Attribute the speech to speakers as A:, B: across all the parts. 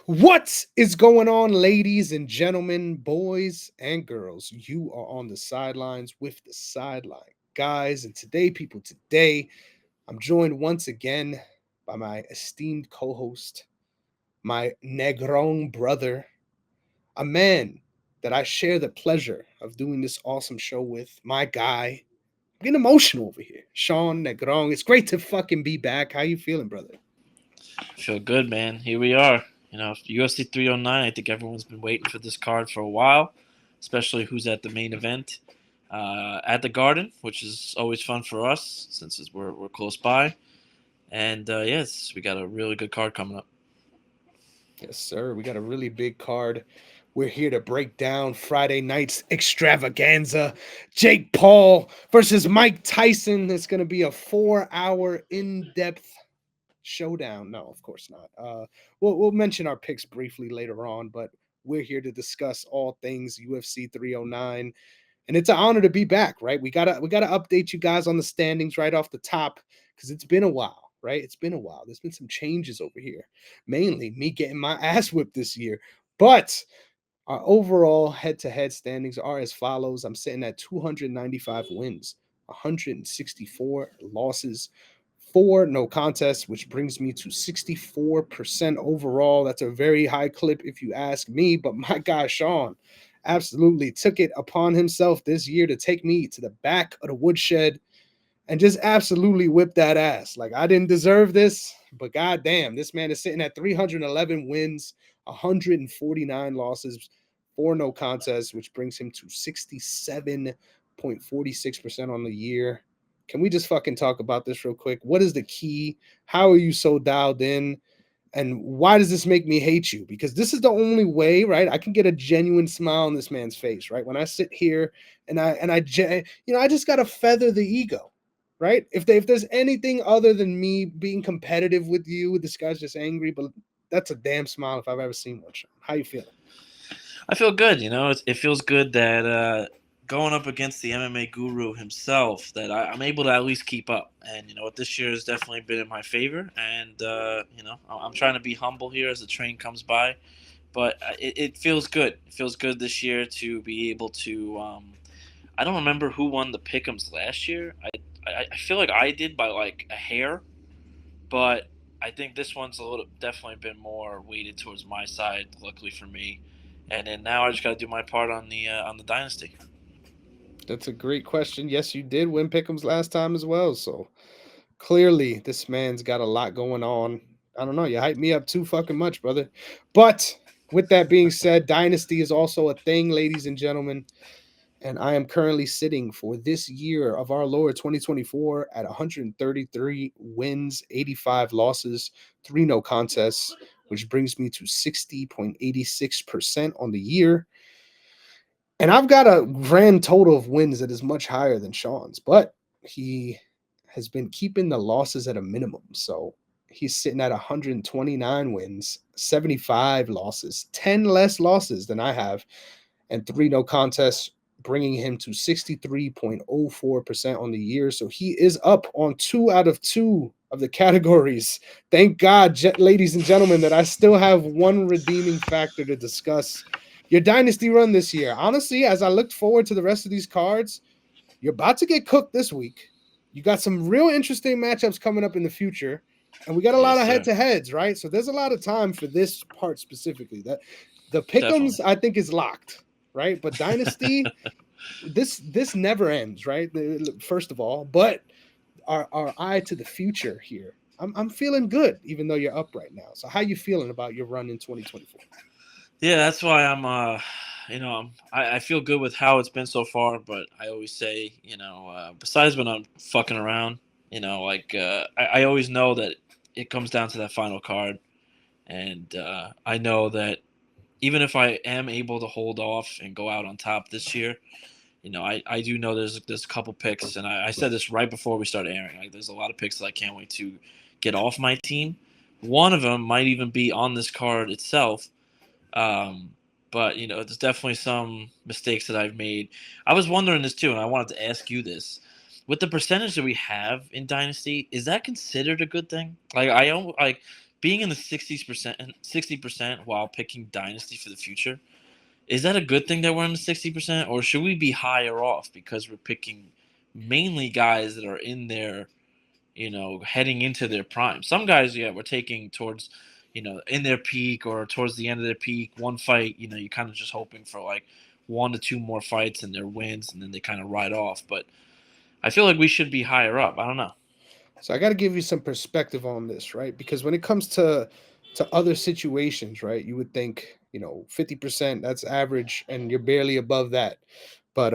A: What is going on, ladies and gentlemen, boys and girls? You are on the sidelines with the sideline guys. And today, I'm joined once again by my esteemed co host, my Negron brother, a man that I share the pleasure of doing this awesome show with, my guy. I'm getting emotional over here. Sean Negron. It's great to fucking be back. How you feeling, brother?
B: Feel good, man. Here we are. UFC 309. I think everyone's been waiting for this card for a while, especially who's at the main event at the Garden, which is always fun for us since we're close by. And yes, we got a really good card coming up.
A: Yes, sir. We got a really big card. We're here to break down Friday night's extravaganza. Jake Paul versus Mike Tyson. It's going to be a 4-hour in-depth showdown. No, of course not. We'll mention our picks briefly later on, but we're here to discuss all things UFC 309. And it's an honor to be back, right? We gotta update you guys on the standings right off the top because it's been a while, right? It's been a while. There's been some changes over here. Mainly me getting my ass whipped this year. But our overall head-to-head standings are as follows. I'm sitting at 295 wins, 164 losses, 4 no contests, which brings me to 64% overall. That's a very high clip if you ask me. But my guy Sean absolutely took it upon himself this year to take me to the back of the woodshed and just absolutely whip that ass. Like, I didn't deserve this, but goddamn, this man is sitting at 311 wins, 149 losses, 4 no contests, which brings him to 67.46% on the year. Can we just fucking talk about this real quick? What is the key? How are you so dialed in? And why does this make me hate you? Because this is the only way, right? I can get a genuine smile on this man's face, right? When I sit here I just gotta feather the ego, right? If there's anything other than me being competitive with you, this guy's just angry. But that's a damn smile if I've ever seen one. Sean. How you feeling?
B: I feel good. It feels good that going up against the MMA guru himself, that I'm able to at least keep up. And this year has definitely been in my favor. And I'm trying to be humble here as the train comes by. But it feels good. It feels good this year to be able to. I don't remember who won the pick'ems last year. I feel like I did by like a hair, but I think this one's definitely been more weighted towards my side. Luckily for me, and then now I just got to do my part on the dynasty.
A: That's a great question. Yes, you did win Pick'ems last time as well. So clearly, this man's got a lot going on. I don't know. You hype me up too fucking much, brother. But with that being said, Dynasty is also a thing, ladies and gentlemen. And I am currently sitting for this year of our Lord 2024 at 133 wins, 85 losses, 3 no contests, which brings me to 60.86% on the year. And I've got a grand total of wins that is much higher than Sean's, but he has been keeping the losses at a minimum. So he's sitting at 129 wins, 75 losses, 10 less losses than I have, and 3 no contests, bringing him to 63.04% on the year. So he is up on 2 out of 2 of the categories. Thank God, ladies and gentlemen, that I still have one redeeming factor to discuss. Your dynasty run this year. Honestly, as I looked forward to the rest of these cards, you're about to get cooked this week. You got some real interesting matchups coming up in the future, and we got a lot
B: Yes,
A: of
B: sir.
A: head-to-heads, right? So there's a lot of time for this part specifically. That the pick'ems
B: Definitely.
A: I think is locked, right? But dynasty, this never ends, right? First of all, but our eye to the future here. I'm feeling good, even though you're up right now. So how you feeling about your run in 2024?
B: Yeah, that's why I feel good with how it's been so far. But I always say, besides when I'm fucking around, I always know that it comes down to that final card, and I know that even if I am able to hold off and go out on top this year, I do know there's a couple picks, and I said this right before we started airing. Like, there's a lot of picks that I can't wait to get off my team. One of them might even be on this card itself. Um, but there's definitely some mistakes that I've made. I was wondering this too, and I wanted to ask you this: with the percentage that we have in Dynasty, is that considered a good thing? Like, being in the 60% while picking Dynasty for the future, is that a good thing that we're in the 60%, or should we be higher off because we're picking mainly guys that are in their, heading into their prime? Some guys, yeah, we're taking towards, in their peak or towards the end of their peak. One fight, you kind of just hoping for like 1 to 2 more fights and their wins, and then they kind of ride off. But I feel like we should be higher up. I don't know.
A: So I got to give you some perspective on this, right? Because when it comes to other situations, right, you would think 50% that's average, and you're barely above that. But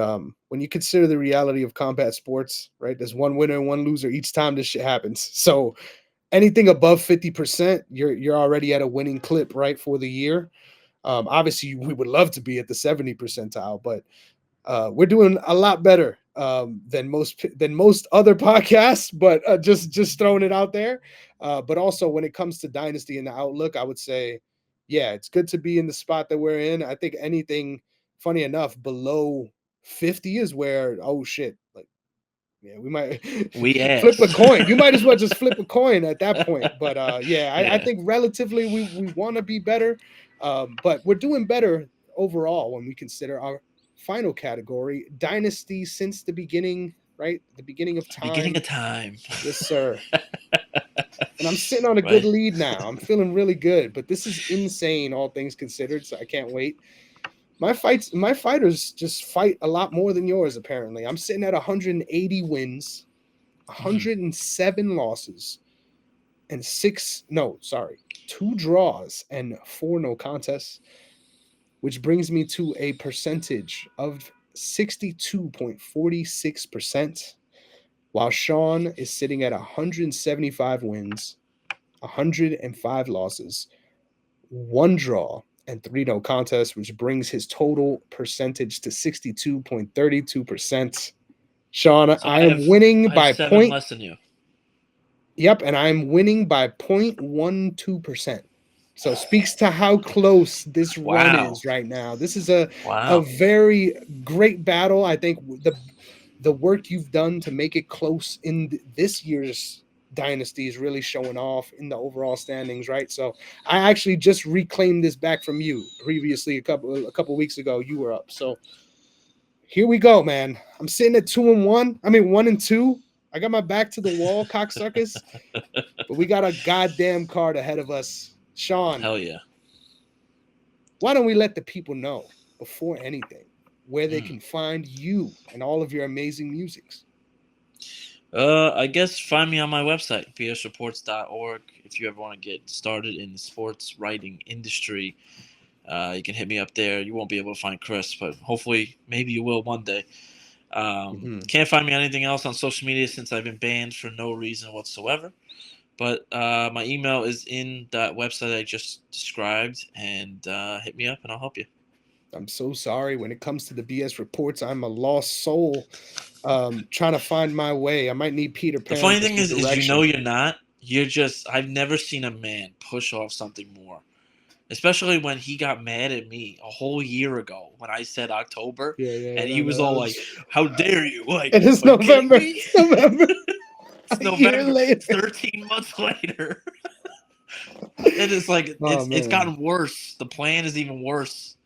A: when you consider the reality of combat sports, right, there's one winner and one loser each time this shit happens. So anything above 50%, you're already at a winning clip, right, for the year. Obviously, we would love to be at the 70 percentile, but we're doing a lot better than most other podcasts. But just throwing it out there. But also when it comes to Dynasty and the outlook, I would say, yeah, it's good to be in the spot that we're in. I think anything, funny enough, below 50 is where, oh shit, like, yeah, we might
B: We
A: flip a
B: ass.
A: coin. You might as well just flip a coin at that point. But yeah, I
B: Yeah.
A: think relatively we want to be better. But we're doing better overall when we consider our final category, Dynasty since the beginning, right? The beginning of
B: Beginning
A: time.
B: of time.
A: Yes, sir. And I'm sitting on a good
B: Right.
A: lead now. I'm feeling really good, but this is insane, all things considered. So I can't wait. My fighters just fight a lot more than yours, apparently. I'm sitting at 180 wins,
B: Mhm.
A: 107 losses, and two draws and four no contests, which brings me to a percentage of 62.46%, while Sean is sitting at 175 wins, 105 losses, one draw, and three no contests, which brings his total percentage to 62.32%. Sean,
B: So
A: I am winning
B: I have
A: by
B: seven
A: point.
B: less than you.
A: Yep, and I'm winning by 0.12%. So speaks to how close this run
B: Wow.
A: is right now. This is a
B: Wow.
A: very great battle. I think the work you've done to make it close in this year's dynasty is really showing off in the overall standings, right? So I actually just reclaimed this back from you. Previously, a couple weeks ago, you were up. So here we go, man. I'm sitting at 2-1. I mean 1-2. I got my back to the wall, cocksuckers. But we got a goddamn card ahead of us. Sean,
B: Hell yeah.
A: why don't we let the people know before anything where they
B: Mm.
A: can find you and all of your amazing musics?
B: I guess find me on my website, bsreports.org. If you ever want to get started in the sports writing industry, you can hit me up there. You won't be able to find Chris, but hopefully, maybe you will one day.
A: Mhm.
B: Can't find me on anything else on social media since I've been banned for no reason whatsoever. But my email is in that website I just described, and hit me up and I'll help you.
A: I'm so sorry. When it comes to the BS reports, I'm a lost soul trying to find my way. I might need Peter
B: The
A: Pan
B: funny
A: for
B: thing
A: some
B: is
A: direction.
B: you're not. You're just. I've never seen a man push off something more. Especially when he got mad at me a whole year ago when I said October,
A: Yeah, yeah,
B: and
A: no,
B: he was
A: no,
B: all
A: that
B: like,
A: was,
B: "How dare you? Like,
A: it is
B: are you kidding
A: November.
B: me?"
A: It's November.
B: It's
A: A year
B: November. It's
A: later.
B: 13 months later. And it's like
A: Oh
B: it's
A: man.
B: gotten worse. The plan is even worse.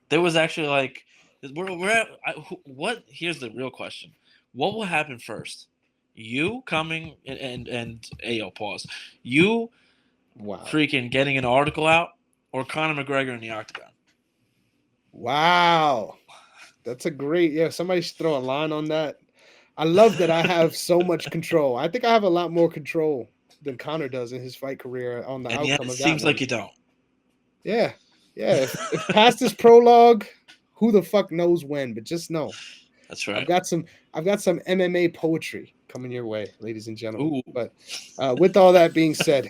B: There was actually like we're at what? Here's the real question: what will happen first? You coming and Ayo pause. You
A: Wow.
B: freaking getting an article out, or Conor McGregor in the octagon?
A: Wow. That's a great, yeah. Somebody should throw a line on that. I love that I have so much control. I think I have a lot more control than Connor does in his fight career on the
B: And yet
A: outcome
B: it
A: of that
B: seems like
A: one.
B: you don't.
A: Yeah. Yeah. If past this prologue, who the fuck knows when, but just know
B: That's
A: I've
B: right.
A: got some I've got some MMA poetry coming your way, ladies and gentlemen.
B: Ooh.
A: But with all that being said,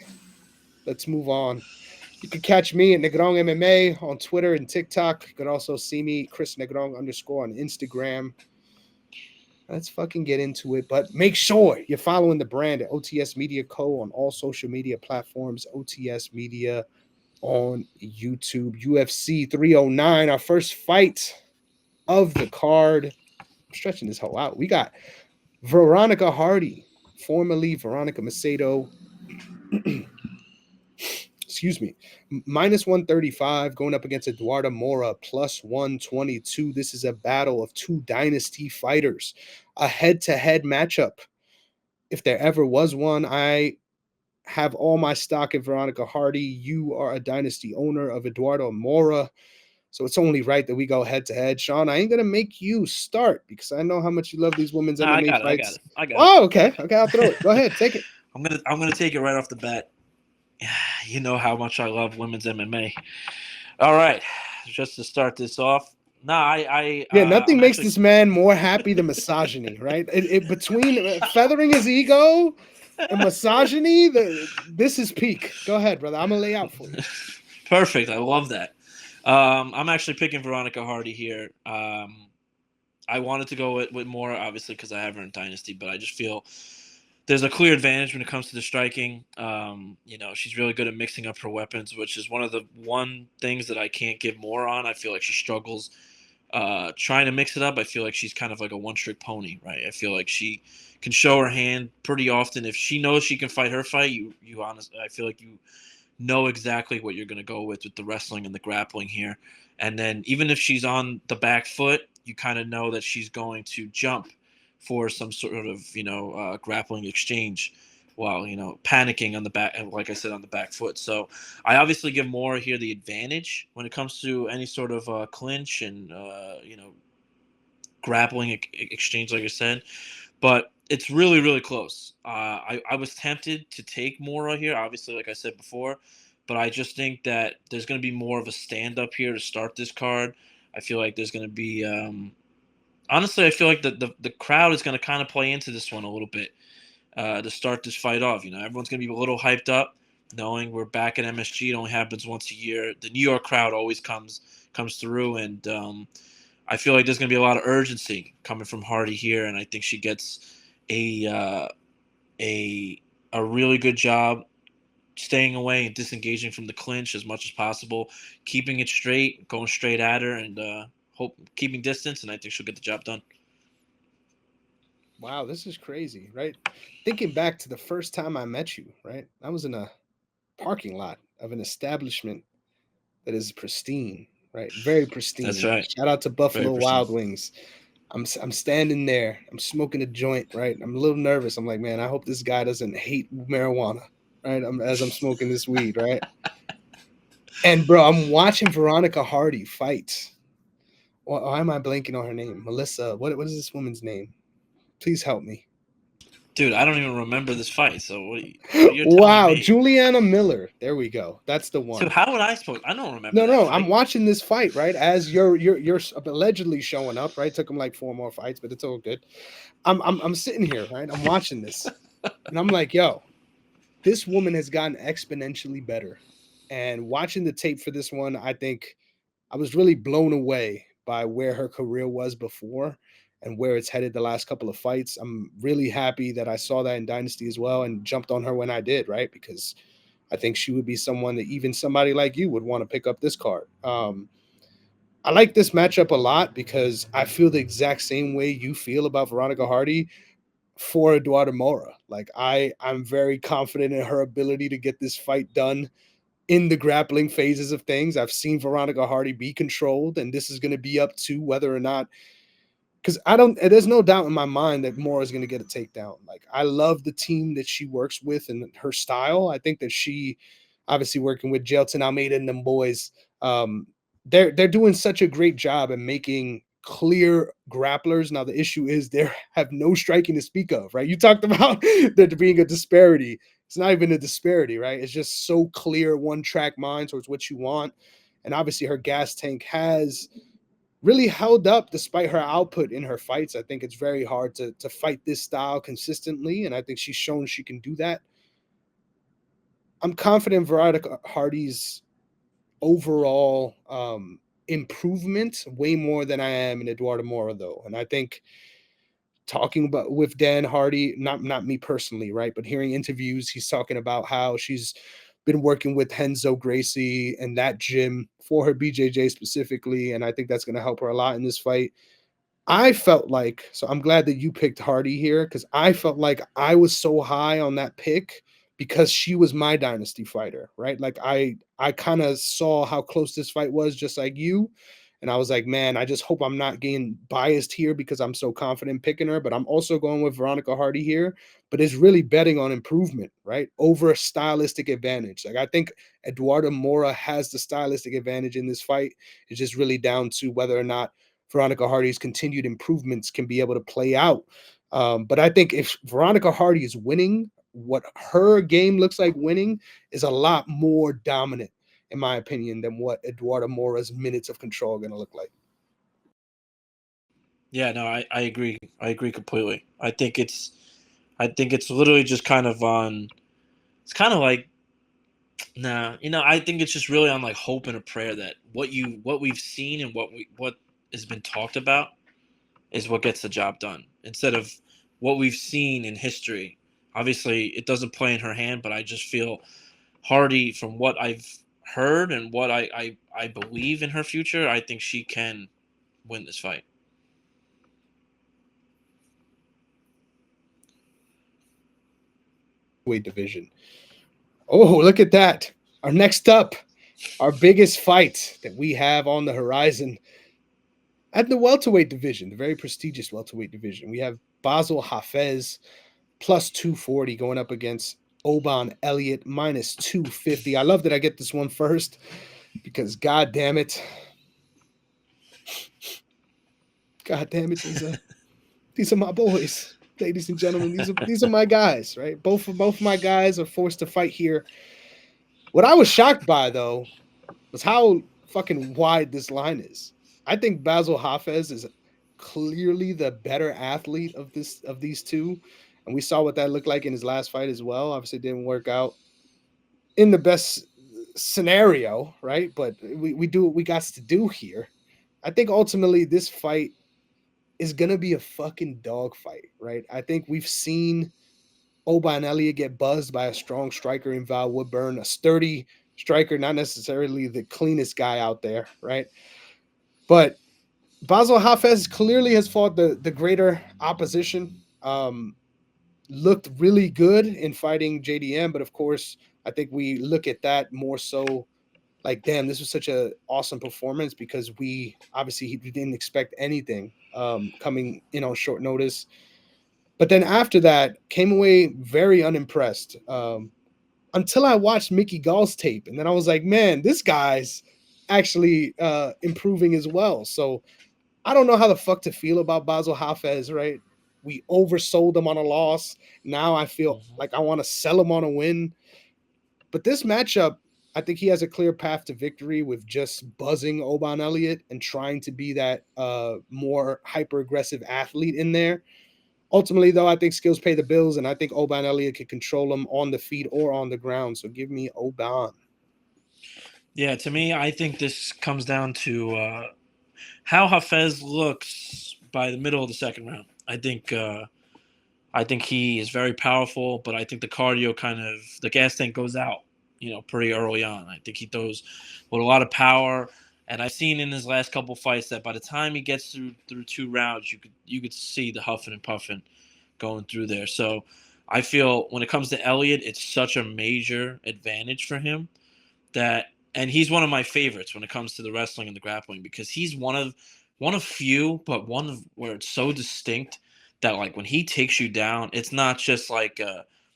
A: let's move on. You can catch me at Negrong MMA on Twitter and TikTok. You can also see me, Chris Negrong _ on Instagram. Let's fucking get into it. But make sure you're following the brand at OTS Media Co. on all social media platforms, OTS Media on YouTube. UFC 309, our first fight of the card. I'm stretching this whole out. We got Veronica Hardy, formerly Veronica Macedo, excuse me, minus 135 going up against Eduarda Moura plus 122. This is a battle of two dynasty fighters, a head-to-head matchup. If there ever was one, I have all my stock in Veronica Hardy. You are a dynasty owner of Eduardo Moura. So it's only right that we go head to head. Sean, I ain't gonna make you start because I know how much you love these women's
B: No, I
A: MMA
B: got it.
A: fights.
B: I got
A: Oh,
B: it.
A: okay. Okay, I'll throw it. Go ahead, take it.
B: I'm gonna take it right off the bat. You know how much I love women's MMA. All right, just to start this off.
A: Nothing
B: I'm
A: makes
B: actually
A: this man more happy than misogyny, right? Between feathering his ego and misogyny, this is peak. Go ahead, brother. I'm gonna lay out for you.
B: Perfect. I love that. I'm actually picking Veronica Hardy here. I wanted to go with Moura, obviously, because I have her in Dynasty, but I just feel there's a clear advantage when it comes to the striking. She's really good at mixing up her weapons, which is one of the things that I can't give more on. I feel like she struggles trying to mix it up. I feel like she's kind of like a one-trick pony, right? I feel like she can show her hand pretty often. If she knows she can fight her fight, I feel like you know exactly what you're going to go with the wrestling and the grappling here. And then even if she's on the back foot, you kind of know that she's going to jump for some sort of, grappling exchange while, panicking on the back, like I said, on the back foot. So I obviously give Moura here the advantage when it comes to any sort of clinch and, grappling exchange, like I said. But it's really, really close. I was tempted to take Moura here, obviously, like I said before, but I just think that there's going to be more of a stand-up here to start this card. I feel like there's going to be honestly, I feel like the crowd is going to kind of play into this one a little bit to start this fight off. Everyone's going to be a little hyped up, knowing we're back at MSG. It only happens once a year. The New York crowd always comes through, and I feel like there's going to be a lot of urgency coming from Hardy here, and I think she gets a really good job staying away and disengaging from the clinch as much as possible, keeping it straight, going straight at her, and keeping distance, and I think she'll get the job done.
A: Wow, this is crazy, right? Thinking back to the first time I met you, right? I was in a parking lot of an establishment that is pristine, right? Very
B: That's
A: pristine.
B: right.
A: Shout out to Buffalo
B: Very
A: Wild
B: pristine.
A: Wings. I'm standing there. I'm smoking a joint, right? I'm a little nervous. I'm like, man, I hope this guy doesn't hate marijuana, right? As I'm smoking this weed, right? And bro, I'm watching Veronica Hardy fight. Why am I blanking on her name? Melissa. What is this woman's name? Please help me.
B: Dude, I don't even remember this fight. So what you're telling
A: Wow,
B: me?
A: Juliana Miller. There we go. That's the one.
B: So how would I suppose? I don't remember.
A: No,
B: that
A: no,
B: fight.
A: I'm watching this fight, right? As you're allegedly showing up, right? Took him like 4 more fights, but it's all good. I'm sitting here, right? I'm watching this, and I'm like, yo, this woman has gotten exponentially better. And watching the tape for this one, I think I was really blown away by where her career was before and where it's headed the last couple of fights. I'm really happy that I saw that in Dynasty as well and jumped on her when I did, right? Because I think she would be someone that even somebody like you would want to pick up this card. I like this matchup a lot because I feel the exact same way you feel about Veronica Hardy for Eduarda Moura. Like I'm very confident in her ability to get this fight done in the grappling phases of things. I've seen Veronica Hardy be controlled, and this is going to be up to whether or not, because there's no doubt in my mind that Moura is going to get a takedown. Like, I love the team that she works with and her style. I think that she, obviously working with Jelton Almeida and them boys, they're doing such a great job at making clear grapplers. Now the issue is they have no striking to speak of, right? You talked about there being a disparity. It's not even a disparity, right? It's just so clear, one track mind towards what you want. And obviously her gas tank has really held up despite her output in her fights. I think it's very hard to fight this style consistently, and I think she's shown she can do that. I'm confident Veronica Hardy's overall improvement way more than I am in Eduardo Moura, though. And I think talking about with Dan Hardy, not me personally, right? But hearing interviews, he's talking about how she's been working with Renzo Gracie and that gym for her BJJ specifically. And I think that's going to help her a lot in this fight. I felt like, so I'm glad that you picked Hardy here because I felt like I was so high on that pick because she was my dynasty fighter, right? Like I kind of saw how close this fight was, just like you. And I was like, man, I just hope I'm not getting biased here because I'm so confident picking her. But I'm also going with Veronica Hardy here. But it's really betting on improvement, right? Over a stylistic advantage. Like I think Eduarda Moura has the stylistic advantage in this fight. It's just really down to whether or not Veronica Hardy's continued improvements can be able to play out. But I think if Veronica Hardy is winning, what her game looks like winning is a lot more dominant, in my opinion, than what Eduarda Moura's minutes of control are going to look like.
B: Yeah, no, I agree. I agree completely. I think it's literally just kind of on. It's kind of like, nah, I think it's just really on like hope and a prayer that what we've seen and what has been talked about is what gets the job done instead of what we've seen in history. Obviously, it doesn't play in her hand, but I just feel Hardy, from what I've heard and what I believe in her future, I think she can win this fight.
A: Weight division. Oh, look at that. Our next up, our biggest fight that we have on the horizon at the welterweight division, the very prestigious welterweight division. We have Bassil Haffez plus 240 going up against Oban Elliot minus 250. I love that I get this one first because god damn it. God damn it, these are my boys, ladies and gentlemen. These are my guys, right? Both of my guys are forced to fight here. What I was shocked by though was how fucking wide this line is. I think Bassil Haffez is clearly the better athlete of these two, and we saw what that looked like in his last fight as well. Obviously, it didn't work out in the best scenario, right? But we do what we got to do here. I think ultimately this fight is gonna be a fucking dog fight, right? I think we've seen Oban Elliott get buzzed by a strong striker in Val Woodburn, a sturdy striker, not necessarily the cleanest guy out there, right? But Bassil Haffez clearly has fought the greater opposition. Looked really good in fighting JDM, but of course, I think we look at that more so like, damn, this was such a awesome performance because we didn't expect anything coming in on short notice. But then after that, came away very unimpressed until I watched Micky Gall's tape, and then I was like, man, this guy's actually improving as well. So I don't know how the fuck to feel about Bassil Haffez, right? We oversold him on a loss. Now I feel like I want to sell him on a win. But this matchup, I think he has a clear path to victory with just buzzing Oban Elliott and trying to be that more hyper aggressive athlete in there. Ultimately, though, I think skills pay the bills, and I think Oban Elliott can control him on the feet or on the ground. So give me Oban.
B: Yeah, to me, I think this comes down to how Haffez looks by the middle of the second round. I think he is very powerful, but I think the cardio the gas tank goes out, pretty early on. I think he throws with a lot of power, and I've seen in his last couple fights that by the time he gets through 2 rounds, you could see the huffing and puffing going through there. So I feel when it comes to Elliot, it's such a major advantage for him and he's one of my favorites when it comes to the wrestling and the grappling because he's one of few, but one of where it's so distinct that like when he takes you down, it's not just like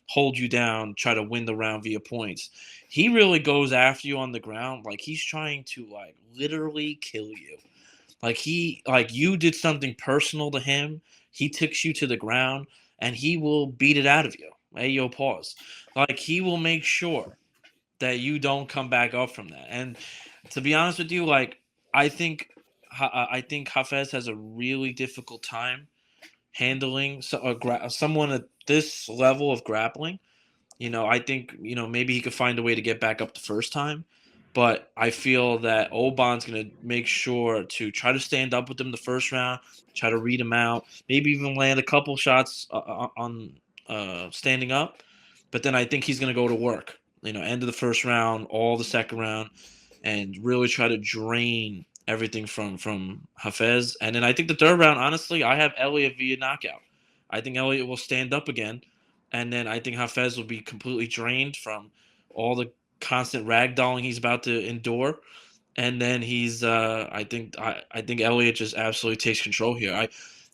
B: hold you down, try to win the round via points. He really goes after you on the ground, like he's trying to like literally kill you. Like you did something personal to him. He takes you to the ground and he will beat it out of you. Hey, yo, pause. Like he will make sure that you don't come back up from that. And to be honest with you, like I think Haffez has a really difficult time handling someone at this level of grappling. I think maybe he could find a way to get back up the first time, but I feel that Oban's going to make sure to try to stand up with him the first round, try to read him out, maybe even land a couple shots on standing up. But then I think he's going to go to work. End of the first round, all the second round, and really try to drain everything from Haffez. And then I think the third round, honestly, I have Elliot via knockout. I think Elliot will stand up again, and then I think Haffez will be completely drained from all the constant ragdolling he's about to endure. And then I think Elliot just absolutely takes control here.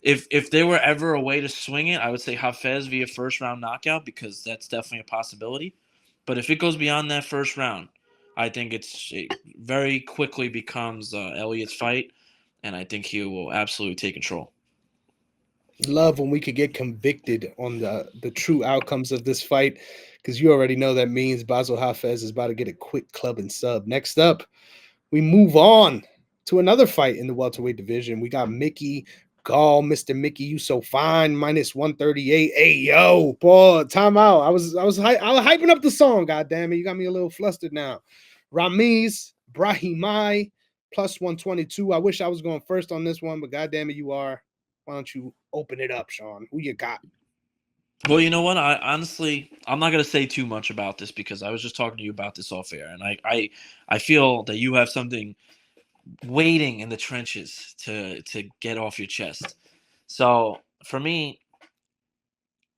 B: If there were ever a way to swing it, I would say Haffez via first round knockout because that's definitely a possibility. But if it goes beyond that first round, I think it very quickly becomes Elliot's fight, and I think he will absolutely take control.
A: Love when we could get convicted on the true outcomes of this fight, because you already know that means Bassil Haffez is about to get a quick club and sub. Next up, we move on to another fight in the welterweight division. We got Micky Gall, Mr. Mickey, you so fine, minus 138. Hey yo, boy, time out. I was hyping up the song. God damn it, you got me a little flustered now. Ramiz, Brahimaj, plus 122. I wish I was going first on this one, but god damn it, you are. Why don't you open it up, Sean? Who you got?
B: Well, you know what? I honestly, I'm not gonna say too much about this because I was just talking to you about this off air, and I feel that you have something waiting in the trenches to get off your chest. So for me,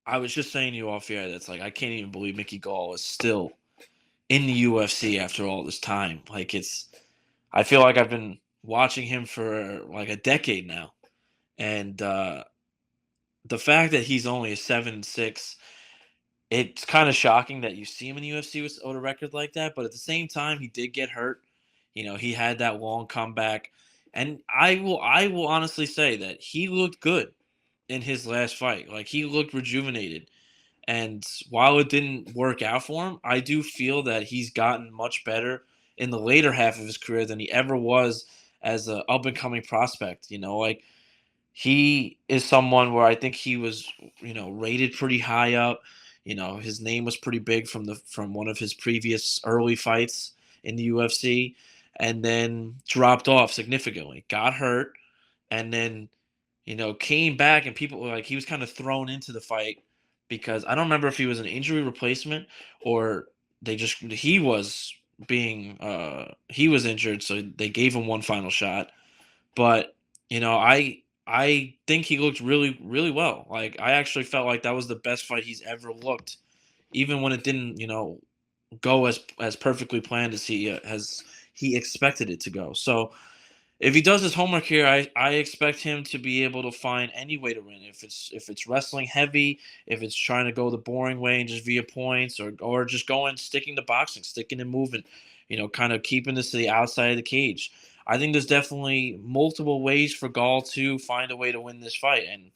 B: I was just saying to you off air that's like I can't even believe Micky Gall is still in the UFC after all this time. Like I feel like I've been watching him for like a decade now, and the fact that he's only a 7-6, it's kind of shocking that you see him in the UFC with a record like that. But at the same time, he did get hurt. You know, he had that long comeback, and I will honestly say that he looked good in his last fight. Like he looked rejuvenated. And while it didn't work out for him, I do feel that he's gotten much better in the later half of his career than he ever was as an up and coming prospect. You know, like he is someone where I think he was, rated pretty high up. You know, his name was pretty big from one of his previous early fights in the UFC, and then dropped off significantly, got hurt, and then came back, and people were like he was kind of thrown into the fight because I don't remember if he was an injury replacement or he was injured, so they gave him one final shot. But I think he looked really really well. Like I actually felt like that was the best fight he's ever looked, even when it didn't go as perfectly planned as he expected it to go. So if he does his homework here, I expect him to be able to find any way to win. If it's wrestling heavy, if it's trying to go the boring way and just via points, or just sticking to boxing, sticking to movement, kind of keeping this to the outside of the cage. I think there's definitely multiple ways for Gall to find a way to win this fight, and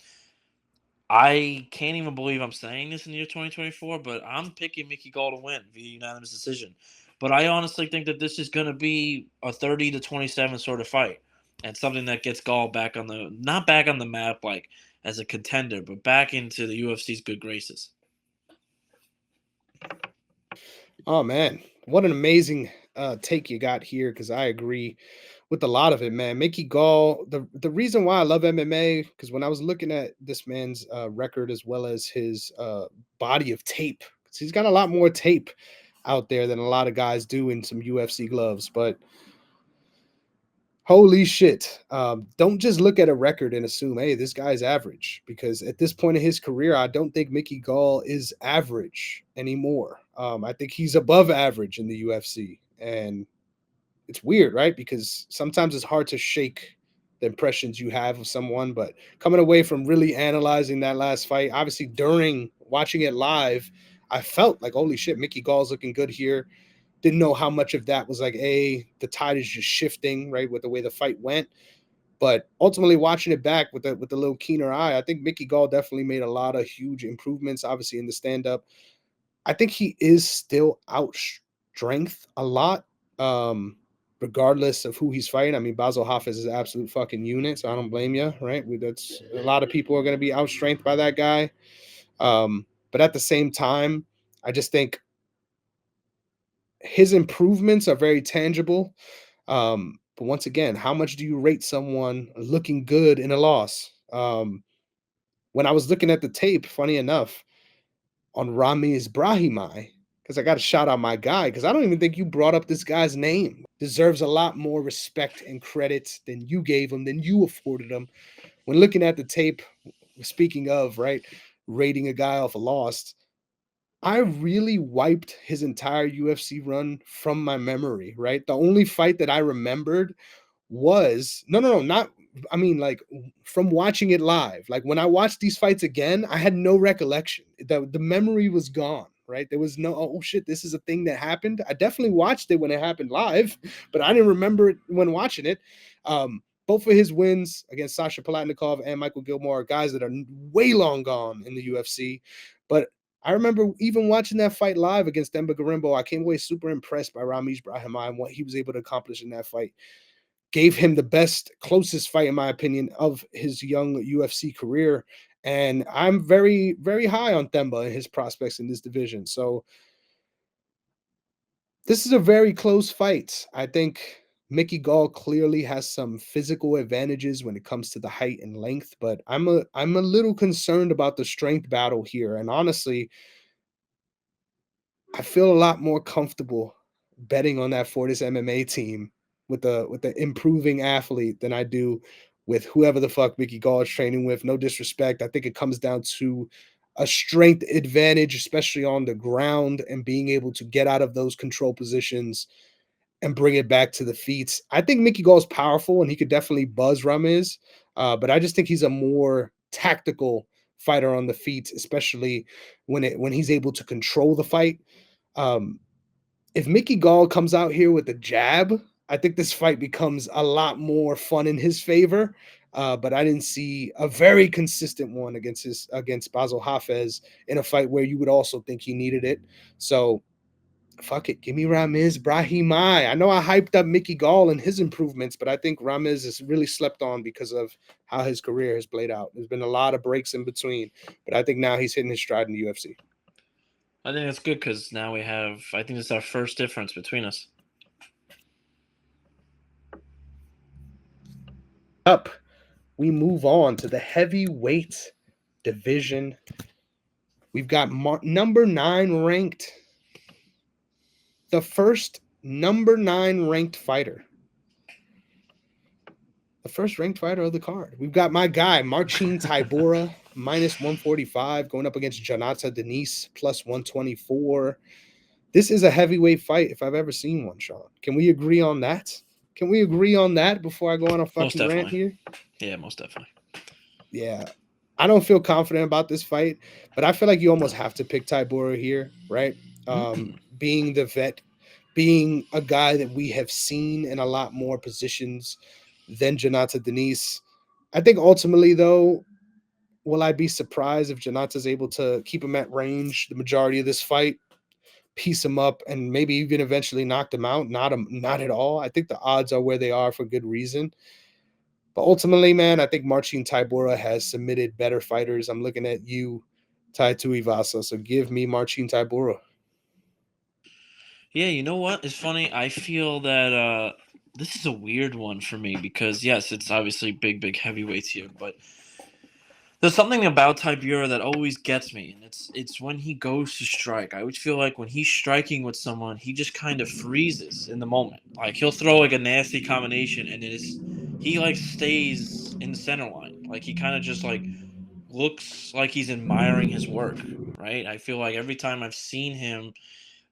B: I can't even believe I'm saying this in the year 2024, but I'm picking Micky Gall to win via unanimous decision. But I honestly think that this is going to be a 30-27 sort of fight, and something that gets Gall back not back on the map like as a contender, but back into the UFC's good graces.
A: Oh man, what an amazing take you got here, because I agree with a lot of it, man. Micky Gall, the reason why I love MMA, because when I was looking at this man's record as well as his body of tape, 'cause he's got a lot more tape out there than a lot of guys do in some UFC gloves, but holy shit. Don't just look at a record and assume, hey, this guy's average, because at this point in his career, I don't think Micky Gall is average anymore. I think he's above average in the UFC. And it's weird, right? Because sometimes it's hard to shake the impressions you have of someone, but coming away from really analyzing that last fight, obviously during watching it live, I felt like, holy shit, Micky Gall's looking good here. Didn't know how much of that was like, the tide is just shifting, right, with the way the fight went. But ultimately, watching it back with the little keener eye, I think Micky Gall definitely made a lot of huge improvements, obviously, in the stand-up. I think he is still out strength a lot, regardless of who he's fighting. I mean, Bassil Haffez is an absolute fucking unit, so I don't blame you, right? That's a lot of people are going to be out strength by that guy. But at the same time, I just think his improvements are very tangible. But once again, how much do you rate someone looking good in a loss? When I was looking at the tape, funny enough, on Ramiz Brahimaj, because I got to shout out my guy, because I don't even think you brought up this guy's name. Deserves a lot more respect and credit than you gave him, than you afforded him. When looking at the tape, speaking of, right, rating a guy off a loss, I really wiped his entire UFC run from my memory, right? The only fight that I remembered was no, not I mean, like from watching it live. Like when I watched these fights again, I had no recollection. The memory was gone, right? There was no, oh shit, this is a thing that happened. I definitely watched it when it happened live, but I didn't remember it when watching it. Both of his wins against Sasha Palatnikov and Michael Gilmore are guys that are way long gone in the UFC. But I remember even watching that fight live against Demba Garimbo. I came away super impressed by Ramiz Brahimaj and what he was able to accomplish in that fight. Gave him the best, closest fight, in my opinion, of his young UFC career. And I'm very, very high on Themba and his prospects in this division. So this is a very close fight. I think Micky Gall clearly has some physical advantages when it comes to the height and length, but I'm a little concerned about the strength battle here. And honestly, I feel a lot more comfortable betting on that Fortis MMA team with the improving athlete than I do with whoever the fuck Micky Gall is training with. No disrespect. I think it comes down to a strength advantage, especially on the ground, and being able to get out of those control positions and bring it back to the feet. I think Micky Gall is powerful and he could definitely buzz Ramiz, but I just think he's a more tactical fighter on the feet, especially when he's able to control the fight. Um, if Micky Gall comes out here with a jab, I think this fight becomes a lot more fun in his favor. But I didn't see a very consistent one against Bassil Haffez in a fight where you would also think he needed it. So fuck it, give me Ramiz Brahimaj. I know I hyped up Micky Gall and his improvements, but I think Ramiz is really slept on because of how his career has played out. There's been a lot of breaks in between, but I think now he's hitting his stride in the UFC.
B: I think that's good because now we have. I think it's our first difference between us.
A: Up, we move on to the heavyweight division. We've got number 9 ranked, the first number 9 ranked fighter. The first ranked fighter of the card. We've got my guy, Marcin Tybura, minus 145, going up against Jhonata Diniz, plus 124. This is a heavyweight fight if I've ever seen one, Sean. Can we agree on that? Can we agree on that before I go on a fucking rant here?
B: Yeah, most definitely.
A: Yeah. I don't feel confident about this fight, but I feel like you almost have to pick Tybura here, right? Being the vet, being a guy that we have seen in a lot more positions than Jhonata Diniz. I think ultimately, though, will I be surprised if Jhonata's able to keep him at range the majority of this fight, piece him up, and maybe even eventually knock him out? Not at all. I think the odds are where they are for good reason. But ultimately, man, I think Marcin Tybura has submitted better fighters. I'm looking at you, Tai Tuivasa. So give me Marcin Tybura.
B: Yeah, you know what? It's funny. I feel that this is a weird one for me because yes, it's obviously big heavyweights here, but there's something about Tybura that always gets me, and it's when he goes to strike. I always feel like when he's striking with someone, he just kind of freezes in the moment. Like he'll throw like a nasty combination, and he like stays in the center line. Like he kind of just like looks like he's admiring his work, right? I feel like every time I've seen him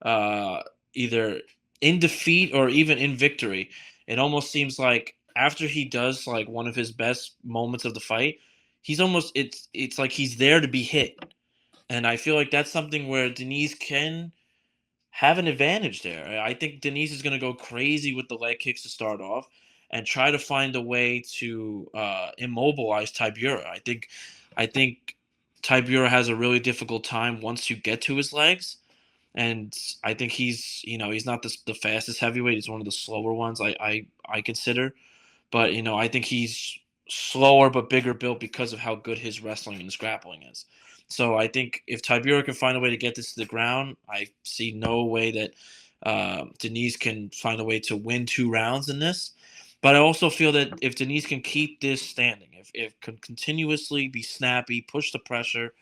B: uh, either in defeat or even in victory. It almost seems like after he does like one of his best moments of the fight, he's almost it's like he's there to be hit. And I feel like that's something where Diniz can have an advantage there. I think Diniz is going to go crazy with the leg kicks to start off and try to find a way to immobilize Tybura. I think Tybura has a really difficult time once you get to his legs. And I think he's not the fastest heavyweight. He's one of the slower ones I consider. But, I think he's slower but bigger built because of how good his wrestling and his grappling is. So I think if Tybura can find a way to get this to the ground, I see no way that Diniz can find a way to win 2 rounds in this. But I also feel that if Diniz can keep this standing, if can continuously be snappy, push the pressure,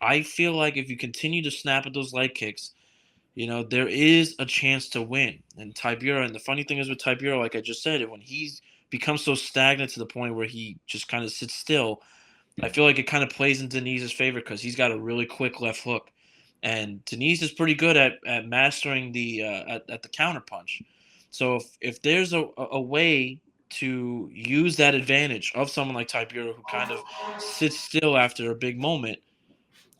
B: I feel like if you continue to snap at those leg kicks, there is a chance to win. And Tybura, and the funny thing is with Tybura, like I just said, when he's becomes so stagnant to the point where he just kind of sits still, I feel like it kind of plays in Diniz's favor because he's got a really quick left hook. and Diniz is pretty good at mastering the at the counter punch. So if there's a way to use that advantage of someone like Tybura who kind of sits still after a big moment,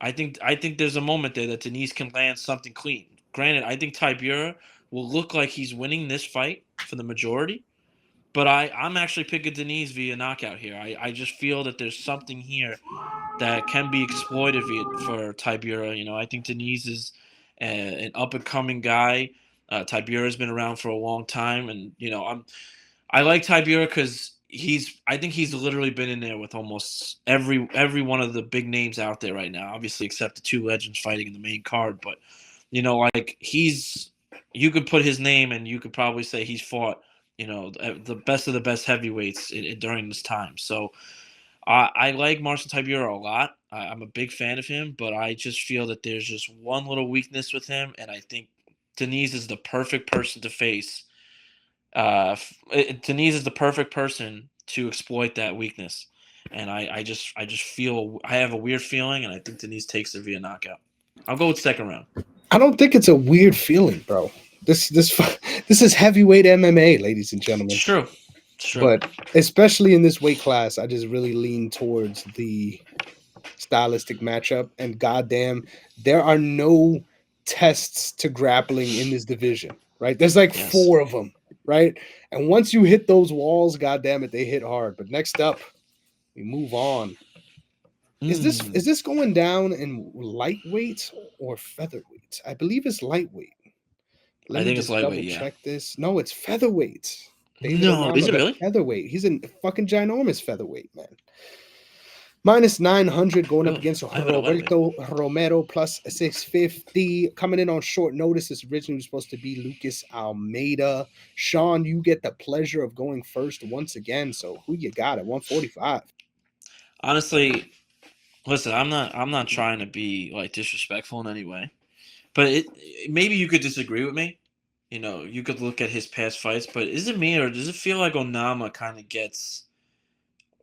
B: I think there's a moment there that Diniz can land something clean. Granted, I think Tybura will look like he's winning this fight for the majority, but I'm actually picking Diniz via knockout here. I just feel that there's something here that can be exploited for Tybura. I think Diniz is an up and coming guy. Tybura has been around for a long time, and I like Tybura because I think he's literally been in there with almost every one of the big names out there right now. Obviously, except the two legends fighting in the main card, but like you could put his name and you could probably say he's fought the best of the best heavyweights during this time. So I like Marcin Tybura a lot. I'm a big fan of him, but I just feel that there's just one little weakness with him, and I think Diniz is the perfect person to face. Diniz is the perfect person to exploit that weakness, and I just feel I have a weird feeling, and I think Diniz takes it via knockout. I'll go with second round.
A: I don't think it's a weird feeling, bro. This is heavyweight MMA, ladies and gentlemen.
B: It's true. It's true.
A: But especially in this weight class, I just really lean towards the stylistic matchup. And goddamn, there are no tests to grappling in this division, right? There's like
B: Yes.
A: 4 of them, right? And once you hit those walls, goddamn it, they hit hard. But next up, we move on. Is this going down in lightweight or featherweight? I believe it's lightweight. Let
B: I
A: me
B: think it's
A: just double
B: lightweight, yeah.
A: check this. No, it's featherweight. David
B: No,
A: Onama,
B: is it
A: the
B: really?
A: featherweight. He's a fucking ginormous featherweight, man. Minus 900 going up
B: Really?
A: against
B: I have it at lightweight.
A: Roberto Romero plus 650. Coming in on short notice. This originally was supposed to be Lucas Almeida. Sean, you get the pleasure of going first once again. So who you got at 145?
B: Honestly, listen, I'm not trying to be like disrespectful in any way, but maybe you could disagree with me. You could look at his past fights, but is it me or does it feel like Onama kind of gets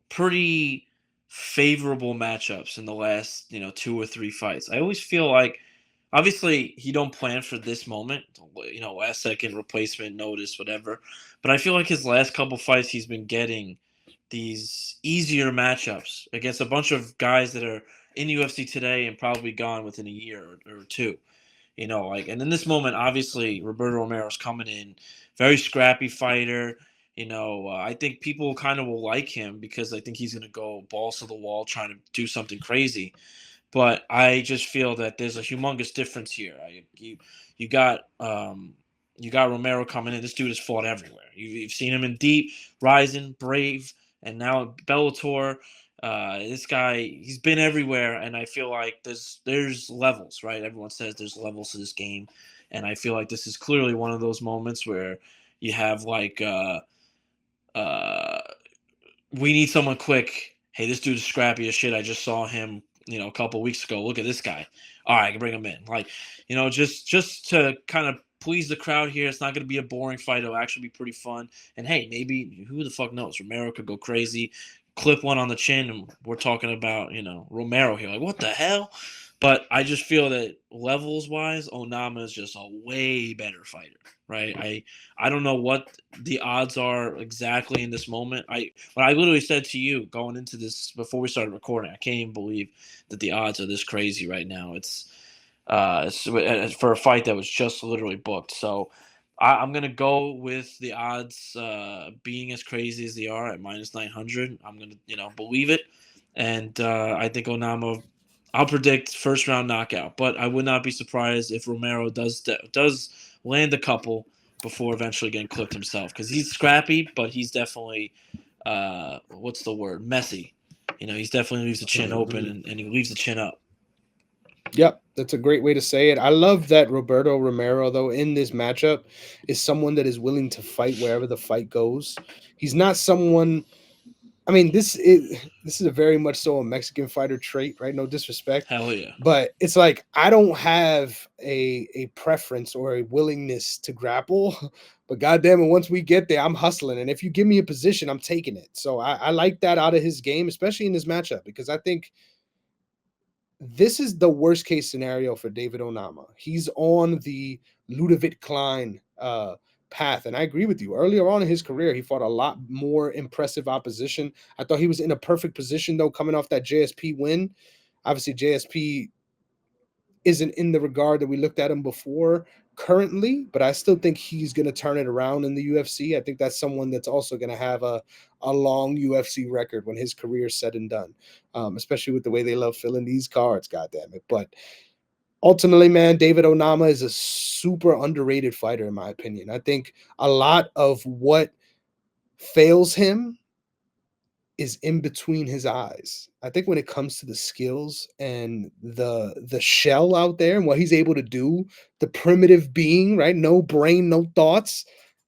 B: pretty favorable matchups in the last 2 or 3 fights? I always feel like, obviously, he don't plan for this moment, last second replacement notice, whatever. But I feel like his last couple fights, he's been getting these easier matchups against a bunch of guys that are in UFC today and probably gone within a year or 2. And in this moment, obviously, Roberto Romero's coming in, very scrappy fighter. I think people kind of will like him because I think he's going to go balls to the wall trying to do something crazy. But I just feel that there's a humongous difference here. You got Romero coming in. This dude has fought everywhere. You've seen him in Deep, Rising, Brave, and now Bellator. This guy, he's been everywhere, and I feel like there's levels, right? Everyone says there's levels to this game, and I feel like this is clearly one of those moments where you have like we need someone quick. Hey, this dude's scrappy as shit. I just saw him, a couple weeks ago. Look at this guy. All right, I can bring him in. Like, just to kind of please the crowd here. It's not going to be a boring fight. It'll actually be pretty fun. And hey, maybe who the fuck knows? Romero could go crazy, clip one on the chin, and we're talking about Romero here. Like, what the hell? But I just feel that levels wise, Onama is just a way better fighter, right? I don't know what the odds are exactly in this moment. I literally said to you going into this before we started recording, I can't even believe that the odds are this crazy right now. It's for a fight that was just literally booked. So I'm gonna go with the odds being as crazy as they are at minus 900. I'm gonna believe it, and I think Onama. I'll predict first round knockout, but I would not be surprised if Romero does land a couple before eventually getting clipped himself, because he's scrappy, but he's definitely what's the word, messy. He's definitely leaves the chin open and he leaves the chin up.
A: Yep, that's a great way to say it. I love that Roberto Romero, though, in this matchup is someone that is willing to fight wherever the fight goes. He's not someone. I mean, this is a very much so a Mexican fighter trait, right? No disrespect.
B: Hell yeah.
A: But it's like I don't have a preference or a willingness to grapple. But goddamn it, once we get there, I'm hustling. And if you give me a position, I'm taking it. So I like that out of his game, especially in this matchup, because I think this is the worst case scenario for David Onama. He's on the Ludovic Klein path. And I agree with you. Earlier on in his career, he fought a lot more impressive opposition. I thought he was in a perfect position, though, coming off that JSP win. Obviously, JSP isn't in the regard that we looked at him before currently, but I still think he's going to turn it around in the UFC. I think that's someone that's also going to have a long UFC record when his career's said and done, especially with the way they love filling these cards, God damn it. But ultimately, man, David Onama is a super underrated fighter, in my opinion. I think a lot of what fails him is in between his eyes. I think when it comes to the skills and the shell out there and what he's able to do, the primitive being, right? No brain, no thoughts.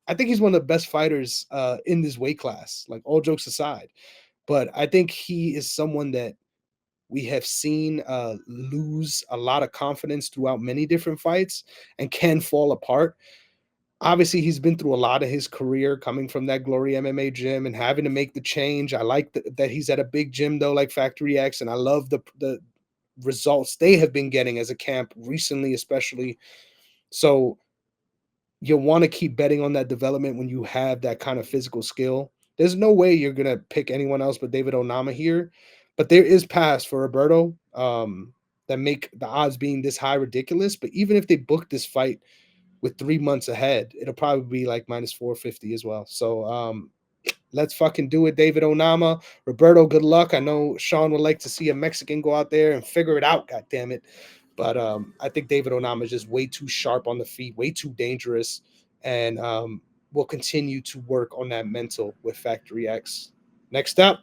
A: I think he's one of the best fighters in this weight class, like all jokes aside. But I think he is someone that we have seen lose a lot of confidence throughout many different fights and can fall apart. Obviously, he's been through a lot of his career coming from that Glory MMA gym and having to make the change. I like that he's at a big gym, though, like Factory X, and I love the results they have been getting as a camp recently, especially. So you want to keep betting on that development when you have that kind of physical skill. There's no way you're going to pick anyone else but David Onama here, but there is pass for Roberto that make the odds being this high ridiculous. But even if they book this fight with 3 months ahead, it'll probably be like minus 450 as well. So let's fucking do it, David Onama. Roberto, good luck. I know Sean would like to see a Mexican go out there and figure it out, god damn it. But I think David Onama is just way too sharp on the feet, way too dangerous, and will continue to work on that mental with Factory X. Next up,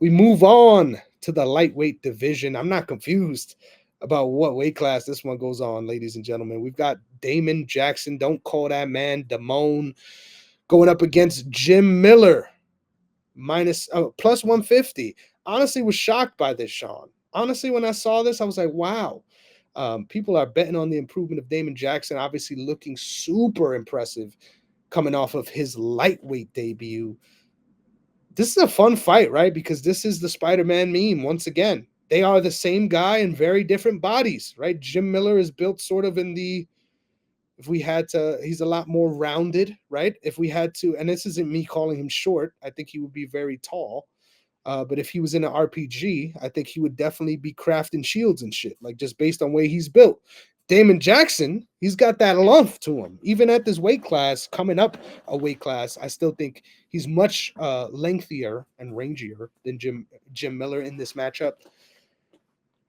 A: we move on to the lightweight division. I'm not confused about what weight class this one goes on, ladies and gentlemen. We've got Damon Jackson, don't call that man Damon, going up against Jim Miller, plus 150. Honestly, was shocked by this, Sean. Honestly, when I saw this, I was like, wow. People are betting on the improvement of Damon Jackson, obviously looking super impressive coming off of his lightweight debut. This is a fun fight, right? Because this is the Spider-Man meme once again. They are the same guy in very different bodies, right? Jim Miller is built sort of in the, if we had to, he's a lot more rounded, right? If we had to, and this isn't me calling him short, I think he would be very tall. But if he was in an RPG, I think he would definitely be crafting shields and shit, like just based on way he's built. Damon Jackson, he's got that lump to him. Even at this weight class, coming up a weight class, I still think he's much lengthier and rangier than Jim Miller in this matchup.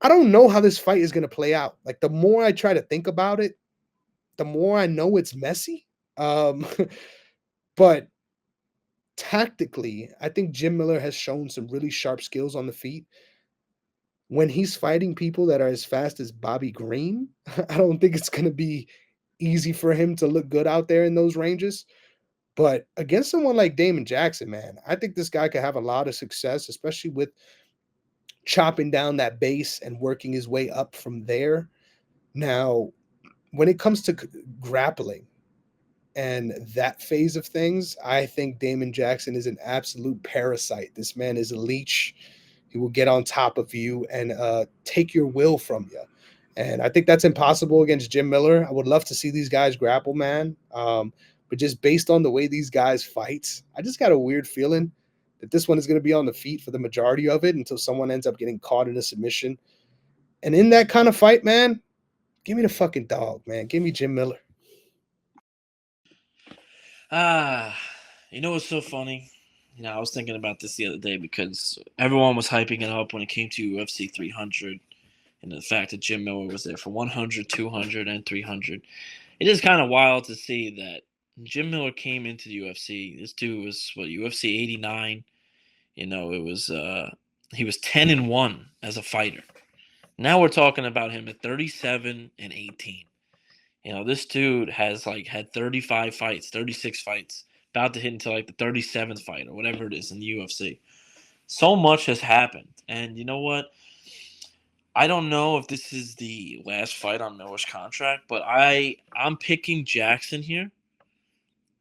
A: I don't know how this fight is going to play out. Like the more I try to think about it, the more I know it's messy. But tactically, I think Jim Miller has shown some really sharp skills on the feet. When he's fighting people that are as fast as Bobby Green, I don't think it's going to be easy for him to look good out there in those ranges. But against someone like Damon Jackson, man, I think this guy could have a lot of success, especially with chopping down that base and working his way up from there. Now, when it comes to grappling and that phase of things, I think Damon Jackson is an absolute parasite. This man is a leech. He will get on top of you and take your will from you. And I think that's impossible against Jim Miller. I would love to see these guys grapple, man. But just based on the way these guys fight, I just got a weird feeling that this one is going to be on the feet for the majority of it until someone ends up getting caught in a submission. And in that kind of fight, man, give me the fucking dog, man. Give me Jim Miller.
B: You know what's so funny? You know, I was thinking about this the other day because everyone was hyping it up when it came to UFC 300 and the fact that Jim Miller was there for 100, 200, and 300. It is kind of wild to see that Jim Miller came into the UFC. This dude was, UFC 89. You know, it was he was 10-1 as a fighter. Now we're talking about him at 37-18. You know, this dude has had 35 fights, 36 fights, about to hit into like the 37th fight or whatever it is in the UFC. So much has happened. And you know what? I don't know if this is the last fight on Miller's contract, but I'm picking Jackson here.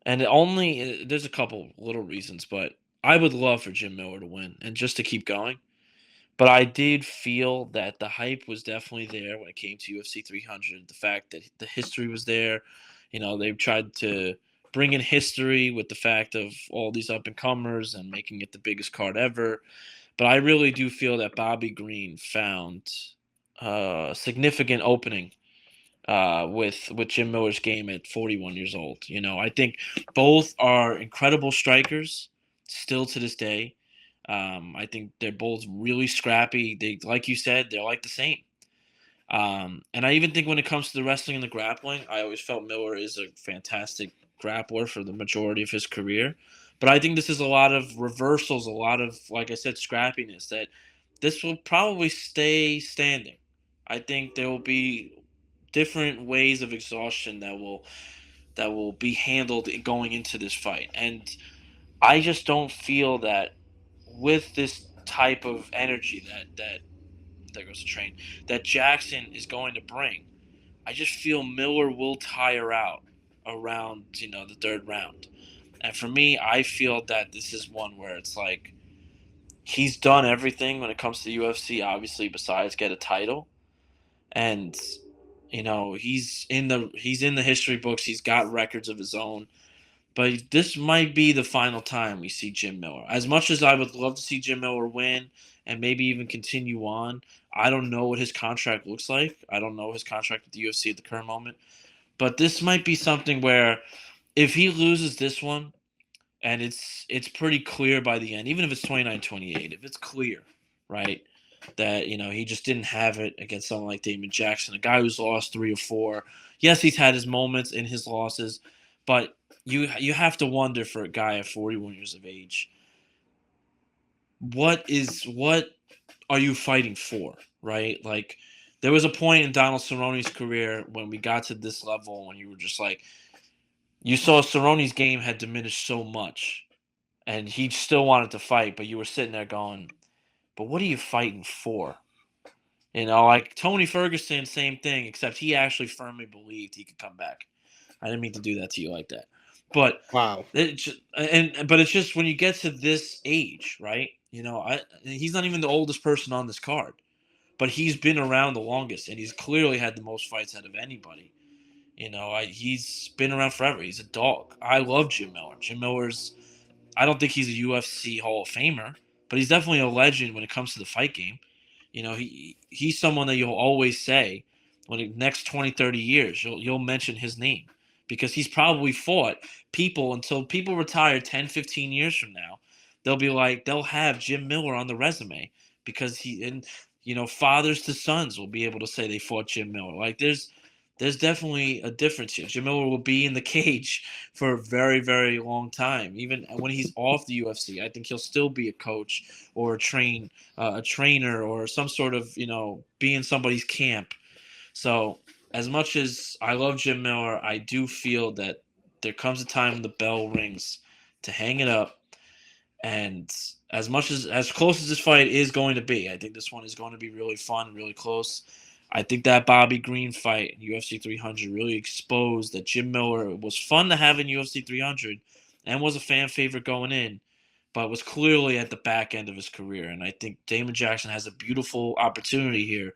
B: And there's a couple little reasons, but I would love for Jim Miller to win and just to keep going. But I did feel that the hype was definitely there when it came to UFC 300. The fact that the history was there, they've tried to bring in history with the fact of all these up and comers and making it the biggest card ever. But I really do feel that Bobby Green found a significant opening with Jim Miller's game at 41 years old. I think both are incredible strikers still to this day. I think they're both really scrappy. They, like you said, they're like the same. And I even think when it comes to the wrestling and the grappling, I always felt Miller is a fantastic grappler for the majority of his career. But I think this is a lot of reversals, a lot of, like I said, scrappiness that this will probably stay standing. I think there will be different ways of exhaustion that will be handled going into this fight. And I just don't feel that with this type of energy that there goes the train that Jackson is going to bring. I just feel Miller will tire out around the third round. And for me, I feel that this is one where it's like he's done everything when it comes to the UFC, obviously, besides get a title. And he's in the history books. He's got records of his own. But this might be the final time we see Jim Miller. As much as I would love to see Jim Miller win and maybe even continue on, I don't know what his contract looks like. I don't know his contract with the UFC at the current moment. But this might be something where if he loses this one, and it's pretty clear by the end, even if it's 29-28, if it's clear, right, that he just didn't have it against someone like Damon Jackson, a guy who's lost 3 or 4. Yes, he's had his moments in his losses, but you have to wonder for a guy at 41 years of age, what are you fighting for, right? Like there was a point in Donald Cerrone's career when we got to this level when you were just like, you saw Cerrone's game had diminished so much and he still wanted to fight, but you were sitting there going, but what are you fighting for? Like Tony Ferguson, same thing, except he actually firmly believed he could come back. I didn't mean to do that to you like that. But
A: Wow.
B: but it's just when you get to this age, right? He's not even the oldest person on this card, but he's been around the longest, and he's clearly had the most fights out of anybody. He's been around forever. He's a dog. I love Jim Miller. Jim Miller's. I don't think he's a UFC Hall of Famer, but he's definitely a legend when it comes to the fight game. He's someone that you'll always say when the next 20, 30 years, you'll mention his name because he's probably fought people until people retire 10, 15 years from now. They'll have Jim Miller on the resume because fathers to sons will be able to say they fought Jim Miller. Like there's definitely a difference here. Jim Miller will be in the cage for a very, very long time. Even when he's off the UFC, I think he'll still be a coach or a trainer or some sort of, be in somebody's camp. So as much as I love Jim Miller, I do feel that there comes a time when the bell rings to hang it up. And as close as this fight is going to be, I think this one is going to be really fun, really close. I think that Bobby Green fight in UFC 300 really exposed that Jim Miller was fun to have in UFC 300 and was a fan favorite going in, but was clearly at the back end of his career. And I think Damon Jackson has a beautiful opportunity here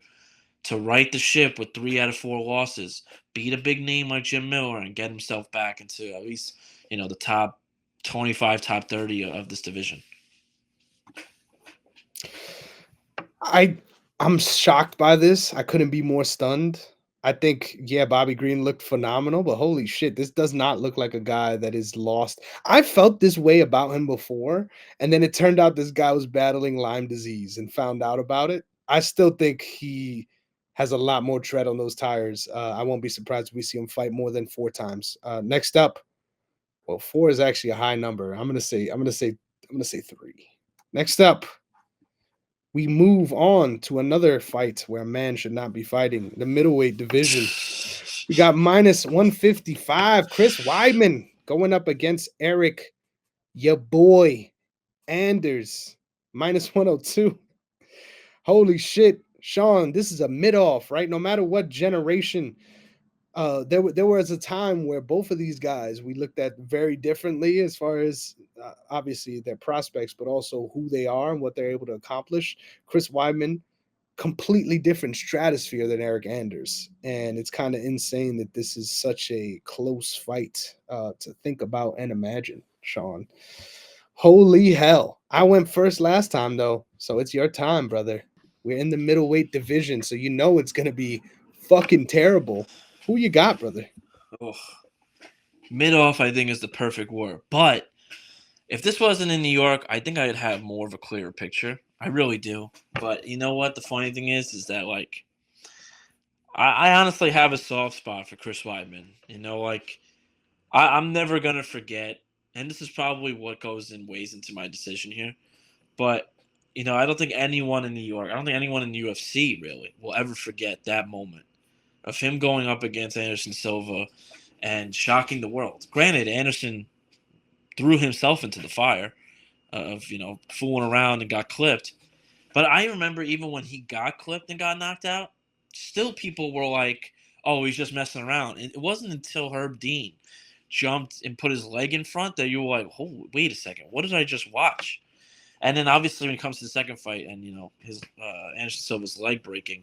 B: to right the ship with 3 out of 4 losses, beat a big name like Jim Miller, and get himself back into at least, the top 25, top 30 of this division.
A: I'm shocked by this. I couldn't be more stunned. I think, yeah, Bobby Green looked phenomenal, but holy shit, this does not look like a guy that is lost. I felt this way about him before, and then it turned out this guy was battling Lyme disease and found out about it. I still think he has a lot more tread on those tires. I won't be surprised if we see him fight more than 4 times. Next up, well, 4 is actually a high number. I'm gonna say 3. Next up, we move on to another fight where a man should not be fighting, the middleweight division. We got minus 155, Chris Weidman going up against Eryk, your boy, Anders, minus 102. Holy shit, Sean, this is a mid-off, right? No matter what generation there was a time where both of these guys we looked at very differently as far as obviously their prospects, but also who they are and what they're able to accomplish. Chris Weidman, completely different stratosphere than Eryk Anders, and it's kind of insane that this is such a close fight to think about and imagine, Sean. Holy hell! I went first last time though, so it's your time, brother. We're in the middleweight division, so you know it's gonna be fucking terrible. Who you got, brother?
B: Oh, mid-off, I think, is the perfect word. But if this wasn't in New York, I think I'd have more of a clearer picture. I really do. But you know what? The funny thing is that, like, I honestly have a soft spot for Chris Weidman. You know, like, I'm never going to forget, and this is probably what goes in ways into my decision here. But, you know, I don't think anyone in New York, I don't think anyone in the UFC really will ever forget that moment of him going up against Anderson Silva and shocking the world. Granted, Anderson threw himself into the fire of, you know, fooling around and got clipped. But I remember even when he got clipped and got knocked out, still people were like, oh, he's just messing around. And it wasn't until Herb Dean jumped and put his leg in front that you were like, oh, wait a second, what did I just watch? And then obviously when it comes to the second fight and, you know, his Anderson Silva's leg breaking,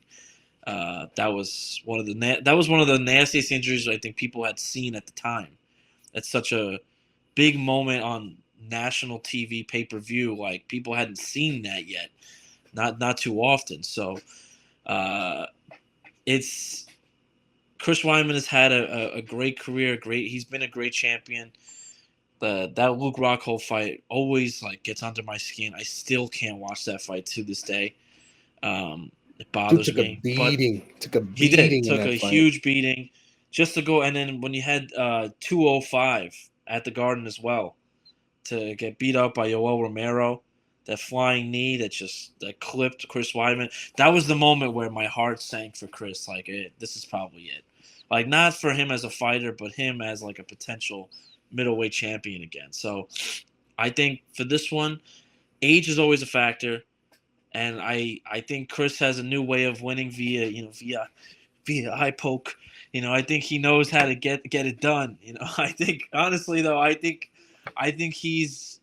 B: that was one of the nastiest injuries I think people had seen at the time. That's such a big moment on national TV pay-per-view. Like, people hadn't seen that yet, not too often. So it's Chris Weidman has had a great career. He's been a great champion. That Luke Rockhold fight always like gets under my skin. I still can't watch that fight to this day. It
A: Dude
B: bothers
A: took a
B: me. But
A: beating. Took a
B: he did.
A: beating in
B: Took
A: that
B: a
A: fight.
B: huge beating just to go. And then when you had 205 at the Garden as well, to get beat up by Yoel Romero, that flying knee that clipped Chris Weidman. That was the moment where my heart sank for Chris. Like, this is probably it. Like, not for him as a fighter, but him as like a potential middleweight champion again. So I think for this one, age is always a factor. And I think Chris has a new way of winning via eye poke. You know, I think he knows how to get it done. You know, I think honestly though, I think he's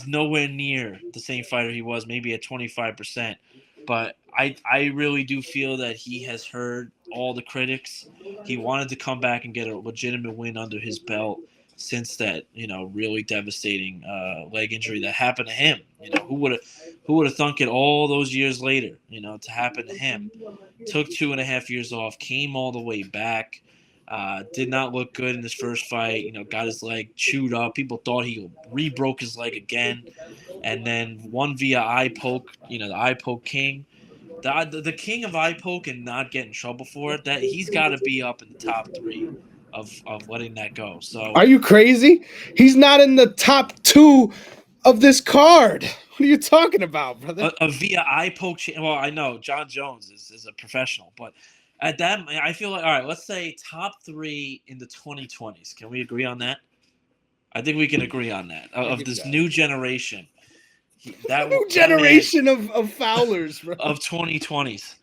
B: nowhere near the same fighter he was, maybe at 25%. But I really do feel that he has heard all the critics. He wanted to come back and get a legitimate win under his belt since that, you know, really devastating leg injury that happened to him. You know, who would have thunk it all those years later, you know, to happen to him. Took 2.5 years off, came all the way back. Did not look good in his first fight. You know, got his leg chewed up. People thought he re-broke his leg again, and then won via eye poke. You know, the eye poke king, the king of eye poke, and not get in trouble for it. That he's got to be up in the top 3 of letting that go. So,
A: Are you crazy? He's not in the top 2 of this card. What are you talking about, brother?
B: a via eye poke. Well, I know Jon Jones is a professional, but at that, I feel like, all right, let's say top 3 in the 2020s. Can we agree on that? I think we can agree on that. Of this new generation.
A: New generation of foulers, bro.
B: Of 2020s.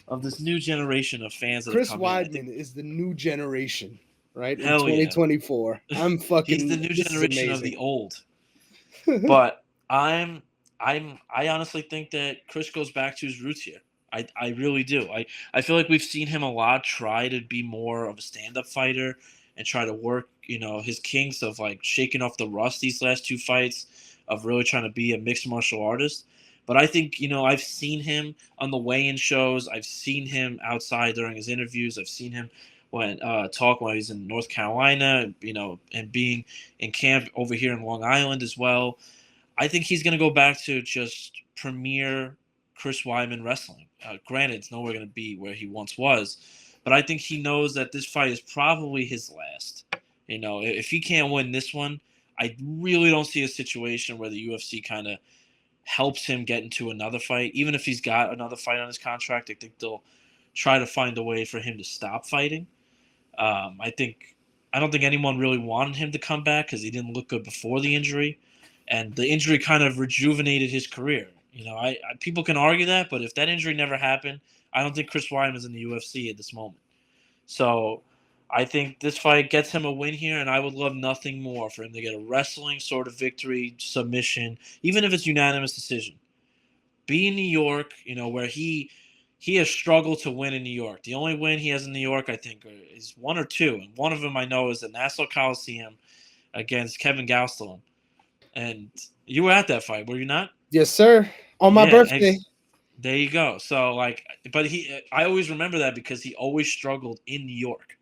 B: Of this new generation of fans that
A: Chris
B: have come
A: Weidman is the new generation, right? In
B: Hell yeah.
A: 2024. I'm fucking.
B: He's the new
A: this
B: generation
A: is
B: of the old. But I honestly think that Chris goes back to his roots here. I really do. I feel like we've seen him a lot try to be more of a stand-up fighter and try to work, you know, his kinks of like shaking off the rust these last 2 fights of really trying to be a mixed martial artist. But I think, you know, I've seen him on the weigh-in shows. I've seen him outside during his interviews. I've seen him talk while he's in North Carolina, you know, and being in camp over here in Long Island as well. I think he's going to go back to just premier Chris Weidman wrestling. Granted, it's nowhere going to be where he once was, but I think he knows that this fight is probably his last. You know, if he can't win this one, I really don't see a situation where the UFC kind of helps him get into another fight. Even if he's got another fight on his contract, I think they'll try to find a way for him to stop fighting. I don't think anyone really wanted him to come back because he didn't look good before the injury, and the injury kind of rejuvenated his career. You know, I people can argue that, but if that injury never happened, I don't think Chris Weidman is in the UFC at this moment. So I think this fight gets him a win here, and I would love nothing more for him to get a wrestling sort of victory, submission, even if it's unanimous decision. Be in New York, where he has struggled to win in New York. The only win he has in New York, I think, is one or two, and one of them I know is the Nassau Coliseum against Kevin Gastelum. And you were at that fight, were you not?
A: Yes, sir. On my
B: Yeah,
A: birthday.
B: there you go. So like, but I always remember that because he always struggled in New York.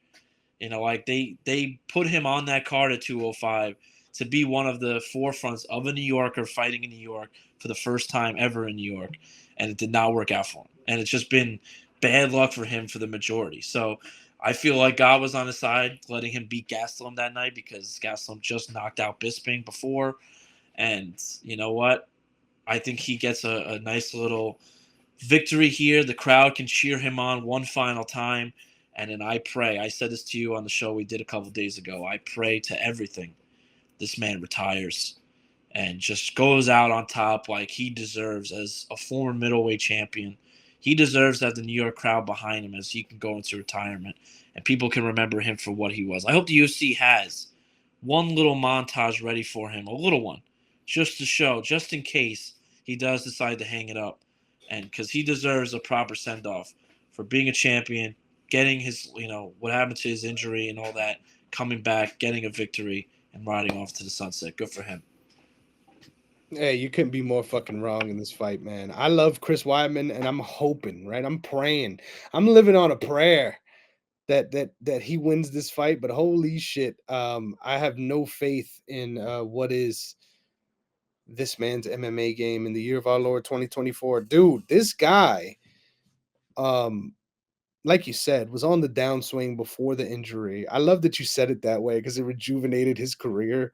B: Like they put him on that card at 205 to be one of the forefronts of a New Yorker fighting in New York for the first time ever in New York, and it did not work out for him. And it's just been bad luck for him for the majority. So I feel like God was on his side, letting him beat Gastelum that night because Gastelum just knocked out Bisping before. And you know what? I think he gets a nice little victory here. The crowd can cheer him on one final time. And then I pray. I said this to you on the show we did a couple days ago. I pray to everything this man retires and just goes out on top like he deserves as a former middleweight champion. He deserves to have the New York crowd behind him as he can go into retirement and people can remember him for what he was. I hope the UFC has one little montage ready for him, a little one, just to show, just in case he does decide to hang it up. And because he deserves a proper send off for being a champion, getting his, what happened to his injury and all that, coming back, getting a victory, and riding off to the sunset. Good for him.
A: Hey, you couldn't be more fucking wrong in this fight, man. I love Chris Weidman, and I'm hoping, right? I'm praying. I'm living on a prayer that he wins this fight. But holy shit, I have no faith in what is this man's MMA game in the year of our Lord 2024. Dude, this guy, um, like you said, was on the downswing before the injury. I love that you said it that way because it rejuvenated his career.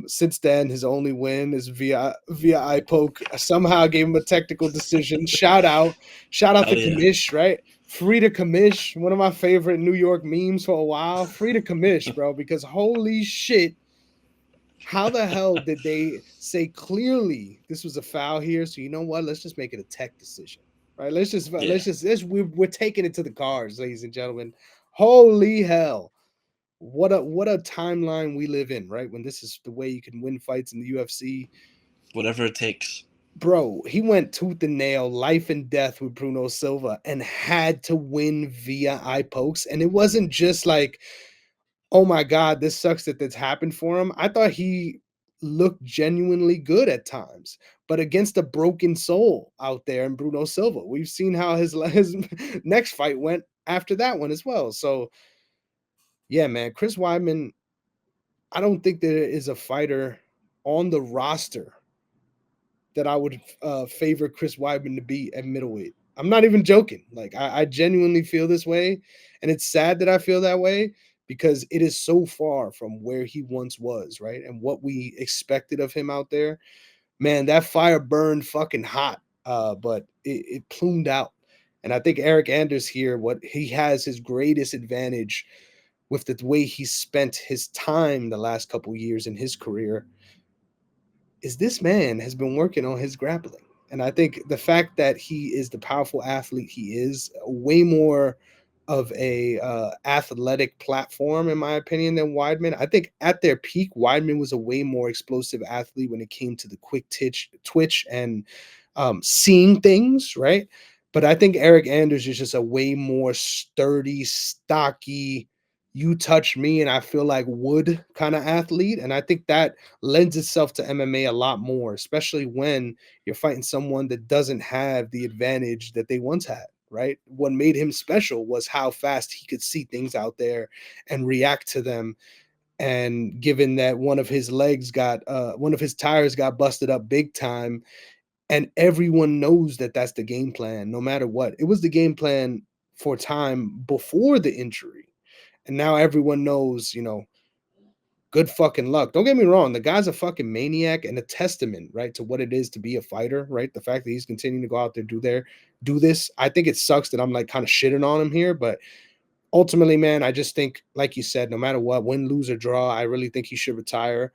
A: Since then, his only win is via eye poke. Somehow gave him a technical decision. Shout out
B: Hell
A: to
B: yeah.
A: Kamish, right? Free to Kamish, one of my favorite New York memes for a while. Free to Kamish, bro, because holy shit, how the hell did they say clearly this was a foul here? So you know what? Let's just make it a tech decision, right?
B: Yeah.
A: We're taking it to the cars, ladies and gentlemen. Holy hell! What a timeline we live in, right? When this is the way you can win fights in the UFC,
B: Whatever it takes.
A: bro. He went tooth and nail, life and death with Bruno Silva, and had to win via eye pokes. And it wasn't just like, oh my God, this sucks that that's happened for him. I thought he looked genuinely good at times, but against a broken soul out there in Bruno Silva. We've seen how his next fight went after that one as well. So, yeah, man, Chris Weidman, I don't think there is a fighter on the roster that I would favor Chris Weidman to be at middleweight. I'm not even joking. Like I genuinely feel this way, and it's sad that I feel that way because it is so far from where he once was, right? And what we expected of him out there. Man, that fire burned fucking hot, but it plumed out. And I think Eryk Anders here, what he has his greatest advantage with the way he spent his time the last couple years in his career is this man has been working on his grappling. And I think the fact that he is the powerful athlete he is, way more of a athletic platform, in my opinion, than Weidman. I think at their peak, Weidman was a way more explosive athlete when it came to the quick twitch and seeing things, right? But I think Eryk Anders is just a way more sturdy, stocky, you touch me and I feel like wood kind of athlete. And I think that lends itself to MMA a lot more, especially when you're fighting someone that doesn't have the advantage that they once had, right? What made him special was how fast he could see things out there and react to them. And given that one of his tires got busted up big time, and everyone knows that that's the game plan, no matter what. It was the game plan for time before the injury. And now everyone knows, good fucking luck. Don't get me wrong. The guy's a fucking maniac and a testament, right, to what it is to be a fighter, right? The fact that he's continuing to go out there, do this. I think it sucks that I'm like kind of shitting on him here, but ultimately, man, I just think, like you said, no matter what, win, lose, or draw, I really think he should retire.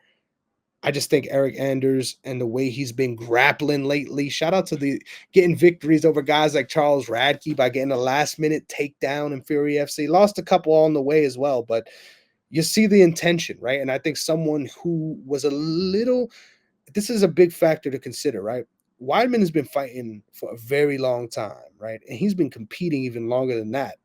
A: I just think Eryk Anders and the way he's been grappling lately. Shout out to the getting victories over guys like Charles Radke by getting a last minute takedown in Fury FC. Lost a couple on the way as well, but you see the intention, right? And I think someone who was a little, this is a big factor to consider, right? Weidman has been fighting for a very long time, right? And he's been competing even longer than that.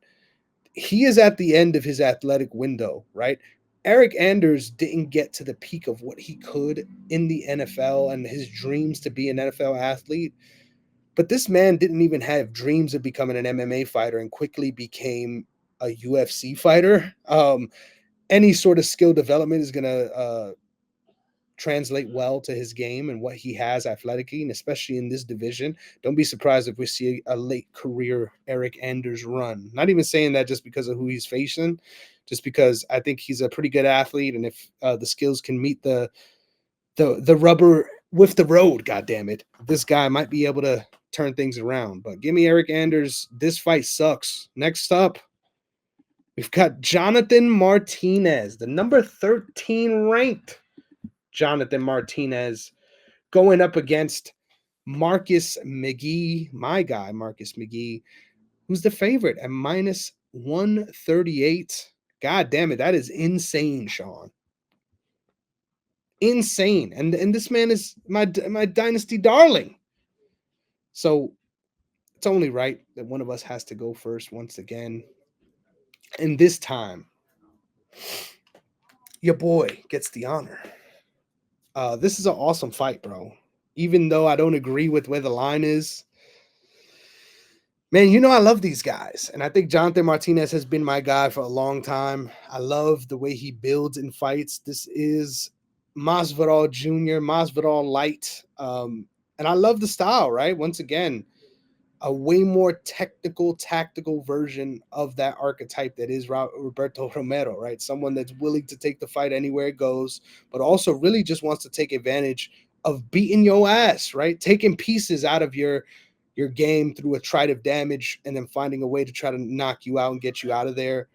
A: He is at the end of his athletic window, right? Eryk Anders didn't get to the peak of what he could in the NFL and his dreams to be an NFL athlete. But this man didn't even have dreams of becoming an MMA fighter and quickly became a UFC fighter. Any sort of skill development is going to translate well to his game and what he has athletically, and especially in this division. Don't be surprised if we see a late career Eryk Anders run. Not even saying that just because of who he's facing, just because I think he's a pretty good athlete, and if the skills can meet the rubber with the road, god damn it, this guy might be able to turn things around. But give me Eryk Anders. This fight sucks. Next up, we've got Jonathan Martinez, the number 13 ranked Jonathan Martinez, going up against Marcus McGee, my guy, Marcus McGee, who's the favorite at minus 138. God damn it, that is insane, Sean. Insane. And this man is my dynasty darling. So it's only right that one of us has to go first once again. And this time, your boy gets the honor. This is an awesome fight, bro. Even though I don't agree with where the line is, man, you know I love these guys. And I think Jonathan Martinez has been my guy for a long time. I love the way he builds in fights. This is Masvidal Jr., Masvidal Light. And I love the style, right? Once again, a way more technical, tactical version of that archetype that is Roberto Romero, right? Someone that's willing to take the fight anywhere it goes, but also really just wants to take advantage of beating your ass, right? Taking pieces out of your game through a trait of damage and then finding a way to try to knock you out and get you out of there.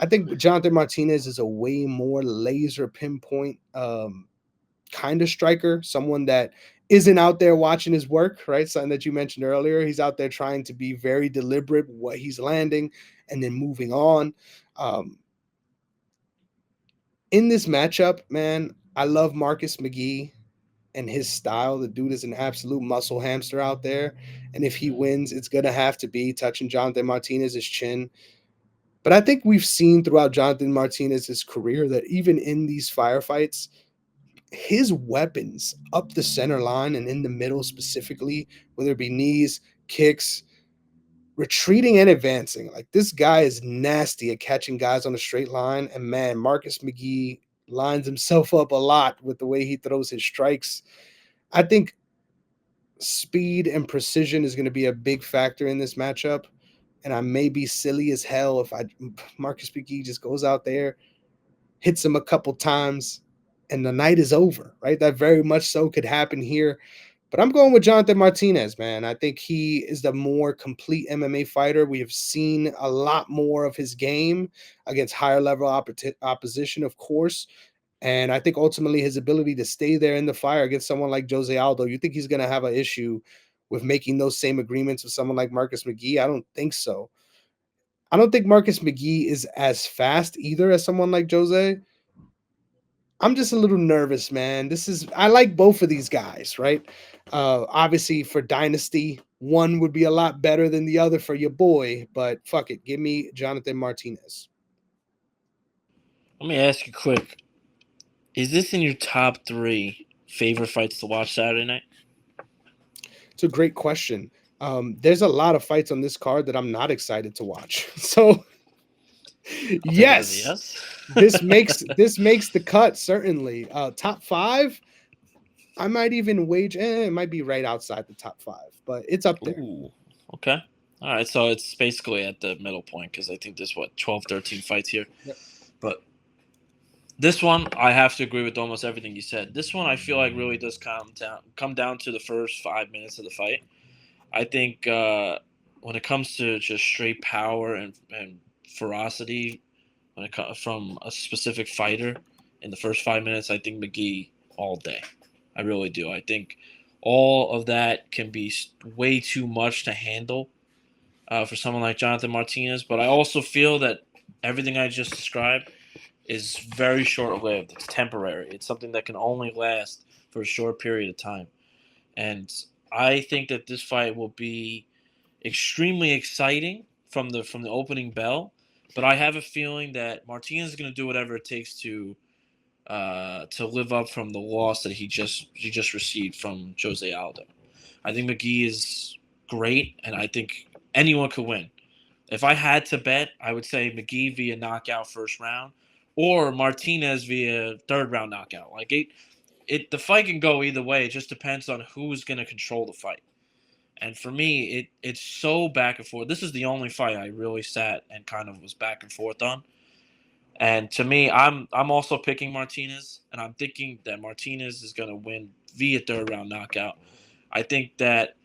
A: I think Jonathan Martinez is a way more laser pinpoint kind of striker, someone that isn't out there watching his work, right? Something that you mentioned earlier. He's out there trying to be very deliberate with what he's landing and then moving on. In this matchup, man, I love Marcus McGee and his style. The dude is an absolute muscle hamster out there. And if he wins, it's going to have to be touching Jonathan Martinez's chin. But I think we've seen throughout Jonathan Martinez's career that even in these firefights, his weapons up the center line and in the middle specifically, whether it be knees, kicks, retreating and advancing. Like, this guy is nasty at catching guys on a straight line. And man, Marcus McGee lines himself up a lot with the way he throws his strikes. I think speed and precision is going to be a big factor in this matchup. And I may be silly as hell if Marcus McGee just goes out there, hits him a couple times, and the night is over, right? That very much so could happen here. But I'm going with Jonathan Martinez, man. I think he is the more complete MMA fighter. We have seen a lot more of his game against higher level opposition, of course. And I think ultimately his ability to stay there in the fire against someone like Jose Aldo, you think he's going to have an issue with making those same agreements with someone like Marcus McGee? I don't think so. I don't think Marcus McGee is as fast either as someone like Jose. I'm just a little nervous, man. I like both of these guys, right? Obviously for Dynasty, one would be a lot better than the other for your boy, but fuck it. Give me Jonathan Martinez.
B: Let me ask you quick. Is this in your top 3 favorite fights to watch Saturday night?
A: It's a great question. There's a lot of fights on this card that I'm not excited to watch. So yes, this makes the cut, certainly. Top 5, I might even wage. It might be right outside the top 5, but it's up there.
B: Ooh, okay. All right, so it's basically at the middle point because I think there's 12, 13 fights here.
A: Yep.
B: But this one, I have to agree with almost everything you said. This one, I feel like really does come down to the first 5 minutes of the fight. I think when it comes to just straight power and ferocity, when it comes from a specific fighter in the first 5 minutes, I think McGee all day. I really do. I think all of that can be way too much to handle for someone like Jonathan Martinez. But I also feel that everything I just described is very short-lived. It's temporary. It's something that can only last for a short period of time. And I think that this fight will be extremely exciting from the opening bell. But I have a feeling that Martinez is going to do whatever it takes to live up from the loss that he just received from Jose Aldo. I think McGee is great, and I think anyone could win. If I had to bet, I would say McGee via knockout first round, or Martinez via third round knockout. Like the fight can go either way. It just depends on who's going to control the fight. And for me, it's so back and forth. This is the only fight I really sat and kind of was back and forth on. And to me, I'm also picking Martinez, and I'm thinking that Martinez is going to win via third round knockout. I think that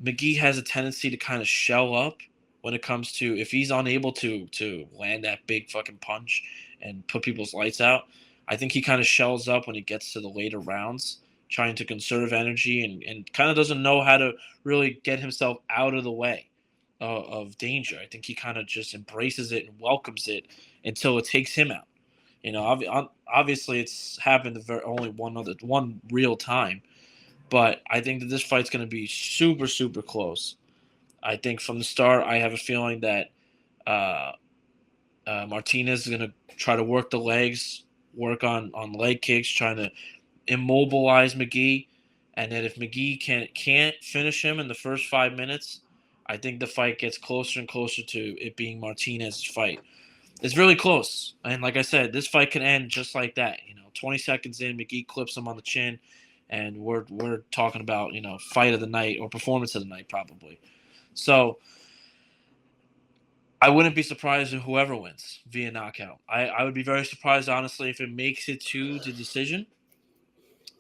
B: McGee has a tendency to kind of shell up when it comes to if he's unable to land that big fucking punch and put people's lights out. I think he kind of shells up when he gets to the later rounds, trying to conserve energy and kind of doesn't know how to really get himself out of the way of danger. I think he kind of just embraces it and welcomes it until it takes him out. You know, obviously it's happened only one real time, but I think that this fight's going to be super, super close. I think from the start, I have a feeling that Martinez is going to try to work the legs, work on leg kicks, trying to immobilize McGee. And then if McGee can't finish him in the first 5 minutes, I think the fight gets closer and closer to it being Martinez's fight. It's really close. And like I said, this fight can end just like that. 20 seconds in, McGee clips him on the chin, and we're talking about, fight of the night or performance of the night probably. So I wouldn't be surprised if whoever wins via knockout. I would be very surprised, honestly, if it makes it to the decision.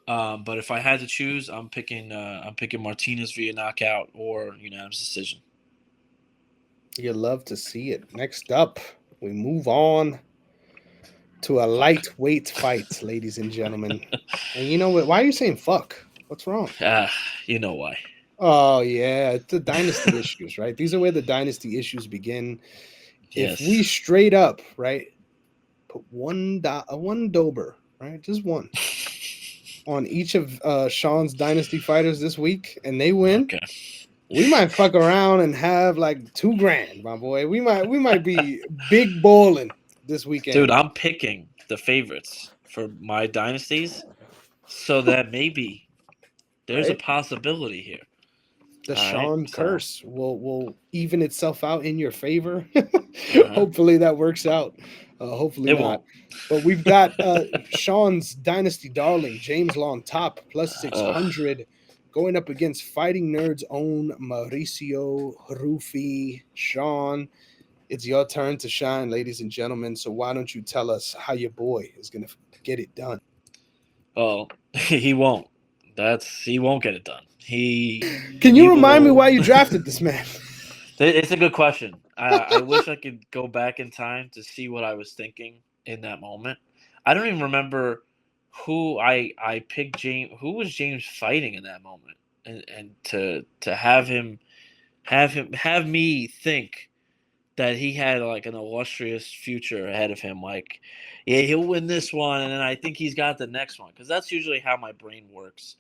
B: But if I had to choose, I'm picking Martinez via knockout or unanimous decision.
A: You love to see it. Next up, we move on to a lightweight fight, ladies and gentlemen. And you know what? Why are you saying fuck? What's wrong?
B: You know why.
A: Oh, yeah. It's the dynasty issues, right? These are where the dynasty issues begin.
B: Yes.
A: If we straight up, right, put one dober, right, just one, on each of Sean's dynasty fighters this week, and they win,
B: okay,
A: we might fuck around and have like $2,000, my boy. We might be big balling this weekend.
B: Dude, I'm picking the favorites for my dynasties so that maybe there's a possibility here.
A: The Sean curse will even itself out in your favor.
B: Uh-huh.
A: Hopefully that works out. Hopefully
B: it
A: not.
B: won't.
A: But we've got Sean's dynasty darling, James Long top, plus 600, going up against Fighting Nerd's own Mauricio Rufi. Sean, it's your turn to shine, ladies and gentlemen. So why don't you tell us how your boy is going to get it done?
B: Well, he won't. He won't get it done.
A: Can you remind me why you drafted this man?
B: It's a good question. I wish I could go back in time to see what I was thinking in that moment. I don't even remember who I picked James. Who was James fighting in that moment? And to have me think that he had like an illustrious future ahead of him. Like, yeah, he'll win this one, and then I think he's got the next one, because that's usually how my brain works.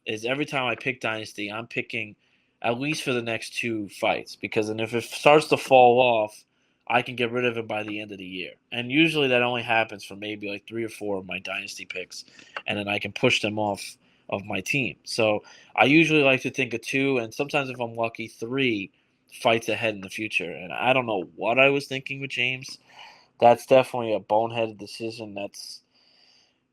B: Is every time I pick Dynasty, I'm picking at least for the next 2 fights, because then if it starts to fall off, I can get rid of it by the end of the year. And usually that only happens for maybe like 3 or 4 of my Dynasty picks, and then I can push them off of my team. So I usually like to think of 2, and sometimes if I'm lucky, 3 fights ahead in the future. And I don't know what I was thinking with James. That's definitely a boneheaded decision.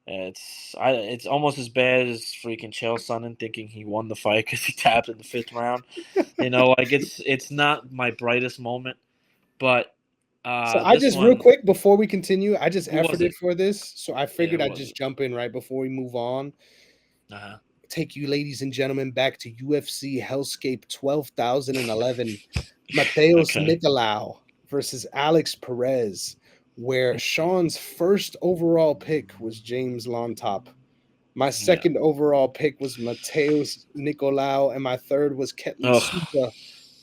B: It's almost as bad as freaking Chael Sonnen thinking he won the fight because he tapped in the 5th round. Like it's not my brightest moment, but
A: so I just real quick before we continue, I just efforted for this, so I figured I'd just jump in right before we move on. Take you, ladies and gentlemen, back to UFC Hellscape 12,011. Mateus Nicolau versus Alex Perez, where Sean's first overall pick was James Lontop. My
B: Yeah.
A: second overall pick was Mateus Nicolau, and my third was Ketley
B: Ugh.
A: Supa,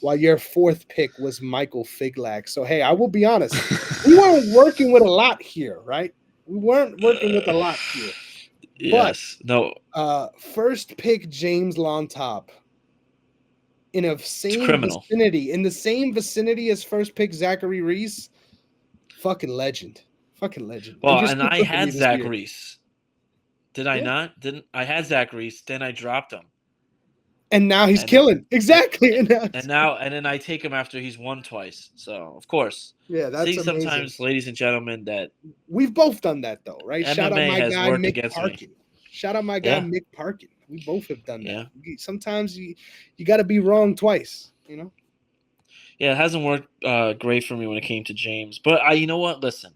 A: while your fourth pick was Michael Figlak. So, hey, I will be honest. We weren't working with a lot here, right? We weren't working with a lot here. But
B: Yes. No.
A: first pick, James Lontop. In a
B: It's
A: same
B: criminal.
A: vicinity, in the same vicinity as first pick Zachary Reese, fucking legend. Fucking legend. And
B: Well,
A: you're
B: and
A: still
B: I
A: cooking me
B: had
A: this
B: Zach
A: year.
B: Reese. Did I
A: Yeah.
B: not? Didn't I had Zach Reese? Then I dropped him,
A: And now he's
B: and then
A: killing.
B: and
A: Exactly.
B: and then I take him after he's won twice. So of course,
A: Yeah, that's
B: see,
A: amazing.
B: sometimes, ladies and gentlemen, that
A: We've both done that though, right? Shout out
B: MMA
A: my
B: has
A: guy
B: worked
A: Mick
B: against me.
A: Parkin. Shout out my guy
B: Yeah,
A: Mick Parkin. We both have done that.
B: yeah,
A: Sometimes you got to be wrong twice, you know?
B: yeah. It hasn't worked great for me when it came to James, but you know what? Listen,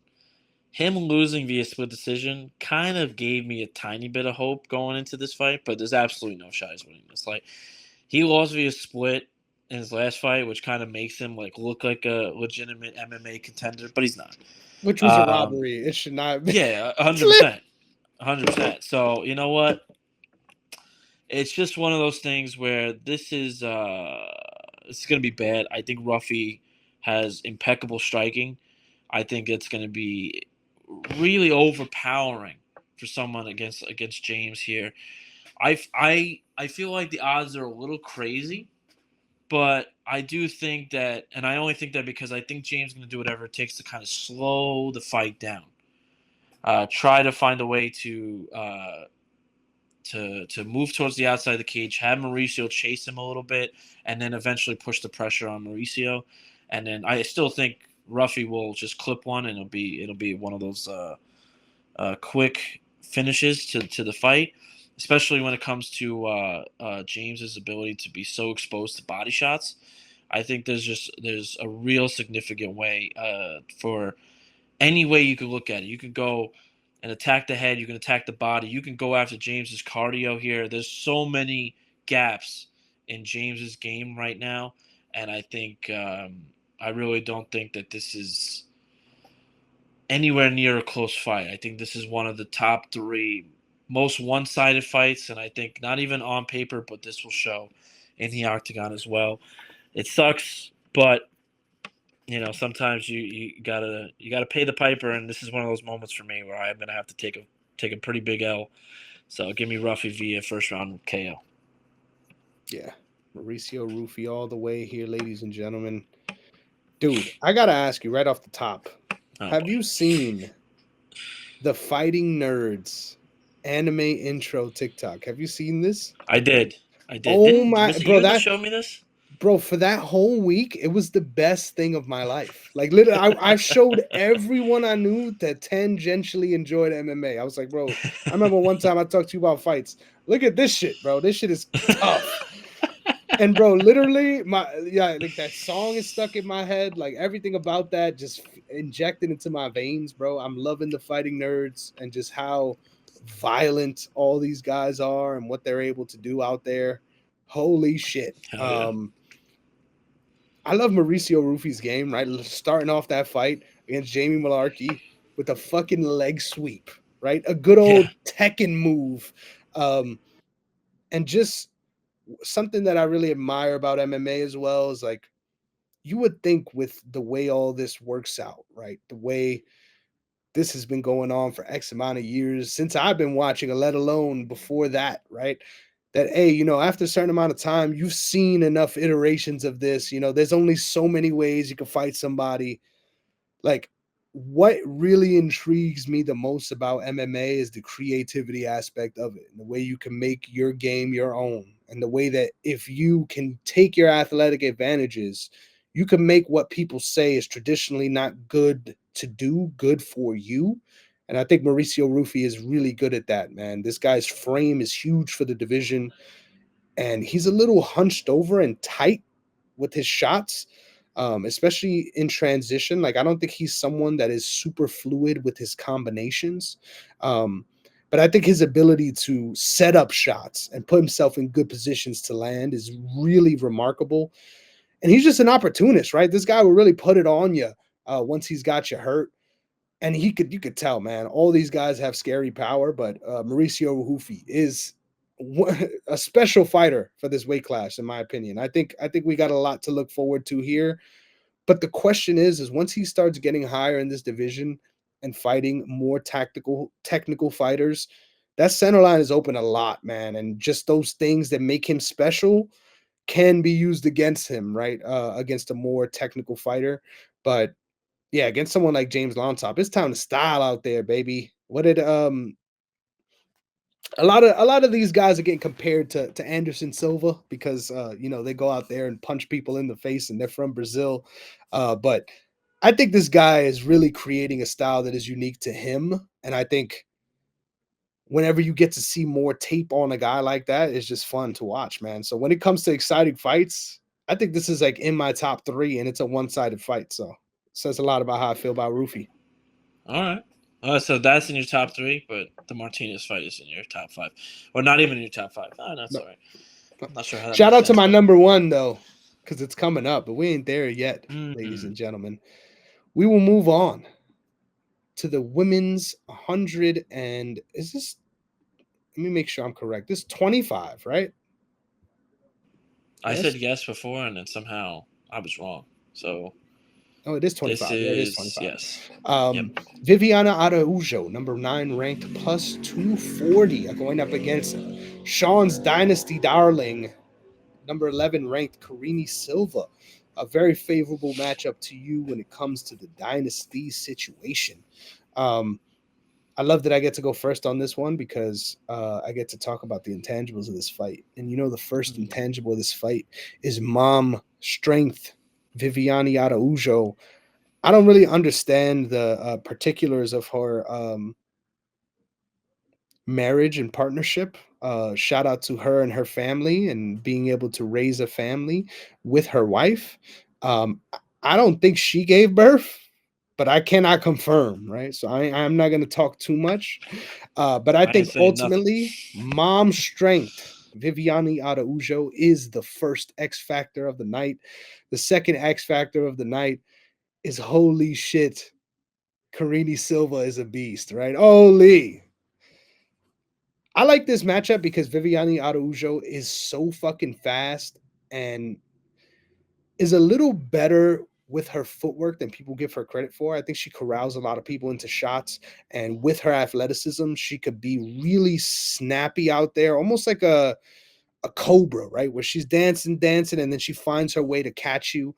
B: him losing via split decision kind of gave me a tiny bit of hope going into this fight. But there's absolutely no shot he's winning this. Like, he lost via split in his last fight, which kind of makes him like look like a legitimate MMA contender, but he's not.
A: Which was a
B: Um,
A: robbery. It should not be.
B: yeah, 100%, 100%. So you know what? It's just one of those things where it's going to be bad. I think Ruffy has impeccable striking. I think it's going to be really overpowering for someone against James here. I feel like the odds are a little crazy, but I do think that, and I only think that because I think James is going to do whatever it takes to kind of slow the fight down. Try to find a way to move towards the outside of the cage, have Mauricio chase him a little bit, and then eventually push the pressure on Mauricio. And then I still think Ruffy will just clip one, and it'll be one of those quick finishes to the fight, especially when it comes to James's ability to be so exposed to body shots. I think there's a real significant way for any way you could look at it. You could go and attack the head. You can attack the body. You can go after James's cardio here. There's so many gaps in James's game right now, and I think I really don't think that this is anywhere near a close fight. I think this is one of the top three most one-sided fights, and I think not even on paper, but this will show in the octagon as well. It sucks, but sometimes you gotta pay the piper, and this is one of those moments for me where I'm gonna have to take a pretty big L. So give me Ruffy via first round KO.
A: Yeah. Mauricio Rufy all the way here, ladies and gentlemen. Dude, I got to ask you right off the top.
B: Oh,
A: Have
B: boy.
A: you seen the Fighting Nerds anime intro TikTok? Have you seen this?
B: I did. I did.
A: Oh
B: Didn't
A: my,
B: Was it
A: bro,
B: you that showed me this?
A: for that whole week, it was the best thing of my life. Like, literally, I showed everyone I knew that tangentially enjoyed MMA. I was like, bro, I remember one time I talked to you about fights. Look at this shit, bro. This shit is tough. And bro, literally, like that song is stuck in my head. Like everything about that just injected into my veins, bro. I'm loving the Fighting Nerds and just how violent all these guys are and what they're able to do out there. Holy shit.
B: Hell yeah.
A: I love Mauricio Rufy's game, right? Starting off that fight against Jamie Malarkey with a fucking leg sweep, right? A good old
B: Yeah.
A: Tekken move. And just something that I really admire about MMA as well is like you would think with the way all this works out, right? The way this has been going on for X amount of years since I've been watching, let alone before that, right? That, hey, after a certain amount of time, you've seen enough iterations of this. There's only so many ways you can fight somebody. Like, what really intrigues me the most about MMA is the creativity aspect of it and the way you can make your game your own. And the way that if you can take your athletic advantages, you can make what people say is traditionally not good to do, good for you. And I think Mauricio Rufy is really good at that, man. This guy's frame is huge for the division, and he's a little hunched over and tight with his shots, especially in transition. Like, I don't think he's someone that is super fluid with his combinations. But I think his ability to set up shots and put himself in good positions to land is really remarkable. And he's just an opportunist, right? This guy will really put it on you once he's got you hurt. and you could tell, man, all these guys have scary power, but Mauricio Rufi is a special fighter for this weight class, in my opinion. I think we got a lot to look forward to here. But the question is once he starts getting higher in this division and fighting more technical fighters, that center line is open a lot, man. And just those things that make him special can be used against him, right? Against a more technical fighter. But yeah, against someone like James Lontop, it's time to style out there, baby. What did a lot of these guys are getting compared to Anderson Silva because you know, they go out there and punch people in the face and they're from Brazil. But I think this guy is really creating a style that is unique to him. And I think whenever you get to see more tape on a guy like that, it's just fun to watch, man. So when it comes to exciting fights, I think this is like in my top three, and it's a one-sided fight. So it says a lot about how I feel about Rufy.
B: All right. So that's in your top three, but the Martinez fight is in your top five, or not even in your top five. Oh, that's
A: No,
B: all right. I'm not sure how that
A: shout
B: makes
A: out to
B: sense,
A: my
B: but
A: number one though, because it's coming up, but we ain't there yet, ladies and gentlemen. We will move on to the women's 100 and is this? Let me make sure I'm correct. This 25, right?
B: I said
A: Yes.
B: yes before, and then somehow I was wrong. So
A: Oh, it is
B: this
A: 25. Yeah, it is
B: is
A: 25.
B: yes. Yep.
A: Um, Viviana Araujo, number 9 ranked, plus 240, going up against Sean's Dynasty darling, number 11 ranked Karini Silva. A very favorable matchup to you when it comes to the Dynasty situation. Um, I love that I get to go first on this one because I get to talk about the intangibles of this fight. And you know, the first
B: Mhm.
A: intangible of this fight is mom strength. Viviane Araujo. I don't really understand the particulars of her marriage and partnership. Shout out to her and her family and being able to raise a family with her wife. I don't think she gave birth, but I cannot confirm, right? So I'm not going to talk too much. But I
B: I ain't
A: think
B: saying nothing.
A: ultimately, mom strength. Viviane Araujo is the first X factor of the night. The second X factor of the night is holy shit. Karini Silva is a beast, right? Holy. I like this matchup because Viviane Araujo is so fucking fast and is a little better with her footwork than people give her credit for. I think she corrals a lot of people into shots, and with her athleticism, she could be really snappy out there, almost like a cobra, right? Where she's dancing, dancing, and then she finds her way to catch you.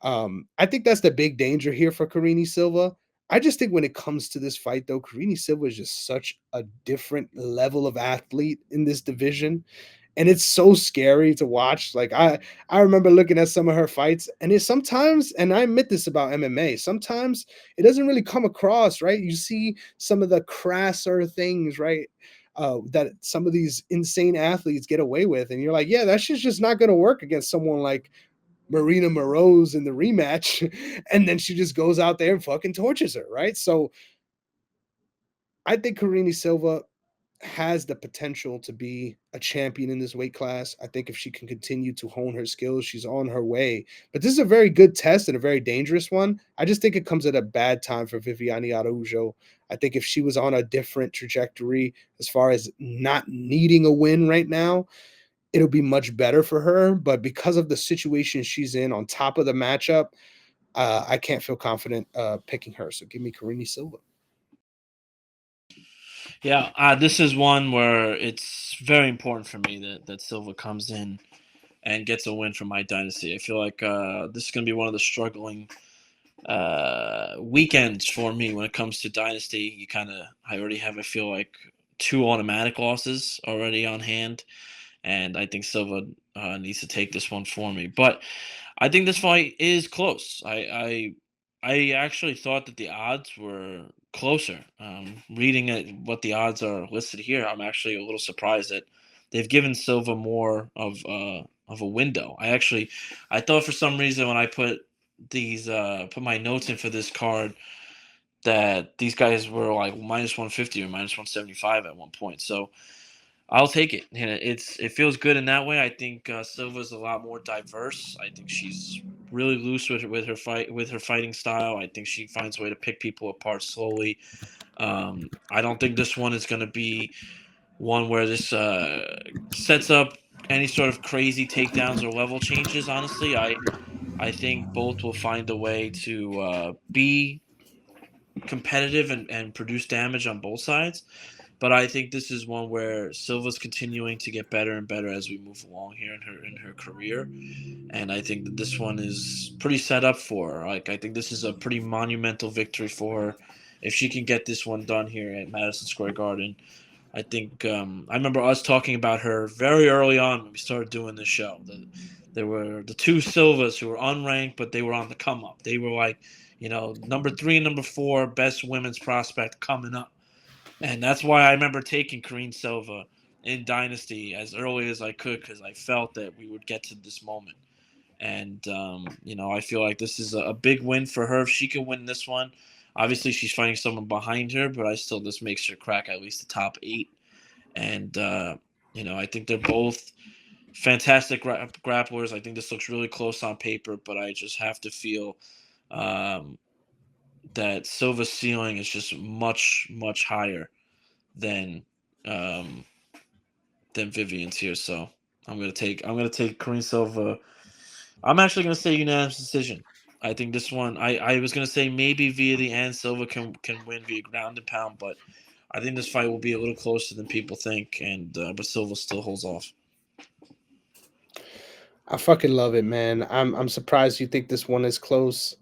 A: I think that's the big danger here for Karini Silva. I just think when it comes to this fight, though, Karini Silva is just such a different level of athlete in this division. And it's so scary to watch. Like I remember looking at some of her fights, and it sometimes, and I admit this about MMA, sometimes it doesn't really come across, right? You see some of the crasser things, right? That some of these insane athletes get away with, and you're like, yeah, that shit's just not gonna work against someone like Marina Moroz in the rematch. And then she just goes out there and fucking torches her, right? So I think Karini Silva has the potential to be a champion in this weight class. I think if she can continue to hone her skills, she's on her way. But this is a very good test and a very dangerous one. I just think it comes at a bad time for Viviane Araujo. I think if she was on a different trajectory as far as not needing a win right now, it'll be much better for her. But because of the situation she's in on top of the matchup, I can't feel confident picking her. So give me Karini Silva.
B: Yeah, this is one where it's very important for me that Silva comes in and gets a win for my dynasty. I feel like this is going to be one of the struggling weekends for me when it comes to dynasty. I already have, I feel like, two automatic losses already on hand, and I think Silva needs to take this one for me. But I think this fight is close. I actually thought that the odds were closer. Reading at what the odds are listed here, I'm actually a little surprised that they've given Silva more of a window. I thought for some reason when I put my notes in for this card that these guys were like minus 150 or minus 175 at one point. So I'll take it. It feels good in that way. I think Silva's a lot more diverse. I think she's really loose with her fighting style. I think she finds a way to pick people apart slowly. I don't think this one is going to be one where this sets up any sort of crazy takedowns or level changes. Honestly, I think both will find a way to be competitive and produce damage on both sides. But I think this is one where Silva's continuing to get better and better as we move along here in her career. And I think that this one is pretty set up for her. Like I think this is a pretty monumental victory for her. If she can get this one done here at Madison Square Garden, I think I remember us talking about her very early on when we started doing this show. There were the two Silvas who were unranked, but they were on the come up. They were like, number 3 and number 4 best women's prospect coming up. And that's why I remember taking Karine Silva in Dynasty as early as I could because I felt that we would get to this moment. And, I feel like this is a big win for her. If she can win this one, obviously she's fighting someone behind her, but this makes her crack at least the top 8. And, I think they're both fantastic grapplers. I think this looks really close on paper, but I just have to feel that Silva's ceiling is just much, much higher than Vivian's here. So I'm gonna take Karine Silva. I'm actually gonna say unanimous decision. I think this one. I was gonna say maybe via the end Silva can win via ground and pound, but I think this fight will be a little closer than people think, and but Silva still holds off.
A: I fucking love it, man. I'm surprised you think this one is close.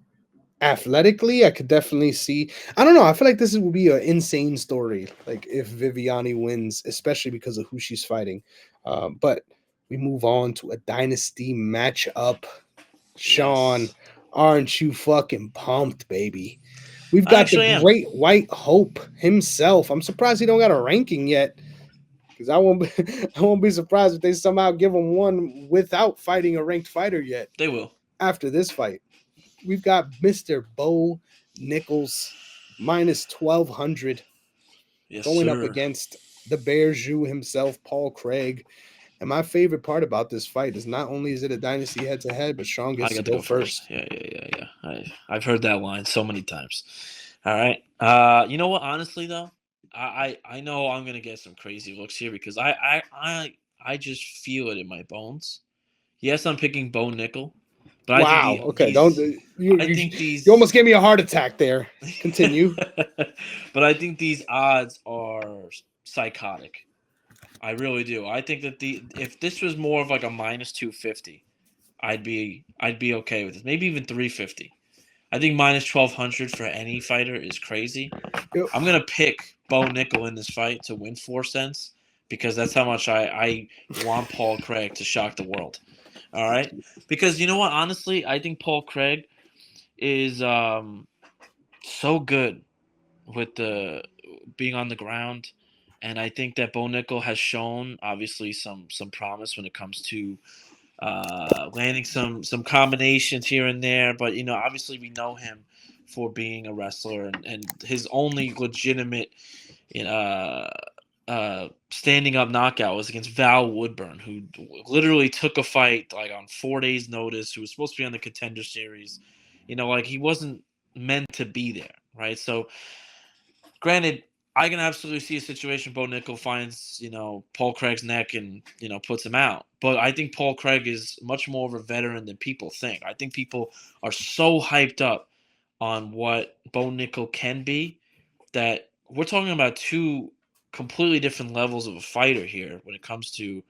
A: Athletically, I could definitely see. I don't know. I feel like this will be an insane story. Like if Viviani wins, especially because of who she's fighting. But we move on to a dynasty matchup. Sean,
B: Yes.
A: aren't you fucking pumped, baby? We've got the great white hope himself. I'm surprised he don't got a ranking yet. Because I won't be surprised if they somehow give him one without fighting a ranked fighter yet.
B: They will.
A: After this fight. We've got Mr. Bo Nichols minus 1,200 going up against the Bear Jew himself, Paul Craig. And my favorite part about this fight is not only is it a dynasty head-to-head, but Sean gets to go first.
B: Yeah. I've heard that line so many times. All right. You know what? Honestly, though, I know I'm gonna get some crazy looks here because I just feel it in my bones. Yes, I'm picking Bo Nickel. But
A: wow. Okay. You almost gave me a heart attack there. Continue.
B: But I think these odds are psychotic. I really do. I think that if this was more of like a minus 250, I'd be okay with this. Maybe even 350. I think minus 1,200 for any fighter is crazy. I'm gonna pick Bo Nickel in this fight to win 4 cents because that's how much I want Paul Craig to shock the world. All right, because you know what? Honestly, I think Paul Craig is so good with the being on the ground, and I think that Bo Nickel has shown obviously some promise when it comes to landing some combinations here and there. But obviously we know him for being a wrestler, and his only legitimate standing up knockout was against Val Woodburn, who literally took a fight like on 4 days' notice, who was supposed to be on the Contender Series. Like he wasn't meant to be there, right? So, granted, I can absolutely see a situation Bo Nickel finds, Paul Craig's neck and, puts him out. But I think Paul Craig is much more of a veteran than people think. I think people are so hyped up on what Bo Nickel can be that we're talking about 2 completely different levels of a fighter here when it comes to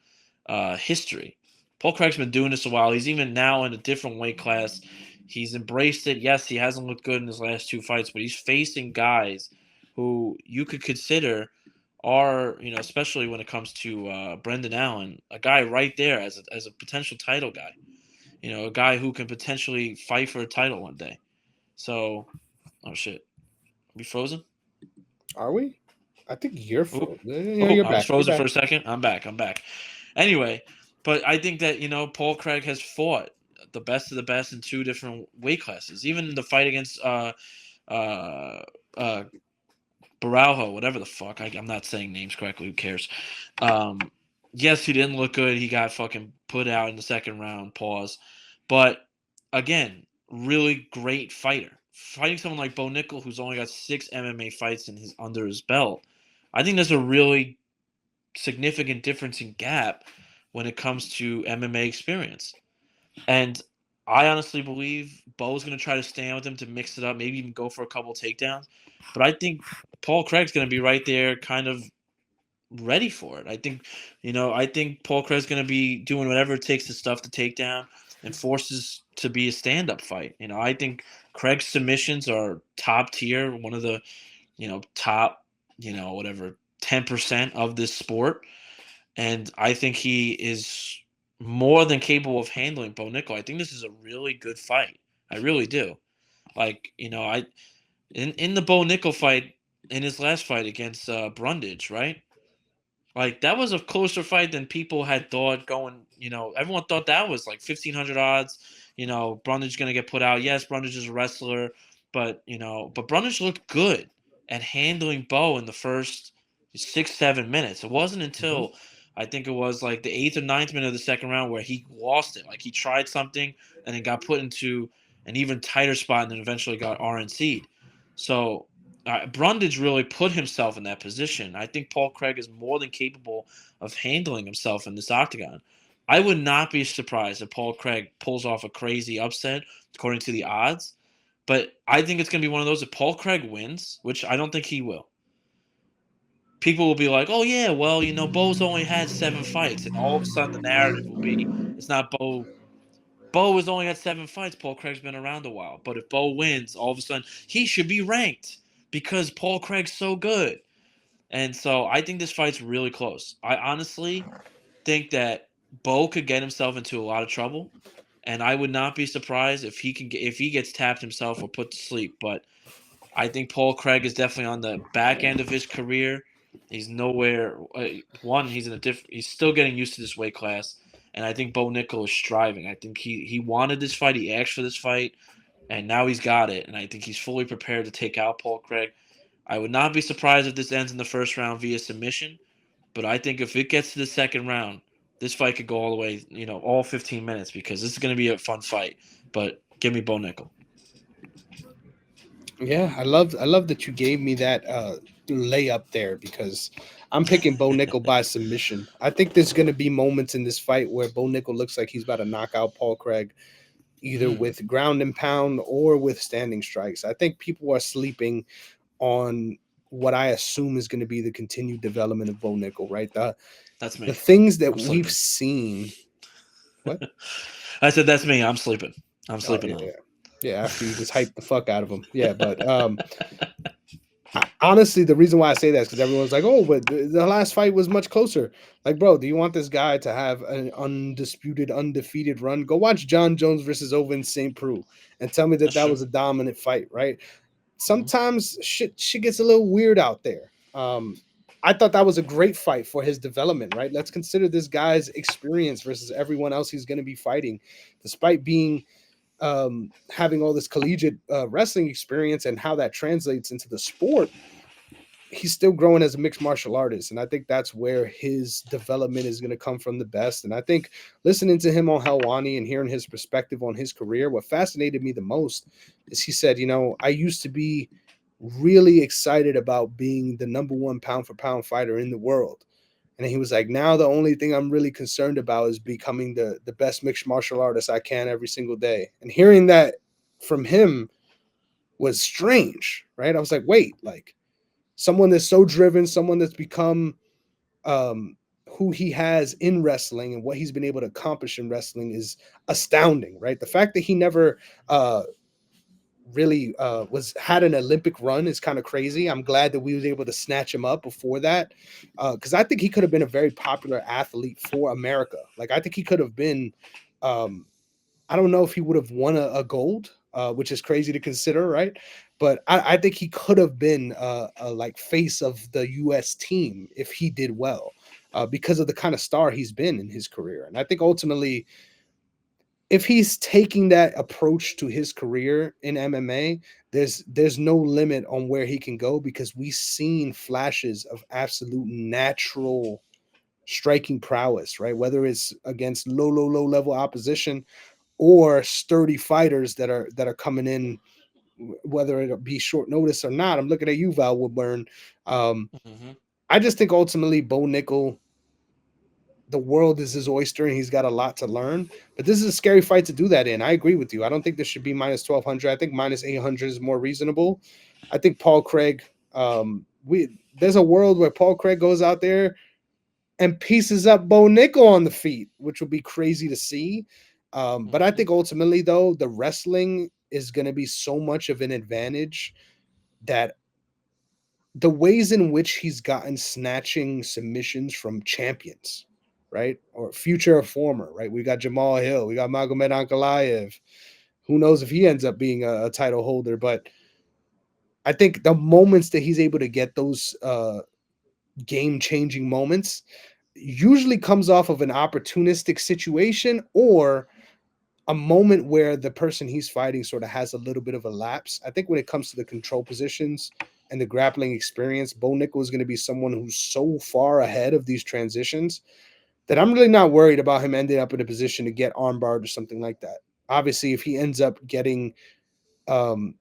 B: history. Paul Craig's been doing this a while. He's even now in a different weight class. He's embraced it. Yes, he hasn't looked good in his last 2 fights, but he's facing guys who you could consider are, especially when it comes to Brendan Allen, a guy right there as a potential title guy. A guy who can potentially fight for a title one day. So, oh shit, we frozen?
A: Are we? I think you're frozen.
B: You're back. I was frozen for a second. I'm back. Anyway, but I think that Paul Craig has fought the best of the best in 2 different weight classes. Even the fight against Baraujo, whatever the fuck. I'm not saying names correctly. Who cares? Yes, he didn't look good. He got fucking put out in the second round. Pause. But again, really great fighter. Fighting someone like Bo Nickel, who's only got 6 MMA fights under his belt, I think there's a really significant difference in gap when it comes to MMA experience. And I honestly believe Bo's going to try to stand with him to mix it up, maybe even go for a couple takedowns. But I think Paul Craig's going to be right there, kind of ready for it. I think Paul Craig's going to be doing whatever it takes to stuff the takedown and forces to be a stand-up fight. I think Craig's submissions are top tier, one of the, top, whatever 10% of this sport, and I think he is more than capable of handling Bo Nickel. I think this is a really good fight. I really do. Like, I in the Bo Nickel fight, in his last fight against Brundage, right? Like, that was a closer fight than people had thought going. Everyone thought that was like 1,500 odds. Brundage going to get put out. Yes, Brundage is a wrestler, but Brundage looked good at handling Bo in the first 6-7 minutes. It wasn't
A: Mhm.
B: until I think it was like the 8th or 9th minute of the second round where he lost it. Like, he tried something and then got put into an even tighter spot and then eventually got RNC'd. So Brundage really put himself in that position. I think Paul Craig is more than capable of handling himself in this octagon. I would not be surprised if Paul Craig pulls off a crazy upset according to the odds. But I think it's going to be one of those. If Paul Craig wins, which I don't think he will, people will be like, oh, yeah, well, Bo's only had 7 fights. And all of a sudden the narrative will be, it's not Bo. Bo has only had 7 fights. Paul Craig's been around a while. But if Bo wins, all of a sudden he should be ranked because Paul Craig's so good. And so I think this fight's really close. I honestly think that Bo could get himself into a lot of trouble, and I would not be surprised if he gets tapped himself or put to sleep. But I think Paul Craig is definitely on the back end of his career. He's nowhere. One, he's in a different. He's still getting used to this weight class, and I think Bo Nickel is striving. I think he wanted this fight. He asked for this fight, and now he's got it. And I think he's fully prepared to take out Paul Craig. I would not be surprised if this ends in the first round via submission, but I think if it gets to the second round, this fight could go all the way, all 15 minutes because this is going to be a fun fight. But give me Bo Nickel.
A: Yeah, I love that you gave me that layup there because I'm picking Bo Nickel by submission. I think there's going to be moments in this fight where Bo Nickel looks like he's about to knock out Paul Craig, either
B: Mm,
A: with ground and pound or with standing strikes. I think people are sleeping on what I assume is going to be the continued development of Bo Nickel, right?
B: that's
A: The
B: me.
A: things that
B: I'm
A: we've
B: sleeping.
A: seen. What?
B: I said that's me. I'm sleeping. I'm
A: Oh
B: sleeping
A: yeah,
B: on
A: yeah,
B: him.
A: yeah. After you just hype the fuck out of him, yeah. But honestly, the reason why I say that is because everyone's like, "Oh, but the last fight was much closer." Like, bro, do you want this guy to have an undisputed, undefeated run? Go watch Jon Jones versus Oban St. Preux and tell me that
B: That's
A: that
B: true.
A: was a dominant fight, right?
B: Hmm.
A: Sometimes shit gets a little weird out there. I thought that was a great fight for his development, right? Let's consider this guy's experience versus everyone else he's going to be fighting, despite being having all this collegiate wrestling experience and how that translates into the sport. He's still growing as a mixed martial artist, and I think that's where his development is going to come from the best. And I think listening to him on Helwani and hearing his perspective on his career, what fascinated me the most is he said, I used to be really excited about being the number one pound for pound fighter in the world. And he was like, now the only thing I'm really concerned about is becoming the best mixed martial artist I can every single day. And hearing that from him was strange, right? I was like, wait, like someone that's so driven, someone that's become um, who he has in wrestling and what he's been able to accomplish in wrestling is astounding, right? The fact that he never really was had an Olympic run is kind of crazy. I'm glad that we was able to snatch him up before that because I think he could have been a very popular athlete for America. Like I think he could have been. Um, I don't know if he would have won a gold, which is crazy to consider, right? But I think he could have been a like face of the U.S. team if he did well, because of the kind of star he's been in his career. And I think ultimately, if he's taking that approach to his career in MMA, there's no limit on where he can go because we've seen flashes of absolute natural striking prowess, right? Whether it's against low level opposition or sturdy fighters that are coming in, whether it be short notice or not. I'm looking at you, Val Woodburn.
B: Mm-hmm.
A: I just think ultimately Bo Nickel, the world is his oyster and he's got a lot to learn. But this is a scary fight to do that in. I agree with you. I don't think this should be minus 1,200. I think minus 800 is more reasonable. I think Paul Craig, there's a world where Paul Craig goes out there and pieces up Bo Nickel on the feet, which would be crazy to see. But I
B: Mm-hmm.
A: think ultimately, though, the wrestling is going to be so much of an advantage that the ways in which he's gotten snatching submissions from champions, right? Or future or former, right? We got Jamal Hill, we got Magomed Ankalaev. Who knows if he ends up being a title holder? But I think the moments that he's able to get those game changing moments usually comes off of an opportunistic situation or a moment where the person he's fighting sort of has a little bit of a lapse. I think when it comes to the control positions and the grappling experience, Bo Nickel is going to be someone who's so far ahead of these transitions that I'm really not worried about him ending up in a position to get armbarred or something like that. Obviously, if he ends up getting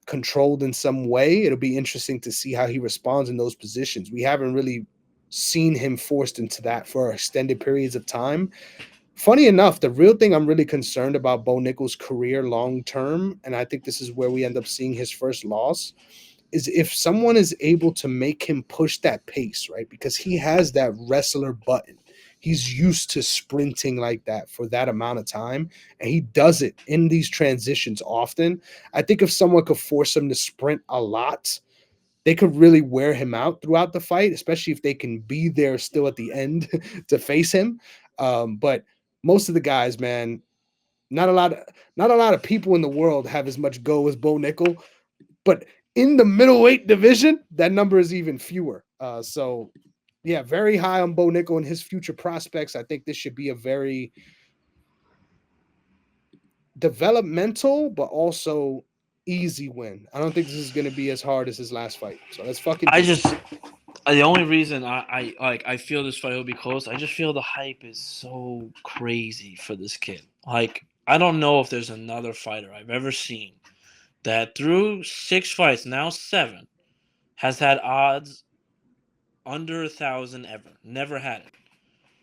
A: controlled in some way, it'll be interesting to see how he responds in those positions. We haven't really seen him forced into that for extended periods of time. Funny enough, the real thing I'm really concerned about Bo Nickel's career long term, and I think this is where we end up seeing his first loss, is if someone is able to make him push that pace, right? Because he has that wrestler button. He's used to sprinting like that for that amount of time, and he does it in these transitions often. I think if someone could force him to sprint a lot, they could really wear him out throughout the fight, especially if they can be there still at the end to face him. But most of the guys, man, not a lot of not a lot of people in the world have as much go as Bo Nickel. But in the middleweight division, that number is even fewer. So yeah, very high on Bo Nickel and his future prospects. I think this should be a very developmental, but also easy win. I don't think this is going to be as hard as his last fight. So let's fucking
B: I
A: do it.
B: just the only reason I feel this fight will be close. I just feel the hype is so crazy for this kid. Like I don't know if there's another fighter I've ever seen that through 6 fights, now 7, has had odds under 1,000 ever. Never had it.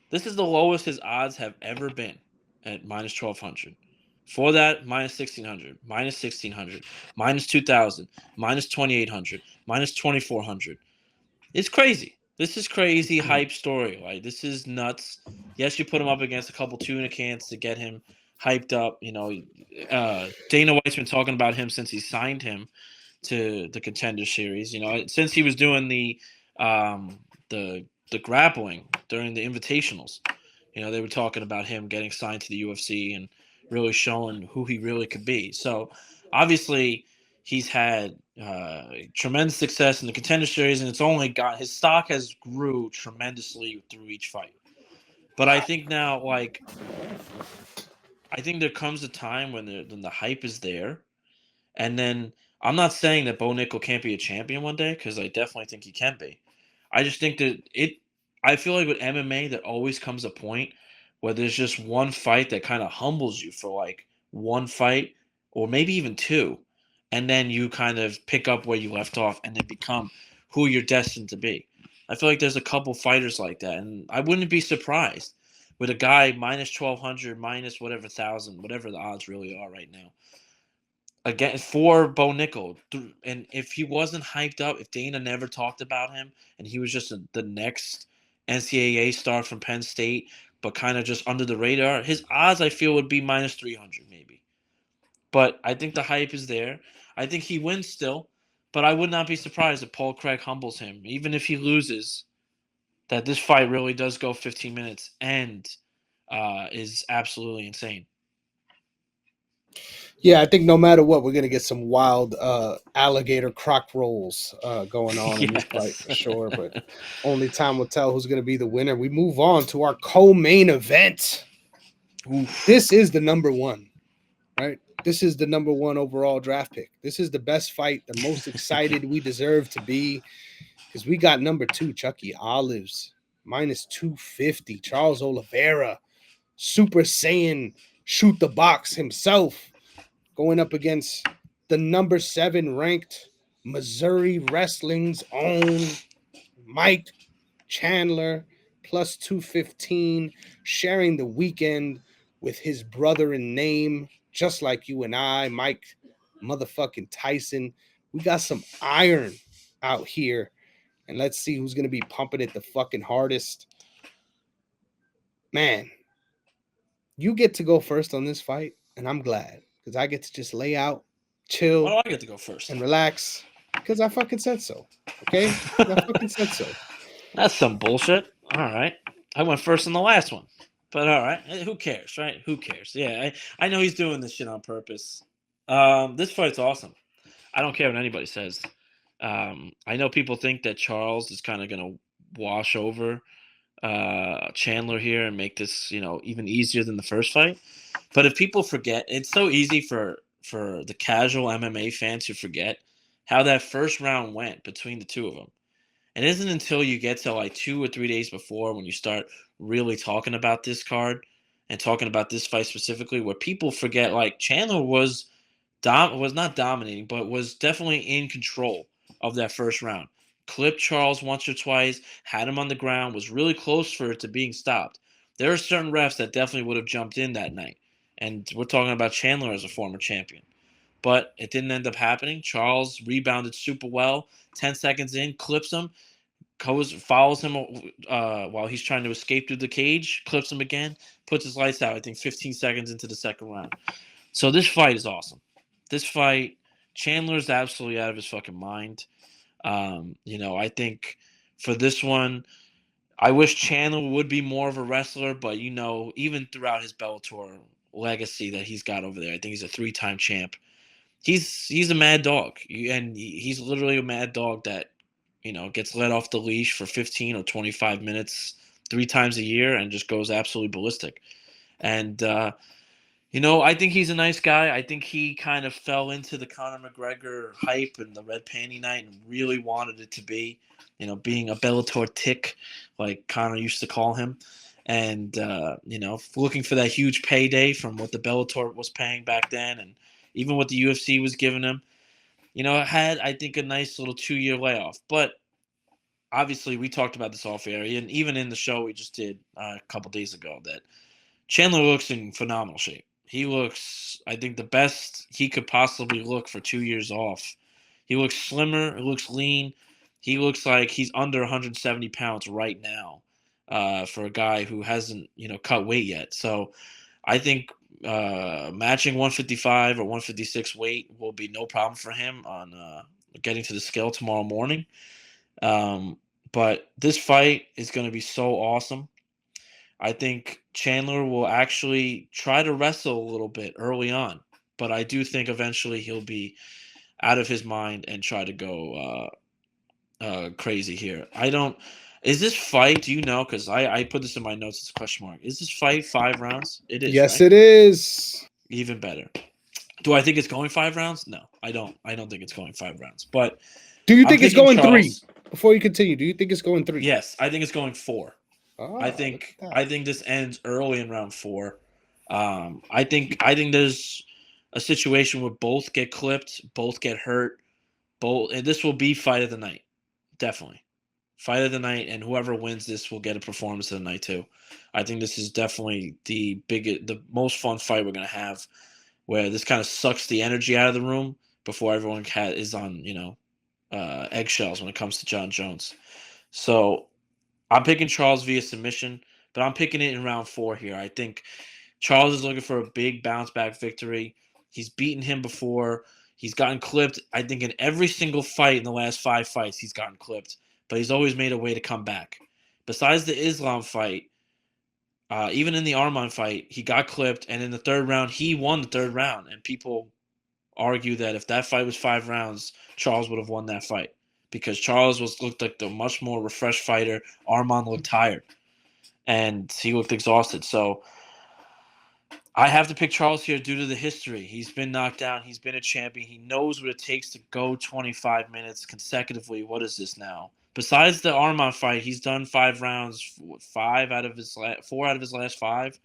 B: This is the lowest his odds have ever been at minus 1,200. For that, minus 1,600, minus 1,600, minus 2,000, minus 2,800, minus 2,400. It's crazy. This is crazy hype story. Like this is nuts. Yes, you put him up against a couple tuna cans to get him hyped up. Dana White's been talking about him since he signed him to the Contender Series. Since he was doing um, the grappling during the invitationals. They were talking about him getting signed to the UFC and really showing who he really could be. So obviously he's had tremendous success in the Contender Series, and it's only got his stock has grew tremendously through each fight. But I think now, I think there comes a time when the hype is there, and then I'm not saying that Bo Nickel can't be a champion one day because I definitely think he can be. I just think that I feel like with MMA, there always comes a point where there's just one fight that kind of humbles you for like one fight or maybe even two. And then you kind of pick up where you left off and then become who you're destined to be. I feel like there's a couple fighters like that. And I wouldn't be surprised with a guy minus 1,200, minus whatever thousand, whatever the odds really are right now again for Bo Nickel. And if he wasn't hyped up, if Dana never talked about him and he was just the next NCAA star from Penn State, but kind of just under the radar, his odds I feel would be minus 300 maybe. But I think the hype is there. I think he wins still, but I would not be surprised if Paul Craig humbles him, even if he loses. That this fight really does go 15 minutes and is absolutely insane.
A: Yeah, I think no matter what, we're gonna get some wild alligator croc rolls going on in this fight
B: Yes.
A: for sure. But only time will tell who's gonna be the winner. We move on to our co-main event.
B: Oof.
A: This is the number one, right? This is the number one overall draft pick. This is the best fight, the most excited we deserve to be, because we got number 2, Chucky Olives, minus 250, Charles Oliveira, Super Saiyan shoot the box himself, going up against the number 7 ranked Missouri Wrestling's own Mike Chandler, plus 215, sharing the weekend with his brother in name, just like you and I, Mike motherfucking Tyson. We got some iron out here, and let's see who's going to be pumping it the fucking hardest. Man, you get to go first on this fight, and I'm glad because I get to just lay out, chill,
B: Why do I get to go first?
A: and relax because I fucking said so. Okay? I fucking said so.
B: That's some bullshit. All right. I went first in the last one. But all right. Who cares, right? Who cares? Yeah, I know he's doing this shit on purpose. This fight's awesome. I don't care what anybody says. I know people think that Charles is kind of going to wash over Chandler here and make this, even easier than the first fight. But if people forget, it's so easy for the casual MMA fan to forget how that first round went between the two of them. And it isn't until you get to like 2 or 3 days before when you start really talking about this card and talking about this fight specifically where people forget like Chandler was not dominating, but was definitely in control of that first round. Clipped Charles once or twice, had him on the ground, was really close for it to being stopped. There are certain refs that definitely would have jumped in that night. And we're talking about Chandler as a former champion. But it didn't end up happening. Charles rebounded super well. 10 seconds in, clips him, follows him while he's trying to escape through the cage, clips him again, puts his lights out, I think 15 seconds into the second round. So this fight is awesome. This fight, Chandler's absolutely out of his fucking mind. I think for this one, I wish Chandler would be more of a wrestler, but even throughout his Bellator legacy that he's got over there, I think he's a 3-time champ. He's a mad dog, and he's literally a mad dog that gets let off the leash for 15 or 25 minutes 3 times a year and just goes absolutely ballistic. And I think he's a nice guy. I think he kind of fell into the Conor McGregor hype and the red panty night and really wanted it to be, being a Bellator tick, like Conor used to call him. And, looking for that huge payday from what the Bellator was paying back then and even what the UFC was giving him. Had, I think, a nice little 2-year layoff. But obviously, we talked about this off air, and even in the show we just did a couple days ago, that Chandler looks in phenomenal shape. He looks, I think, the best he could possibly look for 2 years off. He looks slimmer. He looks lean. He looks like he's under 170 pounds right now for a guy who hasn't, cut weight yet. So I think matching 155 or 156 weight will be no problem for him on getting to the scale tomorrow morning. But this fight is going to be so awesome. I think Chandler will actually try to wrestle a little bit early on, but I do think eventually he'll be out of his mind and try to go crazy here. Is this fight, do you know, because I put this in my notes as a question mark, is this fight 5 rounds? It is,
A: yes,
B: right?
A: it is.
B: Even better. Do I think it's going 5 rounds? No, I don't. I don't think it's going 5 rounds. But
A: do you think it's going
B: Charles,
A: 3? Before you continue, do you think it's going 3?
B: Yes, I think it's going 4. I
A: Look
B: think
A: at that.
B: this ends early in round 4. I think there's a situation where both get clipped, both get hurt, and this will be fight of the night, definitely fight of the night, and whoever wins this will get a performance of the night too. I think this is definitely the most fun fight we're gonna have, where this kind of sucks the energy out of the room before everyone is on eggshells when it comes to Jon Jones. So I'm picking Charles via submission, but I'm picking it in round 4 here. I think Charles is looking for a big bounce back victory. He's beaten him before. He's gotten clipped. I think in every single fight in the last 5 fights, he's gotten clipped, but he's always made a way to come back. Besides the Islam fight, even in the Arman fight, he got clipped, and in the 3rd round, he won the 3rd round. And people argue that if that fight was 5 rounds, Charles would have won that fight because Charles looked like the much more refreshed fighter. Arman looked tired, and he looked exhausted. So I have to pick Charles here due to the history. He's been knocked down. He's been a champion. He knows what it takes to go 25 minutes consecutively. What is this now? Besides the Arman fight, he's done 5 rounds, 4 out of his last 5.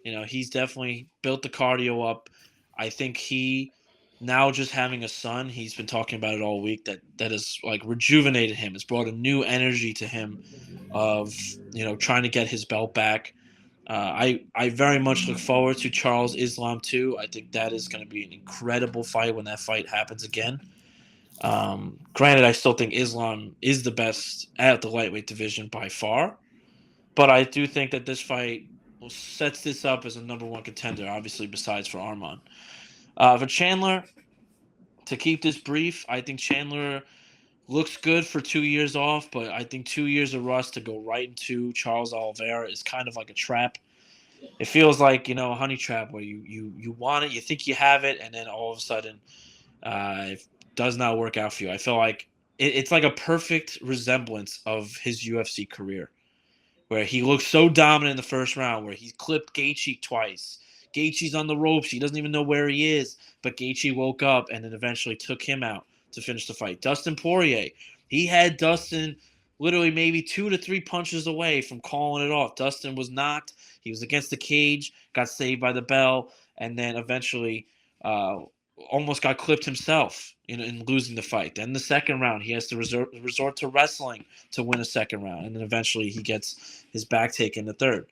B: He's definitely built the cardio up. I think he now just having a son, he's been talking about it all week, that has like rejuvenated him. It's brought a new energy to him of trying to get his belt back. I very much look forward to Charles Islam too. I think that is going to be an incredible fight when that fight happens again. Granted, I still think Islam is the best at the lightweight division by far, but I do think that this fight sets this up as a number one contender, obviously, besides for Arman. For Chandler, to keep this brief, I think Chandler looks good for 2 years off, but I think 2 years of rust to go right into Charles Oliveira is kind of like a trap. It feels like a honey trap where you want it, you think you have it, and then all of a sudden it does not work out for you. I feel like it's like a perfect resemblance of his UFC career, where he looked so dominant in the first round, where he clipped Gaethje twice. Gaethje's on the ropes. He doesn't even know where he is, but Gaethje woke up and then eventually took him out to finish the fight. Dustin Poirier, he had Dustin literally maybe 2 to 3 punches away from calling it off. Dustin was knocked. He was against the cage, got saved by the bell, and then eventually almost got clipped himself in losing the fight. Then the second round, he has to resort to wrestling to win a second round, and then eventually he gets his back taken in the third.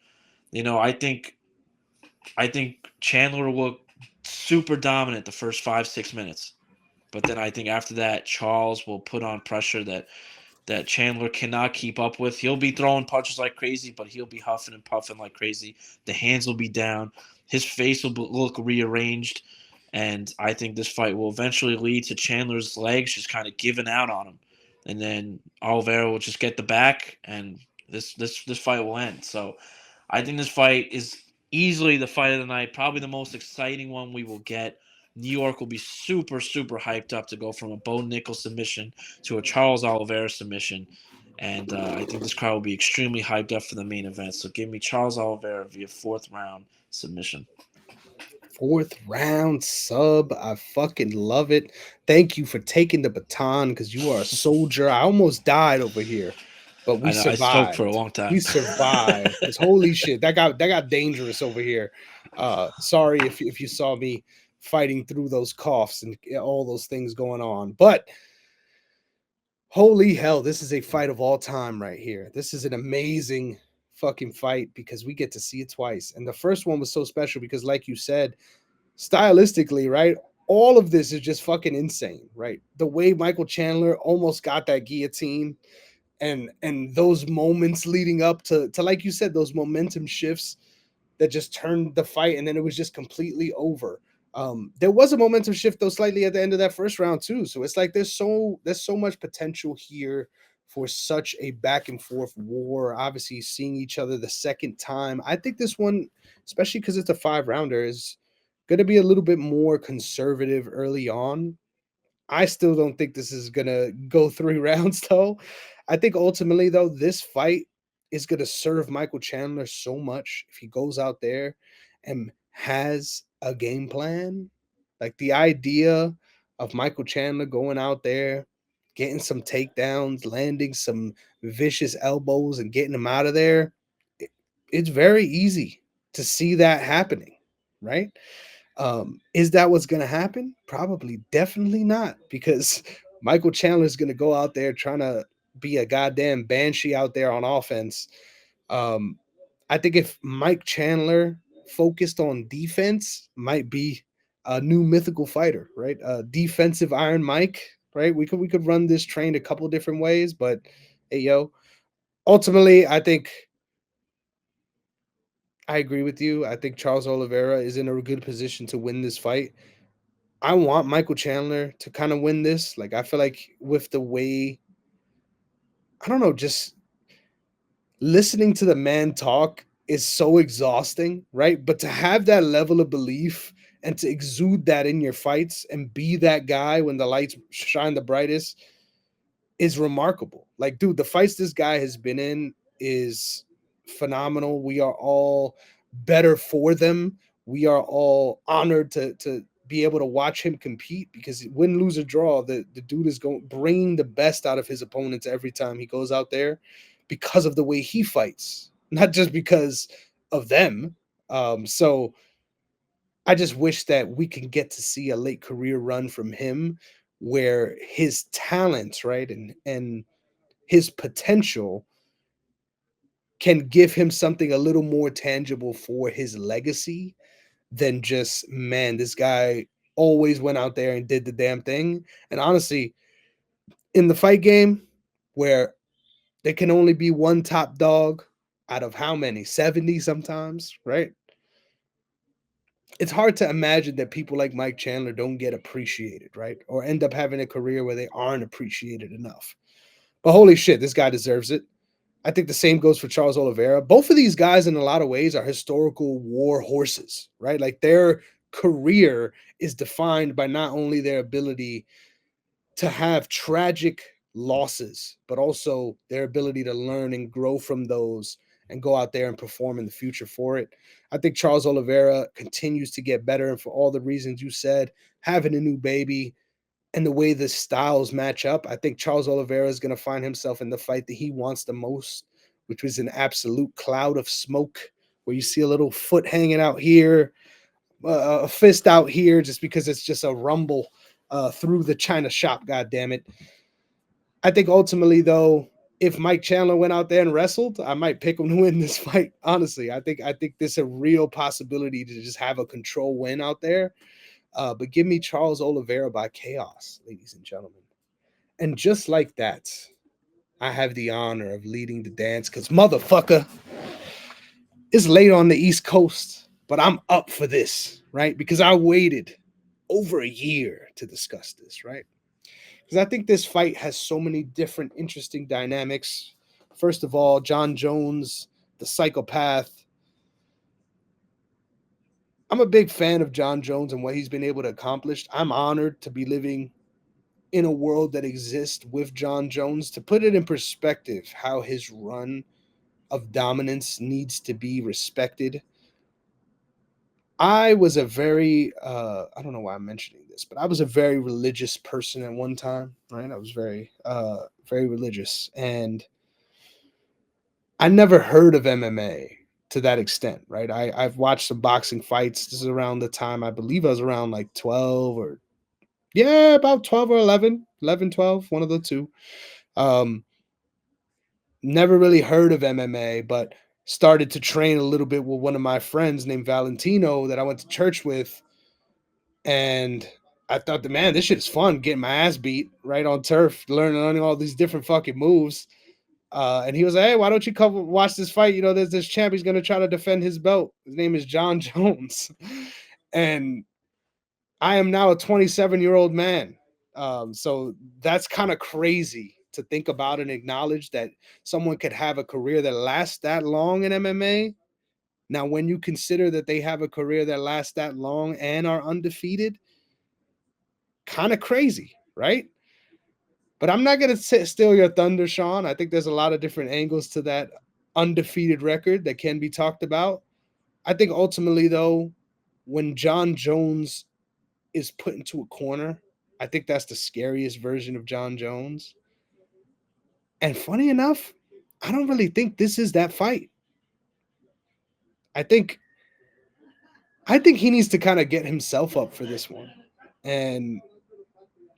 B: I think Chandler will super dominant the first 5-6 minutes, but then I think after that Charles will put on pressure that Chandler cannot keep up with. He'll be throwing punches like crazy, but he'll be huffing and puffing like crazy. The hands will be down. His face will look rearranged. And I think this fight will eventually lead to Chandler's legs just kind of giving out on him. And then Oliveira will just get the back, and this fight will end. So I think this fight is easily the fight of the night, probably the most exciting one we will get. New York will be super, super hyped up to go from a Bo Nickel submission to a Charles Oliveira submission. And I think this crowd will be extremely hyped up for the main event. So give me Charles Oliveira via fourth round submission.
A: Fourth round sub. I fucking love it. Thank you for taking the baton because you are a soldier. I almost died over here, but we
B: I know, I
A: survived.
B: smoked for a long time.
A: We survived. Because holy shit, that got dangerous over here. Sorry if you saw me fighting through those coughs and all those things going on, but holy hell, this is a fight of all time right here. This is an amazing fucking fight because we get to see it twice. And the first one was so special because, like you said, stylistically, right? All of this is just fucking insane, right? The way Michael Chandler almost got that guillotine and those moments leading up to like you said, those momentum shifts that just turned the fight and then it was just completely over. There was a momentum shift though slightly at the end of that first round too. So it's like there's so much potential here for such a back and forth war. Obviously seeing each other the second time. I think this one, especially because it's a 5-rounder, is going to be a little bit more conservative early on. I still don't think this is going to go 3 rounds though. I think ultimately though, this fight is going to serve Michael Chandler so much if he goes out there and has a game plan. Like the idea of Michael Chandler going out there, getting some takedowns, landing some vicious elbows and getting him out of there. It's very easy to see that happening, right? Is that what's going to happen? Probably, definitely not, because Michael Chandler is going to go out there trying to be a goddamn banshee out there on offense. Um, I think if Mike Chandler focused on defense, might be a new mythical fighter, right? Defensive Iron Mike, right? We could run this train a couple different ways, but hey, yo, ultimately, I think I agree with you. I think Charles Oliveira is in a good position to win this fight. I want Michael Chandler to kind of win this. Like, I feel like with the way, I don't know, just listening to the man talk is so exhausting, right? But to have that level of belief and to exude that in your fights and be that guy when the lights shine the brightest is remarkable. Like, dude, the fights this guy has been in is phenomenal. We are all better for them. We are all honored to be able to watch him compete because win, lose, or draw, the dude is going bringing the best out of his opponents every time he goes out there because of the way he fights, not just because of them. So I just wish that we can get to see a late career run from him where his talents, right, and his potential can give him something a little more tangible for his legacy than just, man, this guy always went out there and did the damn thing. And honestly, in the fight game where there can only be one top dog out of how many? 70 sometimes, right? It's hard to imagine that people like Mike Chandler don't get appreciated, right? Or end up having a career where they aren't appreciated enough. But holy shit, this guy deserves it. I think the same goes for Charles Oliveira. Both of these guys, in a lot of ways, are historical war horses, right? Like their career is defined by not only their ability to have tragic losses, but also their ability to learn and grow from those and go out there and perform in the future for it. I think Charles Oliveira continues to get better, and for all the reasons you said, having a new baby and the way the styles match up, I think Charles Oliveira is going to find himself in the fight that he wants the most, which was an absolute cloud of smoke where you see a little foot hanging out here, a fist out here, just because it's just a rumble through the China shop. God damn it! I think ultimately, though, if Mike Chandler went out there and wrestled, I might pick him to win this fight. Honestly, I think there's a real possibility to just have a control win out there. But give me Charles Oliveira by chaos, ladies and gentlemen. And just like that, I have the honor of leading the dance because motherfucker, it's late on the East Coast, but I'm up for this, right? Because I waited over a year to discuss this, right? Because I think this fight has so many different interesting dynamics. First of all, Jon Jones, the psychopath. I'm a big fan of Jon Jones and what he's been able to accomplish. I'm honored to be living in a world that exists with Jon Jones. To put it in perspective, how his run of dominance needs to be respected. I was a very, I don't know why I'm mentioning this, but I was a very religious person at one time, right? I was very religious. And I never heard of MMA to that extent, right? I've watched some boxing fights. This is around the time I believe I was around like 12 or, yeah, about 12 or 11, 11, 12, one of the two. Um, Never really heard of MMA, but started to train a little bit with one of my friends named Valentino that I went to church with. And I thought, that man, this shit is fun, getting my ass beat right on turf, learning all these different fucking moves. And he was like, hey, why don't you come watch this fight? You know, there's this champ. He's going to try to defend his belt. His name is Jon Jones. And I am now a 27-year-old man. So that's kind of crazy to think about and acknowledge that someone could have a career that lasts that long in MMA. Now, when you consider that they have a career that lasts that long and are undefeated, kind of crazy, right? But I'm not going to steal your thunder, Sean. I think there's a lot of different angles to that undefeated record that can be talked about. I think ultimately, though, when Jon Jones is put into a corner, I think that's the scariest version of Jon Jones. And funny enough, I don't really think this is that fight. I think he needs to kind of get himself up for this one. And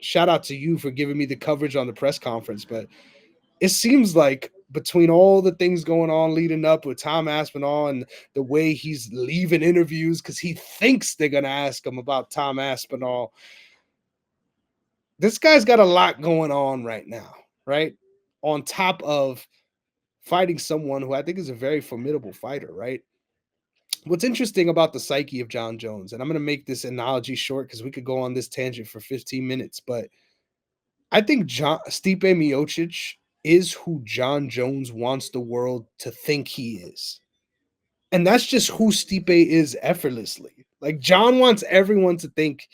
A: shout out to you for giving me the coverage on the press conference, but it seems like between all the things going on leading up with Tom Aspinall and the way he's leaving interviews because he thinks they're going to ask him about Tom Aspinall, this guy's got a lot going on right now, right? On top of fighting someone who I think is a very formidable fighter, right? What's interesting about the psyche of Jon Jones, and I'm going to make this analogy short because we could go on this tangent for 15 minutes, but I think Stipe Miocic is who Jon Jones wants the world to think he is. And that's just who Stipe is effortlessly. Like Jon wants everyone to think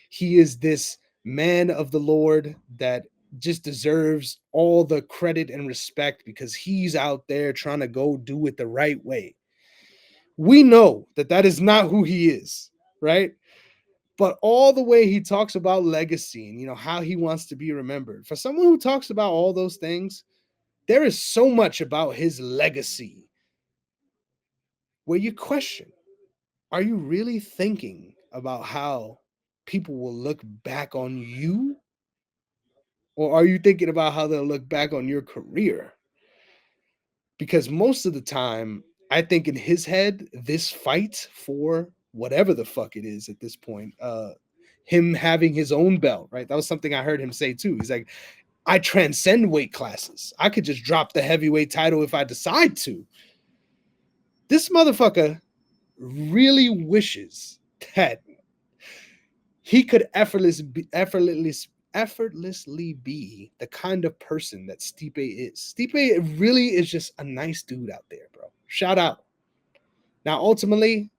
A: he is this man of the Lord that just deserves all the credit and respect because he's out there trying to go do it the right way. We know that that is not who he is, right? But all the way he talks about legacy and, you know, how he wants to be remembered. For someone who talks about all those things, there is so much about his legacy where you question. are you really thinking about how people will look back on you? Or are you thinking about how they'll look back on your career? Because most of the time, I think in his head, this fight for whatever the fuck it is at this point, him having his own belt, right? That was something I heard him say too. He's like, I transcend weight classes. I could just drop the heavyweight title if I decide to. This motherfucker really wishes that he could effortlessly be the kind of person that Stipe is. Stipe really is just a nice dude out there, bro. Shout out. Now, ultimately,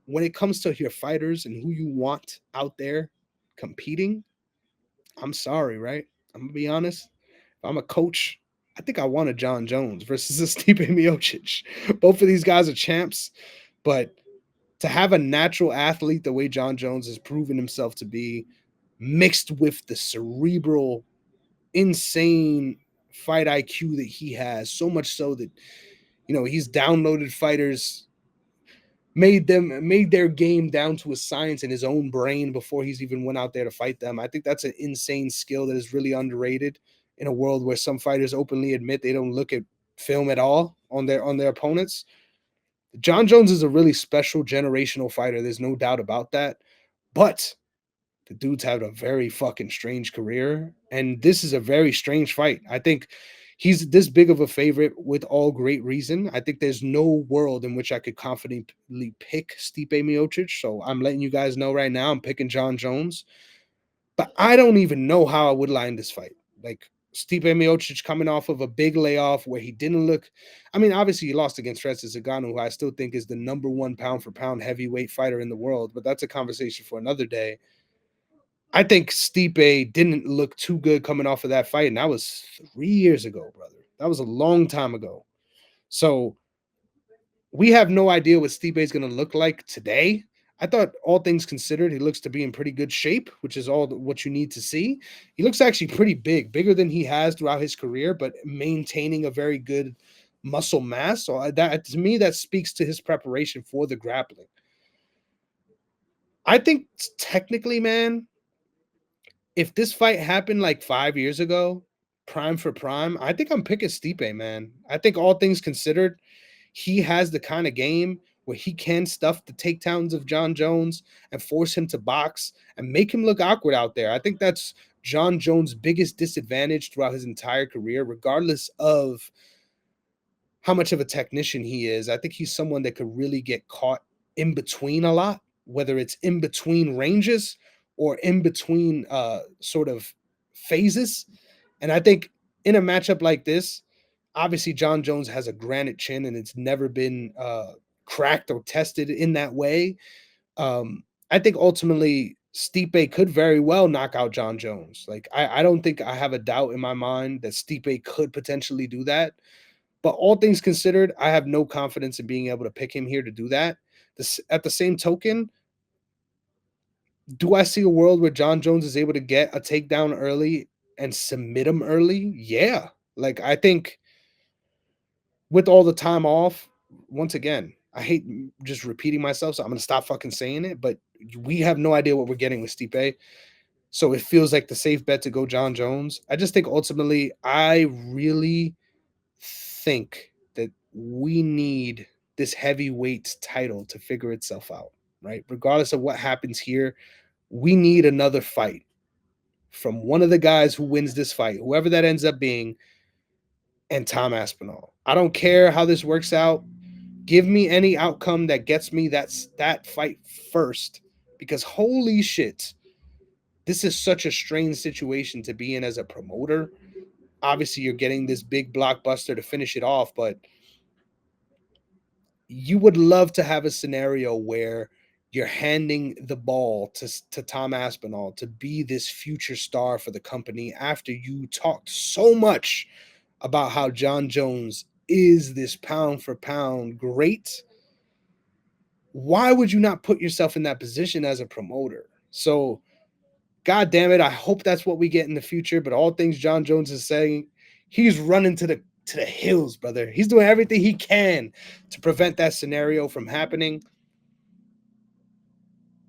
A: when it comes to your fighters and who you want out there competing, I'm sorry, right? I'm gonna be honest. If I'm a coach, I think I want a Jon Jones versus a Stipe Miocic. Both of these guys are champs, but to have a natural athlete the way Jon Jones has proven himself to be, mixed with the cerebral, insane fight IQ that he has, so much so that he's downloaded fighters, made their game down to a science in his own brain before he's even went out there to fight them. I think that's an insane skill that is really underrated in a world where some fighters openly admit they don't look at film at all on their opponents. Jon Jones is a really special generational fighter. There's no doubt about that. But the dude's had a very fucking strange career. And this is a very strange fight. I think he's this big of a favorite with all great reason. I think there's no world in which I could confidently pick Stipe Miocic. So I'm letting you guys know right now I'm picking Jon Jones. But I don't even know how I would line this fight. Like Stipe Miocic coming off of a big layoff where he didn't look. I mean, obviously he lost against Francis Ngannou, who I still think is the number one pound for pound heavyweight fighter in the world. But that's a conversation for another day. I think Stipe didn't look too good coming off of that fight, and that was 3 years ago, brother. That was a long time ago. So we have no idea what Stipe is going to look like today. I thought, all things considered, he looks to be in pretty good shape, which is all what you need to see. He looks actually pretty big, bigger than he has throughout his career, but maintaining a very good muscle mass. So that, to me, that speaks to his preparation for the grappling. I think technically, man, if this fight happened like 5 years ago, prime for prime, I think I'm picking Stipe, man. I think all things considered, he has the kind of game where he can stuff the takedowns of Jon Jones and force him to box and make him look awkward out there. I think that's Jon Jones' biggest disadvantage throughout his entire career, regardless of how much of a technician he is. I think he's someone that could really get caught in between a lot, whether it's in between ranges or in between sort of phases. And I think in a matchup like this, obviously Jon Jones has a granite chin and it's never been cracked or tested in that way. I think ultimately Stipe could very well knock out Jon Jones. Like I don't think I have a doubt in my mind that Stipe could potentially do that. But all things considered, I have no confidence in being able to pick him here to do that. At the same token, do I see a world where Jon Jones is able to get a takedown early and submit him early? Yeah. Like, I think with all the time off, once again, I hate just repeating myself, so I'm going to stop fucking saying it, but we have no idea what we're getting with Stipe. So it feels like the safe bet to go Jon Jones. I just think ultimately, I really think that we need this heavyweight title to figure itself out, right? Regardless of what happens here, we need another fight from one of the guys who wins this fight, whoever that ends up being, and Tom Aspinall. I don't care how this works out. Give me any outcome that gets me that fight first, because holy shit, this is such a strange situation to be in as a promoter. Obviously, you're getting this big blockbuster to finish it off, but you would love to have a scenario where you're handing the ball to Tom Aspinall to be this future star for the company after you talked so much about how Jon Jones is this pound for pound great. Why would you not put yourself in that position as a promoter? So, God damn it, I hope that's what we get in the future. But all things Jon Jones is saying, he's running to the to the hills, brother. He's doing everything he can to prevent that scenario from happening.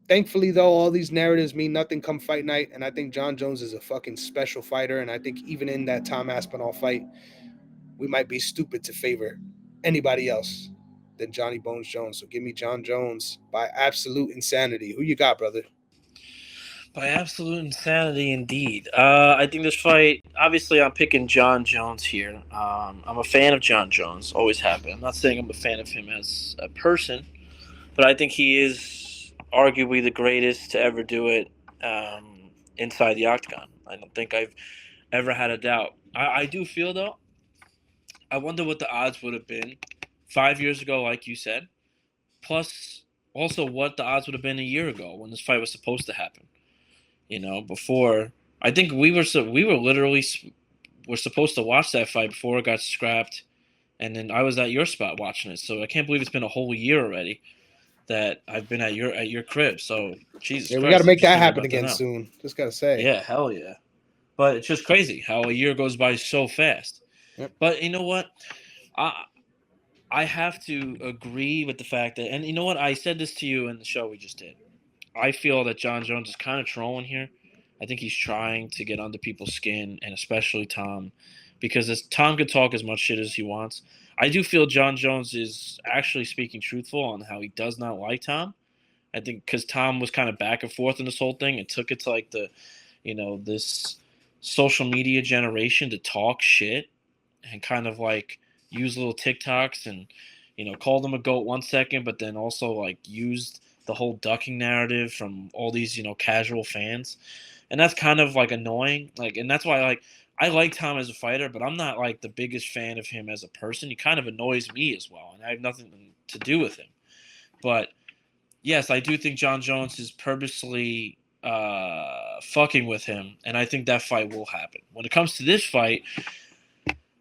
A: Thankfully, though, all these narratives mean nothing come fight night, and I think Jon Jones is a fucking special fighter, and I think even in that Tom Aspinall fight, we might be stupid to favor anybody else than Johnny Bones Jones. So give me Jon Jones by absolute insanity. Who you got, brother?
B: By absolute insanity, indeed. I think this fight, obviously, I'm picking Jon Jones here. I'm a fan of Jon Jones, always have been. I'm not saying I'm a fan of him as a person, but I think he is arguably the greatest to ever do it inside the octagon. I don't think I've ever had a doubt. I do feel, though, I wonder what the odds would have been 5 years ago, like you said, plus also what the odds would have been a year ago when this fight was supposed to happen. Before I think we were literally were supposed to watch that fight before it got scrapped, and then I was at your spot watching it. So I can't believe it's been a whole year already that I've been at your crib. So Jesus
A: Yeah,
B: Christ,
A: we got to make that
B: thinking
A: happen
B: about
A: again
B: now.
A: soon. Just got to say.
B: Yeah, hell yeah. But it's just crazy how a year goes by so fast.
A: Yep.
B: But you know what? I have to agree with the fact that, and you know what? I said this to you in the show we just did. I feel that Jon Jones is kind of trolling here. I think he's trying to get under people's skin, and especially Tom, because Tom could talk as much shit as he wants. I do feel Jon Jones is actually speaking truthful on how he does not like Tom. I think because Tom was kind of back and forth in this whole thing and took it to like this social media generation to talk shit and kind of like use little TikToks and, call them a goat 1 second, but then also like used the whole ducking narrative from all these, casual fans. And that's kind of like annoying. And that's why I like Tom as a fighter, but I'm not like the biggest fan of him as a person. He kind of annoys me as well. And I have nothing to do with him. But yes, I do think Jon Jones is purposely fucking with him. And I think that fight will happen. When it comes to this fight,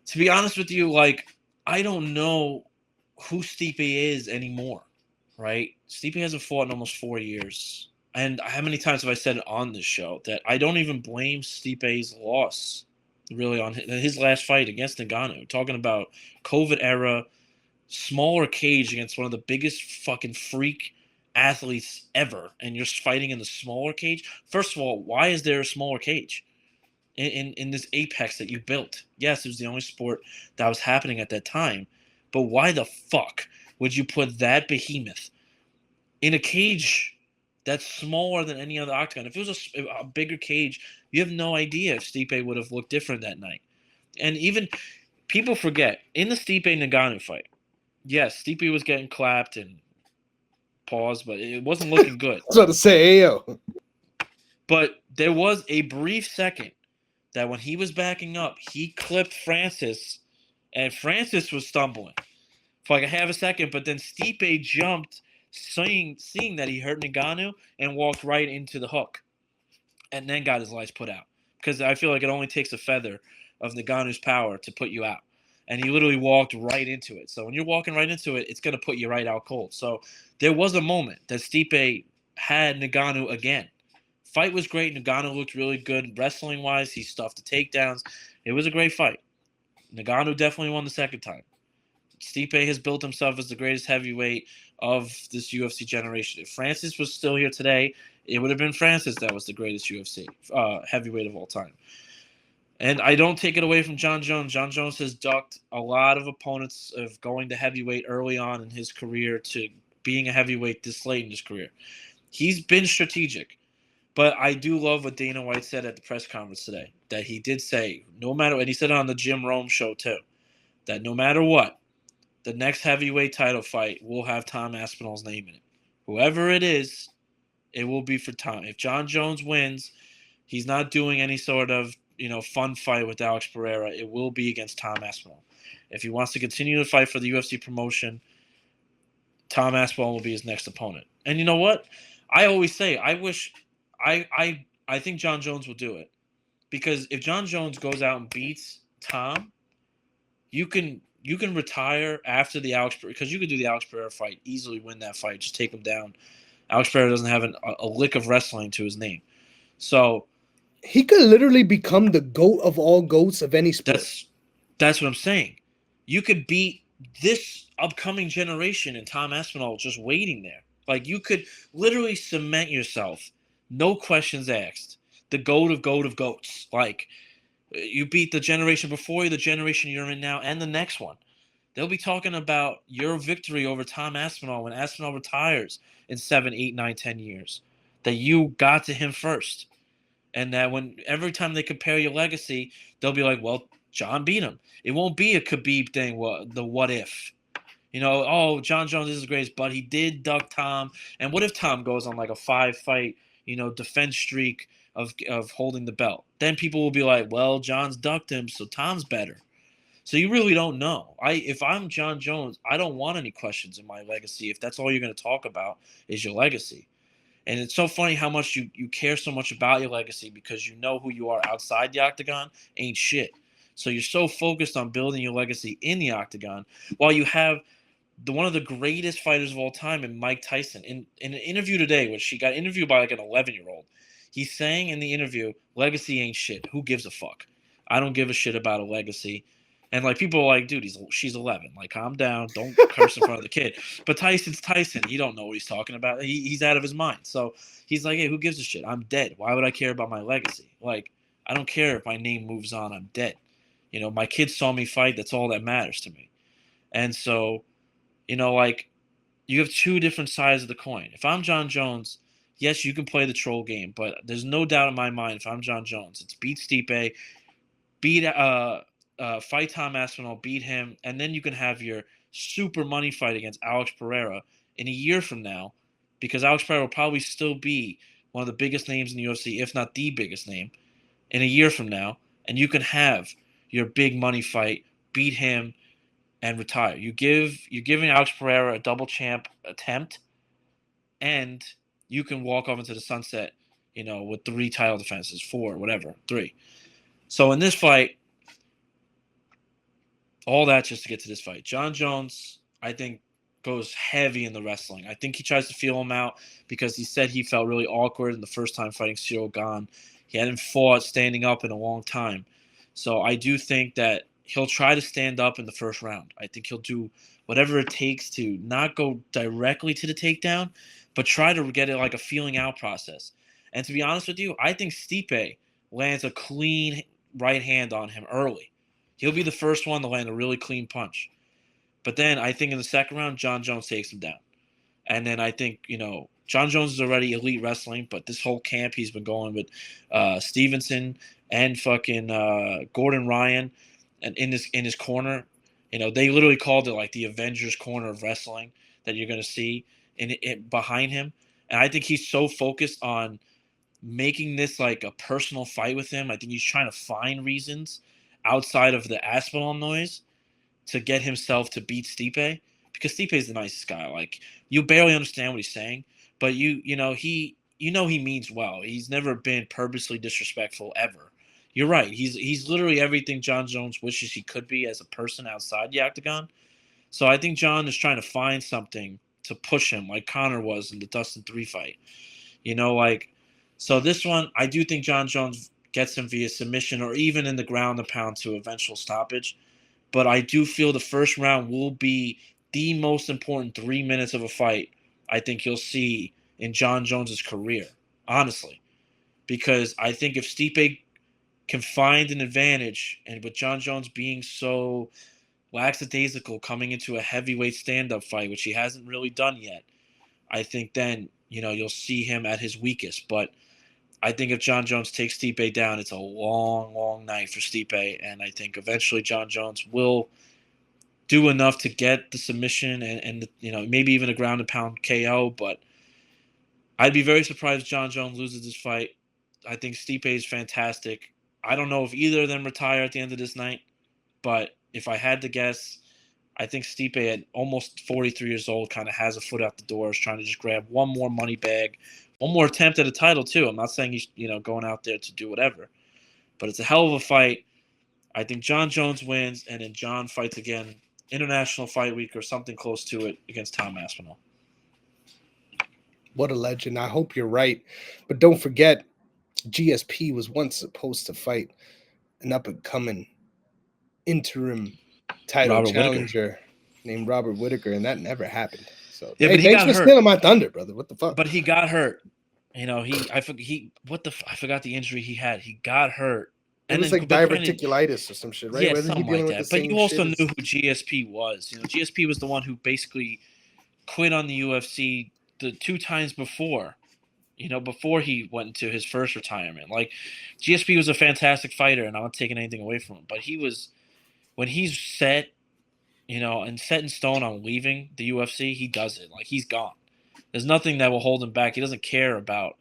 B: to be honest with you, I don't know who Stipe is anymore, right? Stipe hasn't fought in almost 4 years. And how many times have I said it on this show that I don't even blame Stipe's loss, really, on his last fight against Ngannou. Talking about COVID era, smaller cage against one of the biggest fucking freak athletes ever, and you're fighting in the smaller cage. First of all, why is there a smaller cage in this apex that you built? Yes, it was the only sport that was happening at that time, but why the fuck would you put that behemoth in a cage that's smaller than any other octagon? If it was a bigger cage, you have no idea if Stipe would have looked different that night. And even people forget, in the Stipe-Ngannou fight, yes, Stipe was getting clapped and paused, but it wasn't looking good.
A: I was about to say, hey, yo.
B: But there was a brief second that when he was backing up, he clipped Francis, and Francis was stumbling for like a half a second, but then Stipe jumped, seeing that he hurt Ngannou, and walked right into the hook, and then got his lights put out. Because I feel like it only takes a feather of Ngannou's power to put you out. And he literally walked right into it. So when you're walking right into it, it's going to put you right out cold. So there was a moment that Stipe had Ngannou again. Fight was great. Ngannou looked really good wrestling-wise. He stuffed the takedowns. It was a great fight. Ngannou definitely won the second time. Stipe has built himself as the greatest heavyweight of this UFC generation. If Francis was still here today, it would have been Francis that was the greatest UFC heavyweight of all time. And I don't take it away from Jon Jones. Jon Jones has ducked a lot of opponents of going to heavyweight early on in his career to being a heavyweight this late in his career. He's been strategic. But I do love what Dana White said at the press conference today, that he did say, no matter, and he said it on the Jim Rome show too, that no matter what, the next heavyweight title fight will have Tom Aspinall's name in it. Whoever it is, it will be for Tom. If Jon Jones wins, he's not doing any sort of fun fight with Alex Pereira. It will be against Tom Aspinall. If he wants to continue to fight for the UFC promotion, Tom Aspinall will be his next opponent. And you know what? I always say, I think Jon Jones will do it. Because if Jon Jones goes out and beats Tom, you can retire after the Alex Pereira, because you could do the Alex Pereira fight, easily win that fight, just take him down. Alex Pereira doesn't have a lick of wrestling to his name. So
A: he could literally become the GOAT of all GOATs of any sport.
B: that's what I'm saying. You could beat this upcoming generation and Tom Aspinall just waiting there. Like, you could literally cement yourself, no questions asked, the goat of goat of goats. Like, you beat the generation before you, the generation you're in now, and the next one. They'll be talking about your victory over Tom Aspinall when Aspinall retires in 7, 8, 9, 10 years. That you got to him first. And that when every time they compare your legacy, they'll be like, well, Jon beat him. It won't be a Khabib thing, what if. Oh, Jon Jones is the greatest, but he did duck Tom. And what if Tom goes on like a 5-fight, defense streak of holding the belt? Then people will be like, well, Jon's ducked him, so Tom's better. So you really don't know. If I'm Jon Jones, I don't want any questions in my legacy if that's all you're going to talk about is your legacy. And it's so funny how much you care so much about your legacy because you know who you are outside the octagon ain't shit. So you're so focused on building your legacy in the octagon while you have one of the greatest fighters of all time in Mike Tyson. In an interview today, which she got interviewed by like an 11-year-old, he's saying in the interview, legacy ain't shit. Who gives a fuck? I don't give a shit about a legacy. And like people are like, dude, she's 11. Like, calm down. Don't curse in front of the kid. But Tyson's Tyson. He don't know what he's talking about. He's out of his mind. So he's like, hey, who gives a shit? I'm dead. Why would I care about my legacy? Like, I don't care if my name moves on. I'm dead. My kids saw me fight. That's all that matters to me. And so, like, you have two different sides of the coin. If I'm Jon Jones, yes, you can play the troll game, but there's no doubt in my mind if I'm Jon Jones, it's beat Stipe, fight Tom Aspinall, beat him, and then you can have your super money fight against Alex Pereira in a year from now, because Alex Pereira will probably still be one of the biggest names in the UFC, if not the biggest name, in a year from now, and you can have your big money fight, beat him, and retire. You're giving Alex Pereira a double champ attempt, and you can walk off into the sunset, with 3 title defenses, 4, whatever, 3. So in this fight, all that just to get to this fight. Jon Jones, I think, goes heavy in the wrestling. I think he tries to feel him out because he said he felt really awkward in the first time fighting Cyril Gane. He hadn't fought standing up in a long time. So I do think that he'll try to stand up in the first round. I think he'll do whatever it takes to not go directly to the takedown, but try to get it like a feeling out process. And to be honest with you, I think Stipe lands a clean right hand on him early. He'll be the first one to land a really clean punch. But then I think in the second round, Jon Jones takes him down. And then I think, Jon Jones is already elite wrestling, but this whole camp he's been going with Stevenson and fucking Gordon Ryan and in his corner. They literally called it like the Avengers corner of wrestling that you're going to see behind him. And I think he's so focused on making this like a personal fight with him. I think he's trying to find reasons outside of the Aspinall noise to get himself to beat Stipe, because Stipe is the nicest guy. Like, you barely understand what he's saying, but he means well. He's never been purposely disrespectful ever. You're right. He's literally everything Jon Jones wishes he could be as a person outside the octagon. So I think Jon is trying to find something to push him, like Conor was in the Dustin 3 fight. So this one, I do think Jon Jones gets him via submission or even in the ground and pound to eventual stoppage. But I do feel the first round will be the most important 3 minutes of a fight I think you'll see in Jon Jones's career, honestly. Because I think if Stipe can find an advantage, and with Jon Jones being so lackadaisical coming into a heavyweight stand-up fight, which he hasn't really done yet, I think then, you'll see him at his weakest. But I think if Jon Jones takes Stipe down, it's a long, long night for Stipe, and I think eventually Jon Jones will do enough to get the submission and maybe even a ground and pound KO. But I'd be very surprised if Jon Jones loses this fight. I think Stipe is fantastic. I don't know if either of them retire at the end of this night, but if I had to guess, I think Stipe at almost 43 years old kind of has a foot out the door, is trying to just grab one more money bag, one more attempt at a title too. I'm not saying he's going out there to do whatever, but it's a hell of a fight. I think Jon Jones wins, and then Jon fights again, International Fight Week or something close to it, against Tom Aspinall.
A: What a legend. I hope you're right. But don't forget, GSP was once supposed to fight an up-and-coming interim title
B: Robert Whittaker.
A: challenger named Robert Whittaker, and that never happened. So
B: Yeah,
A: hey,
B: but he
A: thanks
B: got
A: for
B: hurt.
A: stealing my thunder, brother. What the fuck?
B: But he got hurt. I forgot the injury he had. He got hurt.
A: It was like diverticulitis or some shit, right?
B: Yeah,
A: Wasn't he
B: something like
A: dealing with
B: that.
A: the
B: But
A: same
B: you also
A: shit
B: knew
A: as-
B: who GSP was. GSP was the one who basically quit on the UFC the 2 times before. Before he went into his first retirement. Like, GSP was a fantastic fighter, and I'm not taking anything away from him. But when he's set, and set in stone on leaving the UFC, he does it. Like, he's gone. There's nothing that will hold him back. He doesn't care about,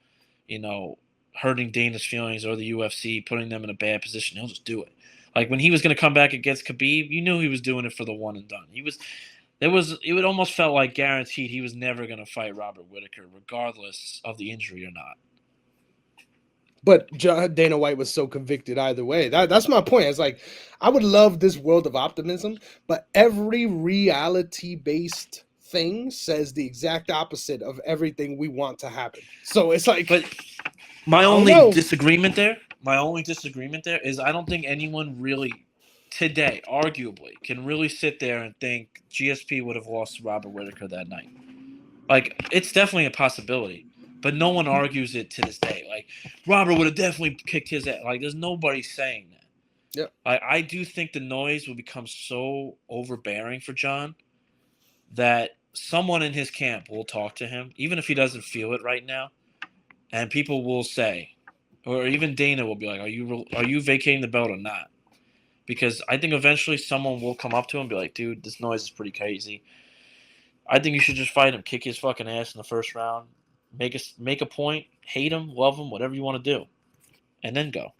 B: hurting Dana's feelings or the UFC, putting them in a bad position. He'll just do it. Like, when he was going to come back against Khabib, you knew he was doing it for the one and done. It almost felt like guaranteed he was never going to fight Robert Whittaker, regardless of the injury or not.
A: But Dana White was so convicted either way. That's my point. It's like, I would love this world of optimism, but every reality-based thing says the exact opposite of everything we want to happen. So it's like,
B: but my only disagreement there is I don't think anyone really today, arguably, can really sit there and think GSP would have lost to Robert Whittaker that night. Like, it's definitely a possibility, but no one argues it to this day. Like, Robert would have definitely kicked his ass. Like, there's nobody saying that.
A: Yep.
B: Like, I do think the noise will become so overbearing for Jon that someone in his camp will talk to him, even if he doesn't feel it right now, and people will say, or even Dana will be like, are you vacating the belt or not? Because I think eventually someone will come up to him and be like, dude, this noise is pretty crazy. I think you should just fight him, kick his fucking ass in the first round, make a point, hate him, love him, whatever you want to do, and then go.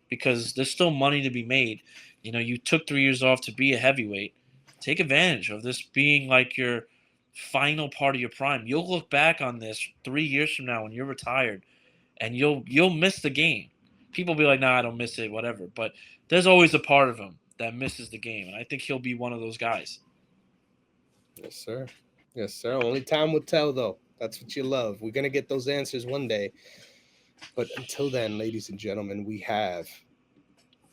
B: Because there's still money to be made. You took 3 years off to be a heavyweight. Take advantage of this being like your final part of your prime. You'll look back on this 3 years from now when you're retired, and you'll miss the game. People will be like, nah, I don't miss it, whatever. But there's always a part of him that misses the game, and I think he'll be one of those guys.
A: Yes, sir. Yes, sir. Only time will tell, though. That's what you love. We're going to get those answers one day. But until then, ladies and gentlemen, we have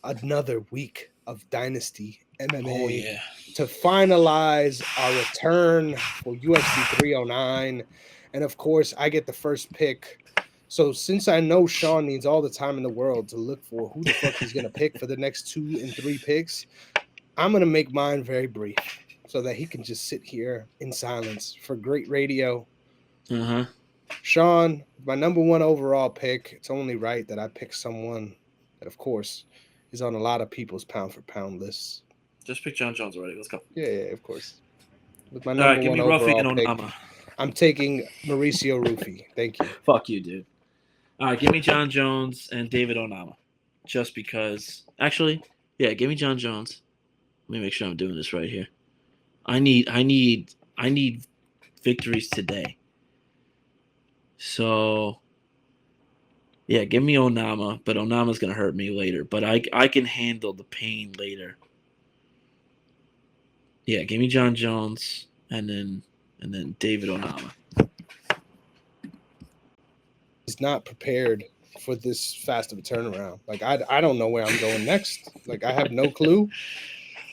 A: another week of Dynasty MMA to finalize our return for UFC 309. And, of course, I get the first pick. So since I know Sean needs all the time in the world to look for who the fuck he's going to pick for the next 2 and 3 picks, I'm going to make mine very brief so that he can just sit here in silence for great radio. Sean, my number 1 overall pick, it's only right that I pick someone that, of course, is on a lot of people's pound-for-pound lists.
B: Just pick Jon Jones already. Let's go.
A: Yeah, of course. With my number 1 overall pick, I'm taking Mauricio Rufy. Thank you.
B: Fuck you, dude. All right, give me Jon Jones and David Onama. Just because. Actually, yeah, give me Jon Jones. Let me make sure I'm doing this right here. I need victories today. So, yeah, give me Onama, but Onama's gonna hurt me later. But I can handle the pain later. Yeah, give me Jon Jones and then David Onama.
A: He's not prepared for this fast of a turnaround. Like, I don't know where I'm going next. Like, I have no clue.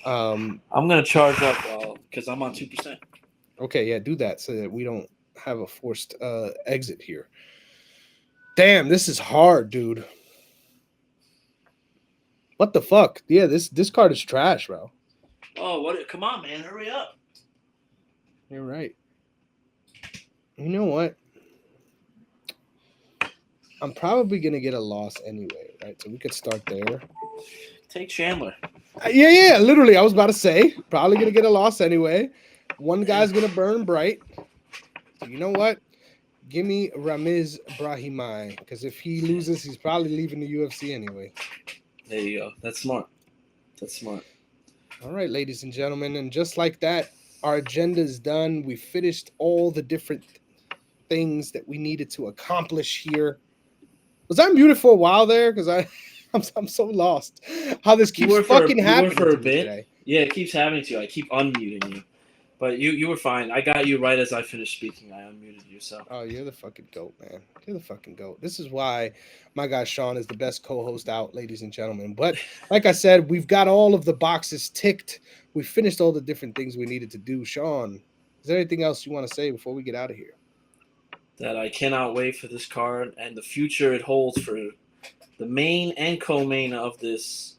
B: I'm gonna charge up because I'm on 2%.
A: Okay, yeah, do that so that we don't have a forced exit here. Damn, this is hard, dude. What the fuck? Yeah, this card is trash, bro.
B: Oh, what? Come on, man, hurry up.
A: You're right. You know what? I'm probably gonna get a loss anyway, right? So we could start there.
B: Take Chandler.
A: Yeah. Literally, I was about to say, probably gonna get a loss anyway. One guy's gonna burn bright. So you know what? Give me Ramiz Brahimaj, because if he loses, he's probably leaving the UFC anyway.
B: There you go. That's smart.
A: All right, ladies and gentlemen, and just like that, our agenda is done. We finished all the different things that we needed to accomplish here. Was I muted for a while there? Because I'm so lost. How this keeps fucking happening
B: for a
A: to me
B: bit.
A: today.
B: Yeah, it keeps happening to you. I keep unmuting you. But you were fine. I got you right as I finished speaking. I unmuted you. So
A: Oh, you're the fucking goat, man. You're the fucking goat. This is why my guy Sean is the best co-host out, ladies and gentlemen. But like I said, we've got all of the boxes ticked. We finished all the different things we needed to do. Sean, is there anything else you want to say before we get out of here?
B: that I cannot wait for this card and the future it holds for the main and co-main of this.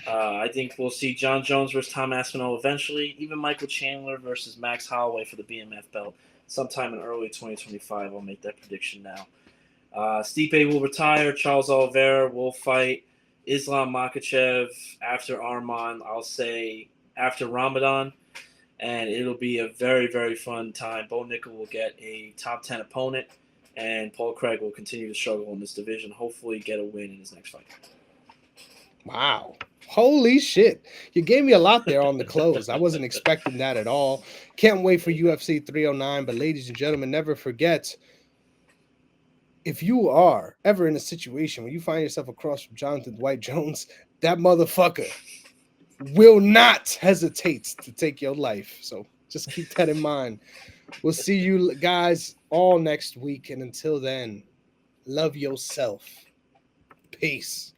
B: I think we'll see Jon Jones versus Tom Aspinall eventually. Even Michael Chandler versus Max Holloway for the BMF belt sometime in early 2025. I'll make that prediction now. Stipe will retire. Charles Oliveira will fight Islam Makhachev after Arman. I'll say after Ramadan. And it'll be a very, very fun time. Bo Nickel will get a top 10 opponent, and Paul Craig will continue to struggle in this division, hopefully get a win in his next fight.
A: Wow. Holy shit. You gave me a lot there on the close. I wasn't expecting that at all. Can't wait for UFC 309. But ladies and gentlemen, never forget, if you are ever in a situation where you find yourself across from Jonathan Dwight Jones, that motherfucker will not hesitate to take your life. So just keep that in mind. We'll see you guys all next week. And until then, love yourself. Peace.